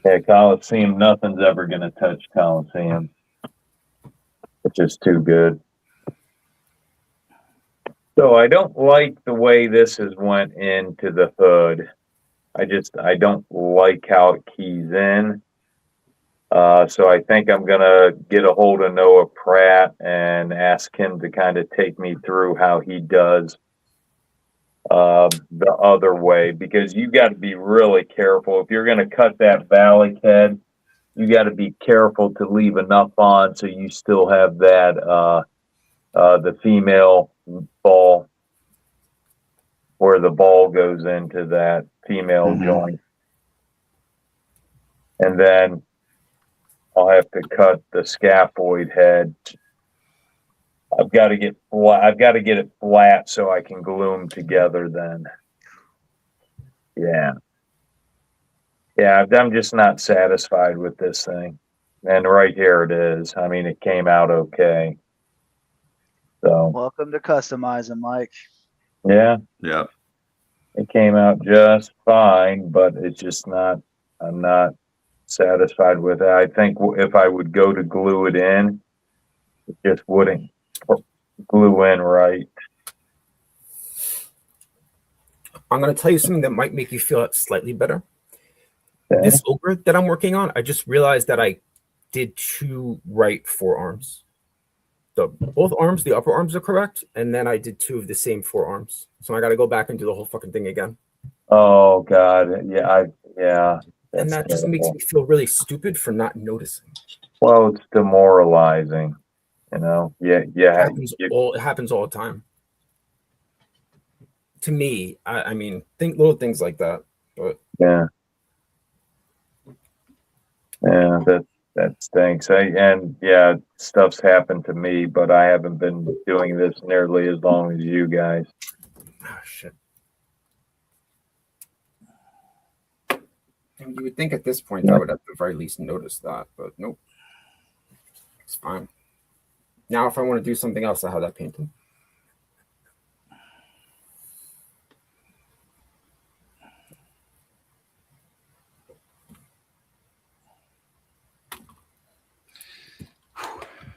Yeah, Coliseum, nothing's ever going to touch Coliseum. It's just too good. So I don't like the way this has went into the hood. I don't like how it keys in. So I think I'm going to get a hold of Noah Pratt and ask him to kind of take me through how he does the other way, because you got to be really careful. If you're going to cut that valley head, you got to be careful to leave enough on so you still have that the female ball, where the ball goes into that female joint. And then I'll have to cut the scaphoid head. I've got to get it flat so I can glue them together then. Yeah. Yeah, I'm just not satisfied with this thing. And right here it is. I mean, it came out okay. So, Welcome to customizing, Mike. yeah, Yep. it came out just fine, but it's just I'm not satisfied with it. I think if I would go to glue it in, it just wouldn't glue in right. I'm gonna tell you something that might make you feel slightly better. Okay. This ogre that I'm working on, I just realized that I did 2 right forearms. both arms, the upper arms are correct, and then I did 2 of the same 4 arms. So I got to go back and do the whole fucking thing again. Oh God, yeah, And that's that just makes terrible. me feel really stupid for not noticing. Well, it's demoralizing, you know. Yeah, yeah, It happens all the time. To me, I mean, think little things like that. But yeah, that stinks. And yeah, stuff's happened to me, but I haven't been doing this nearly as long as you guys. oh shit. And you would think at this point I would at the very least notice that, but nope. It's fine. Now, if I want to do something else, I have that painted.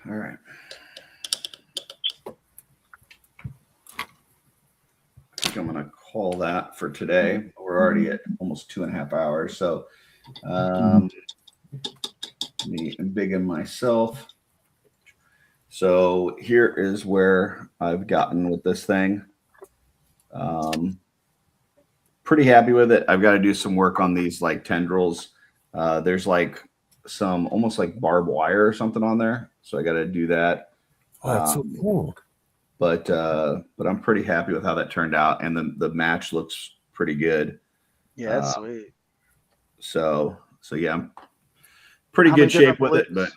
All right. I think I'm going to call that for today. We're already at almost 2.5 hours. So me embiggen myself. So here is where I've gotten with this thing. Pretty happy with it. I've got to do some work on these like tendrils. There's like some almost like barbed wire or something on there. So I got to do that. Oh, that's so cool. But I'm pretty happy with how that turned out, and the match looks pretty good. Yeah, that's sweet. So yeah, I'm pretty good shape with it. But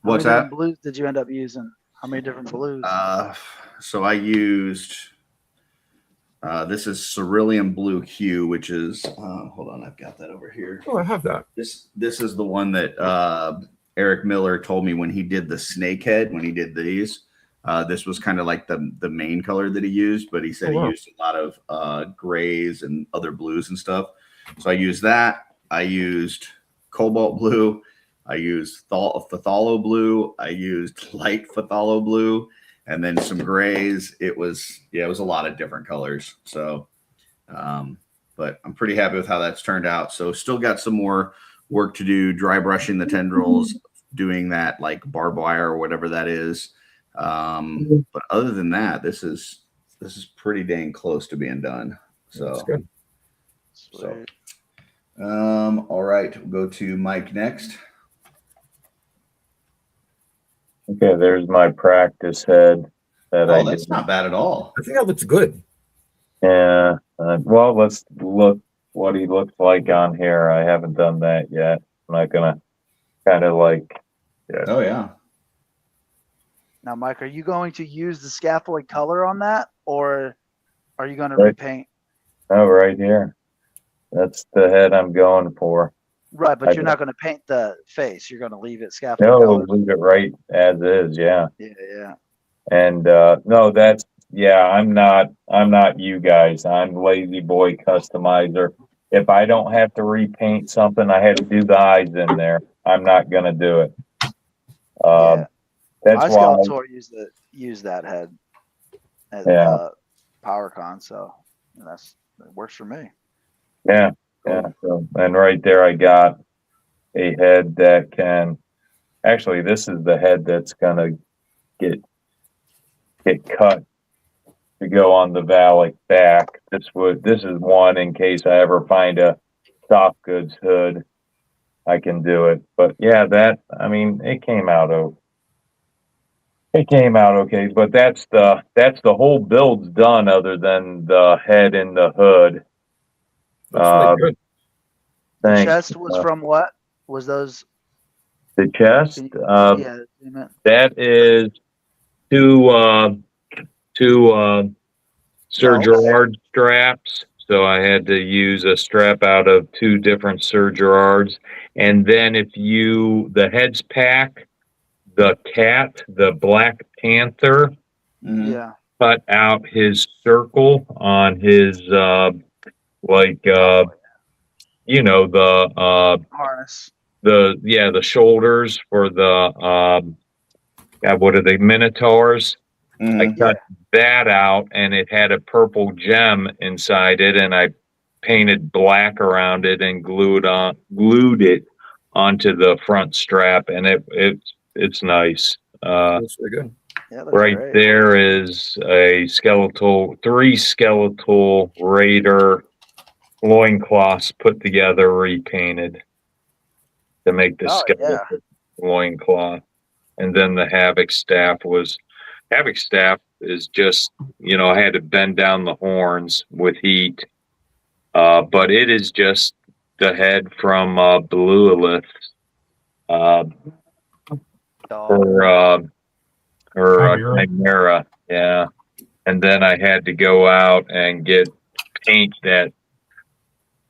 what's that? How many blues did you end up using? How many different blues? So I used this is Cerulean Blue Hue, which is hold on, I've got that over here. Oh, I have that. This is the one that Eric Miller told me when he did the Snakehead, when he did these. This was kind of like the main color that he used, but he said he used a lot of grays and other blues and stuff. So I used that. I used Cobalt Blue. I used Phthalo Blue. I used light Phthalo Blue, and then some grays. It was a lot of different colors. So, but I'm pretty happy with how that's turned out. So still got some more work to do, dry brushing the tendrils, doing that like barbed wire or whatever that is. But other than that, this is pretty dang close to being done. So that's good. So, all right, we'll go to Mike next. Okay, there's my practice head that that's not bad at all. I think that looks good. Yeah. Well, let's look what he looks like on here. I haven't done that yet. I'm not gonna kind of like. Yeah. Oh yeah. Now, Mike, are you going to use the scaffold color on that, or are you going to repaint? Oh, right here. That's the head I'm going for. Right, but you're not going to paint the face. You're going to leave it scaffold colors. Leave it right as is. Yeah. Yeah. And no, I'm not you guys. I'm Lazy Boy Customizer. If I don't have to repaint something, I had to do the eyes in there. I'm not going to do it. That's why use that head at PowerCon, so that works for me. Yeah. So, and right there, I got a head that can. Actually, this is the head that's gonna get cut to go on the Valak back. This is one in case I ever find a soft goods hood. I can do it. But yeah, it came out okay. It came out okay, but that's the whole build's done other than the head and the hood. Really good. The chest was from what? Was those the chest? That is two Sir Gerard straps. So I had to use a strap out of 2 different Sir Gerards. And then the heads pack, the cat, the Black Panther, cut out his circle on his, the harness. The shoulders for the, what are they, Minotaurs? I cut that out, and it had a purple gem inside it, and I painted black around it and glued it onto the front strap, and it's nice. That's really good. Yeah, it looks Right great. there is three skeletal raider loincloths put together, repainted to make the Oh yeah. skeletal loincloth. And then the Havoc staff is just, I had to bend down the horns with heat. But it is just the head from Belualith. Dog. Or Chimera. Chimera, yeah. And then I had to go out and get paint that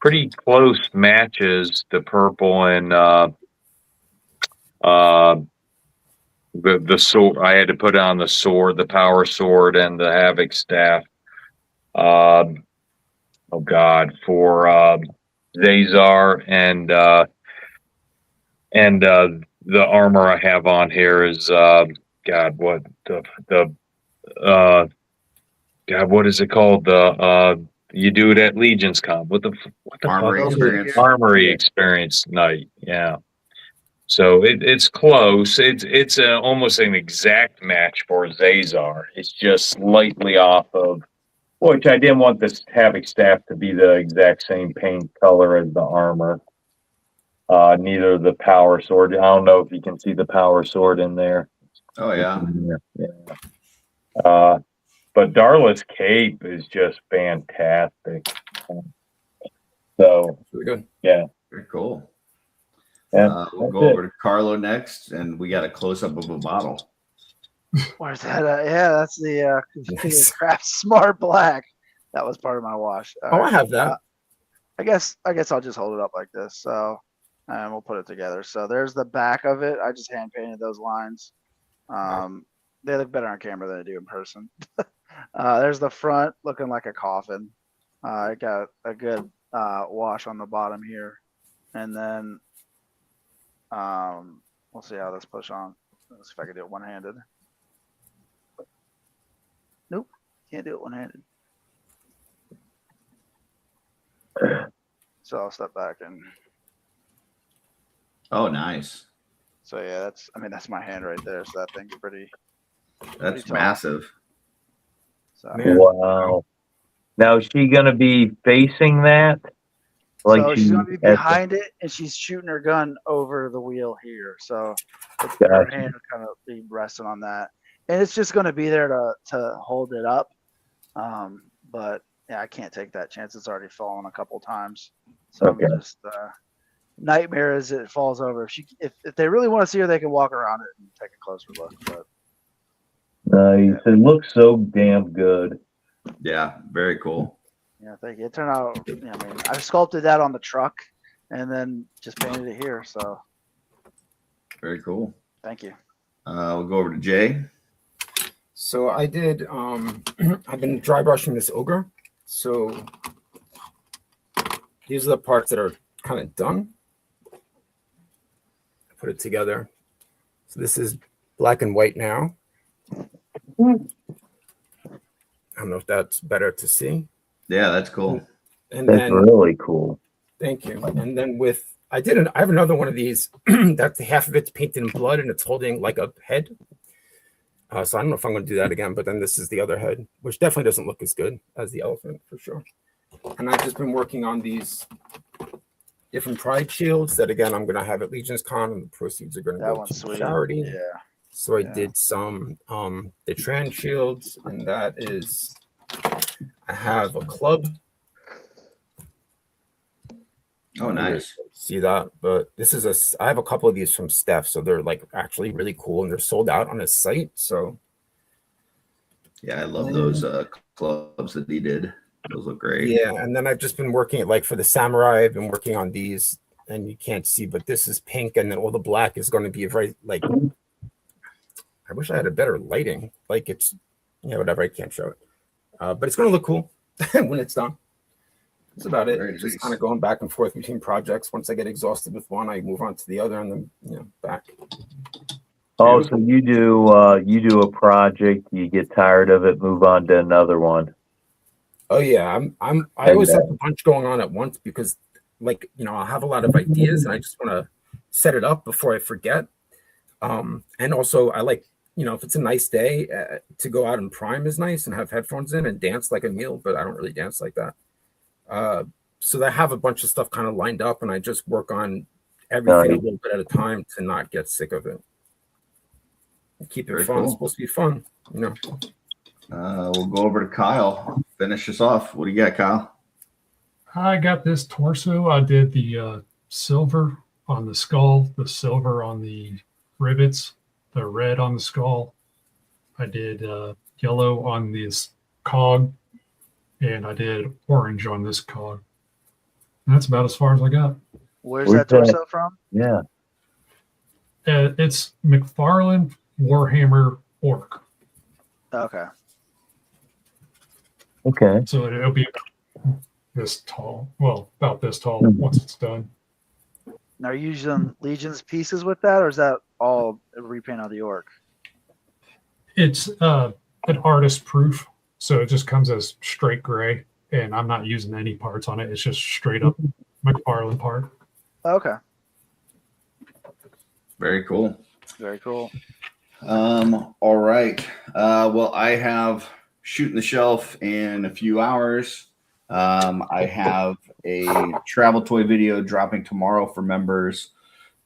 pretty close matches the purple and the sword. I had to put on the sword, the power sword, and the Havoc staff. Oh God, for Zazar and the armor I have on here is God, what what is it called? You do it at Legion's Con. What the Armory fuck is experience. it? Armory experience night. Yeah. So it's close. It's almost an exact match for Zazar. It's just slightly off of, which I didn't want this Havoc staff to be the exact same paint color as the armor. Neither the power sword. I don't know if you can see the power sword in there. Oh yeah. Yeah. But Darla's cape is just fantastic. So Really good. yeah. Very cool. Yeah, We'll go that's over to Carlo next, and we got a close up of a bottle. Where's that? Yeah, that's the Nice. Craft Smart Black. That was part of my wash. Oh, I have that. I guess I'll just hold it up like this. So, and we'll put it together. So there's the back of it. I just hand painted those lines. They look better on camera than they do in person. There's the front looking like a coffin. I got a good wash on the bottom here, and then we'll see how this push on. Let's see if I can do it one-handed. Nope, can't do it one-handed. So I'll step back and. Oh, nice. So yeah, that's my hand right there. So that thing's pretty. That's tall. massive. So, Man. Wow. Now is she gonna be facing that? so she's gonna be at the- behind it, and she's shooting her gun over the wheel here. So her Gotcha. hand will kind of be resting on that, and it's just gonna be there to hold it up. But yeah, I can't take that chance. It's already fallen a couple times, so Okay. I'm just nightmare as it falls over. If they really want to see her, they can walk around it and take a closer look. But Nice. It looks so damn good. Yeah, very cool. yeah, thank you. It turned out. I mean, I sculpted that on the truck, and then just painted it here. So Very cool. thank you. We'll go over to Jay. So I did. I've been dry brushing this ogre. So these are the parts that are kind of done. Put it together. So this is black and white now. I don't know if that's better to see. Yeah, that's cool. And That's then really cool. thank you. And then I have another one of these that's half of it's painted in blood and it's holding like a head. So I don't know if I'm going to do that again, but then this is the other head, which definitely doesn't look as good as the elephant for sure. And I've just been working on these different pride shields that again I'm going to have at Legion's Con, and the proceeds are going to That go one's to sweet. charity. Yeah. So I Yeah. did some the trans shields, and that is I have a club. Oh, nice. See that? But this is I have a couple of these from Steph, so they're like actually really cool, and they're sold out on his site. So Yeah, I love those clubs that he did. Those look great. yeah, and then I've just been working like for the samurai. I've been working on these, and you can't see, but this is pink, and then all the black is going to be very like. I wish I had a better lighting. Like it's, whatever. I can't show it, but it's going to look cool when it's done. That's about it. Very Just nice. kind of going back and forth between projects. Once I get exhausted with one, I move on to the other, and then back. Oh, so you do a project, you get tired of it, move on to another one. Oh yeah, I always have a bunch going on at once because, like, I'll have a lot of ideas and I just want to set it up before I forget. And also I like, if it's a nice day to go out and prime is nice and have headphones in and dance like a meal, but I don't really dance like that. So I have a bunch of stuff kind of lined up, and I just work on everything a little bit at a time to not get sick of it. Keep it Very fun. cool. It's supposed to be fun, We'll go over to Kyle. Finish us off. What do you got, Kyle? I got this torso. I did the silver on the skull, the silver on the rivets, the red on the skull. I did yellow on this cog, and I did orange on this cog. And that's about as far as I got. Where's that torso from? Yeah. It's McFarlane Warhammer Orc. Okay. Okay. So it'll be about this tall. Well, about this tall once it's done. Now, are you using Legion's pieces with that, or is that all a repaint of the Orc? It's an artist proof, so it just comes as straight gray, and I'm not using any parts on it. It's just straight up McFarlane part. Okay. Very cool. Very cool. All right. Well, I have Shooting the Shelf in a few hours. I have a travel toy video dropping tomorrow for members,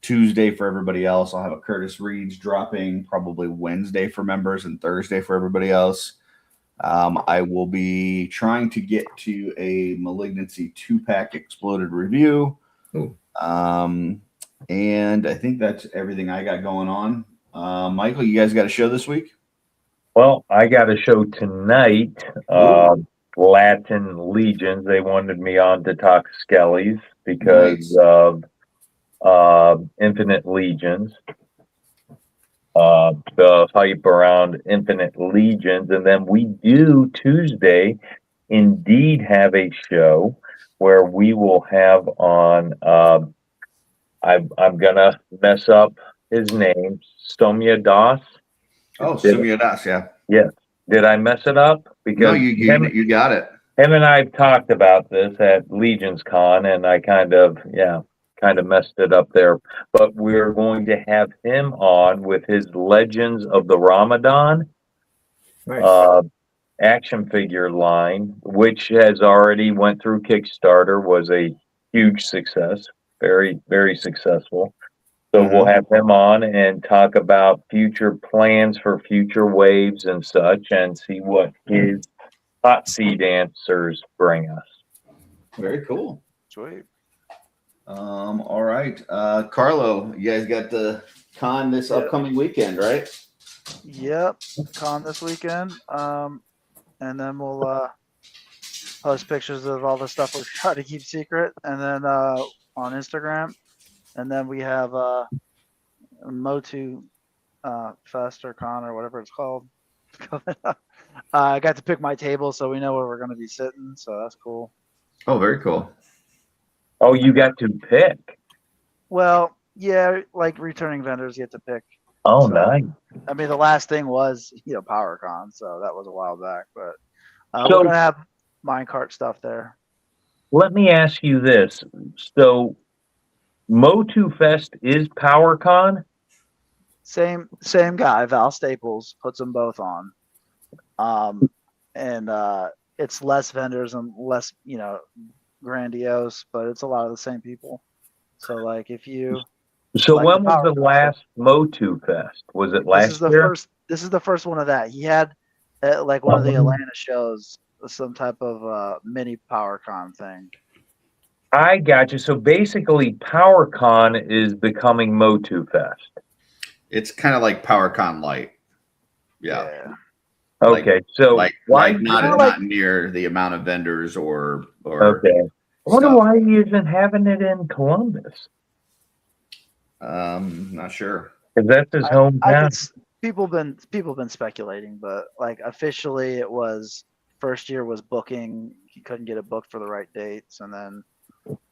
Tuesday for everybody else. I'll have a Curtis Reed's dropping probably Wednesday for members and Thursday for everybody else. I will be trying to get to a Malignancy 2-pack exploded review. Ooh. And I think that's everything I got going on. Michael, you guys got a show this week? Well, I got a show tonight. Latin Legions. They wanted me on to talk Skellies because of Infinite Legions. The hype around Infinite Legions. And then we do Tuesday indeed have a show where we will have on, I'm going to mess up his name, Stomia Das. Oh, Stomia Das, yeah. Yeah. Did I mess it up? Because no, you got it. Him and I have talked about this at Legions Con, and I kind of messed it up there. But we're going to have him on with his Legends of the Ramadan action figure line, which has already went through Kickstarter, was a huge success, very, very successful. So we'll have him on and talk about future plans for future waves and such, and see what his hot seat answers bring us. Very cool. Sweet. All right. Carlo, you guys got the con this upcoming weekend, right? Yep. Con this weekend. And then we'll post pictures of all the stuff we try to keep secret, and then on Instagram. And then we have Motu Fest or Con or whatever it's called. I got to pick my table, so we know where we're going to be sitting. So that's cool. Oh, very cool. Oh, you got to pick. Well, yeah, like returning vendors get to pick. Oh, So, nice. I mean, the last thing was, PowerCon, so that was a while back. But So- we're going to have minecart stuff there. Let me ask you this. So, Motu Fest is PowerCon? Same guy, Val Staples, puts them both on. And it's less vendors and less, grandiose, but it's a lot of the same people. So like if you So like when the was the PowerCon last Motu Fest? Was it last year? This is the first one of that. He had like one of the Atlanta shows, some type of mini PowerCon thing. I got you. So basically, PowerCon is becoming Motu Fest. It's kind of like PowerCon Light. Yeah. Okay, so why not near the amount of vendors or okay. I wonder why he isn't having it in Columbus. Not sure. Because that's his hometown. People been speculating, but like officially it was first year was booking. He couldn't get it booked for the right dates, and then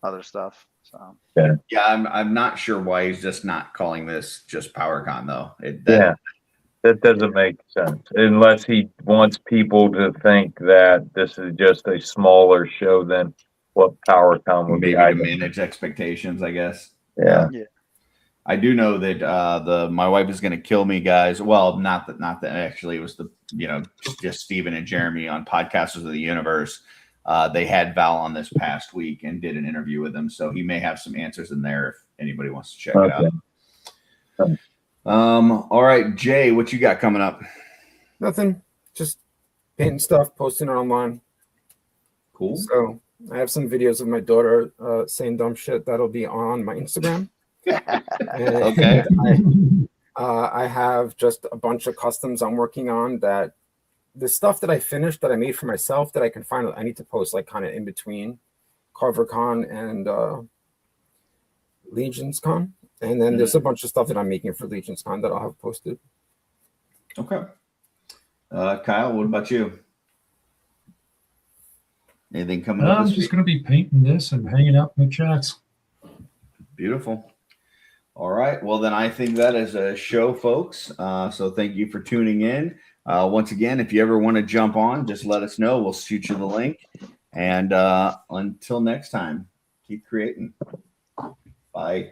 other stuff. So yeah, I'm not sure why he's just not calling this just PowerCon though. That doesn't make sense unless he wants people to think that this is just a smaller show than what PowerCon would maybe be. to manage expectations, I guess. Yeah. I do know that my wife is going to kill me, guys. Well, not that actually it was just Steven and Jeremy on Podcasters of the Universe. They had Val on this past week and did an interview with him, so he may have some answers in there if anybody wants to check it out. All right, Jay, what you got coming up? Nothing. Just painting stuff, posting it online. Cool. So I have some videos of my daughter saying dumb shit that'll be on my Instagram. Okay. I have just a bunch of customs I'm working on, that the stuff that I finished that I made for myself that I can find. I need to post like kind of in between CarverCon and LegionsCon. And then there's a bunch of stuff that I'm making for LegionsCon that I'll have posted. Okay. Kyle, what about you? Anything coming up I'm this just week? going to be painting this and hanging out in the chats. Beautiful. All right. Well, then I think that is a show, folks. So thank you for tuning in. Once again, if you ever want to jump on, just let us know. We'll shoot you the link. And until next time, keep creating. Bye.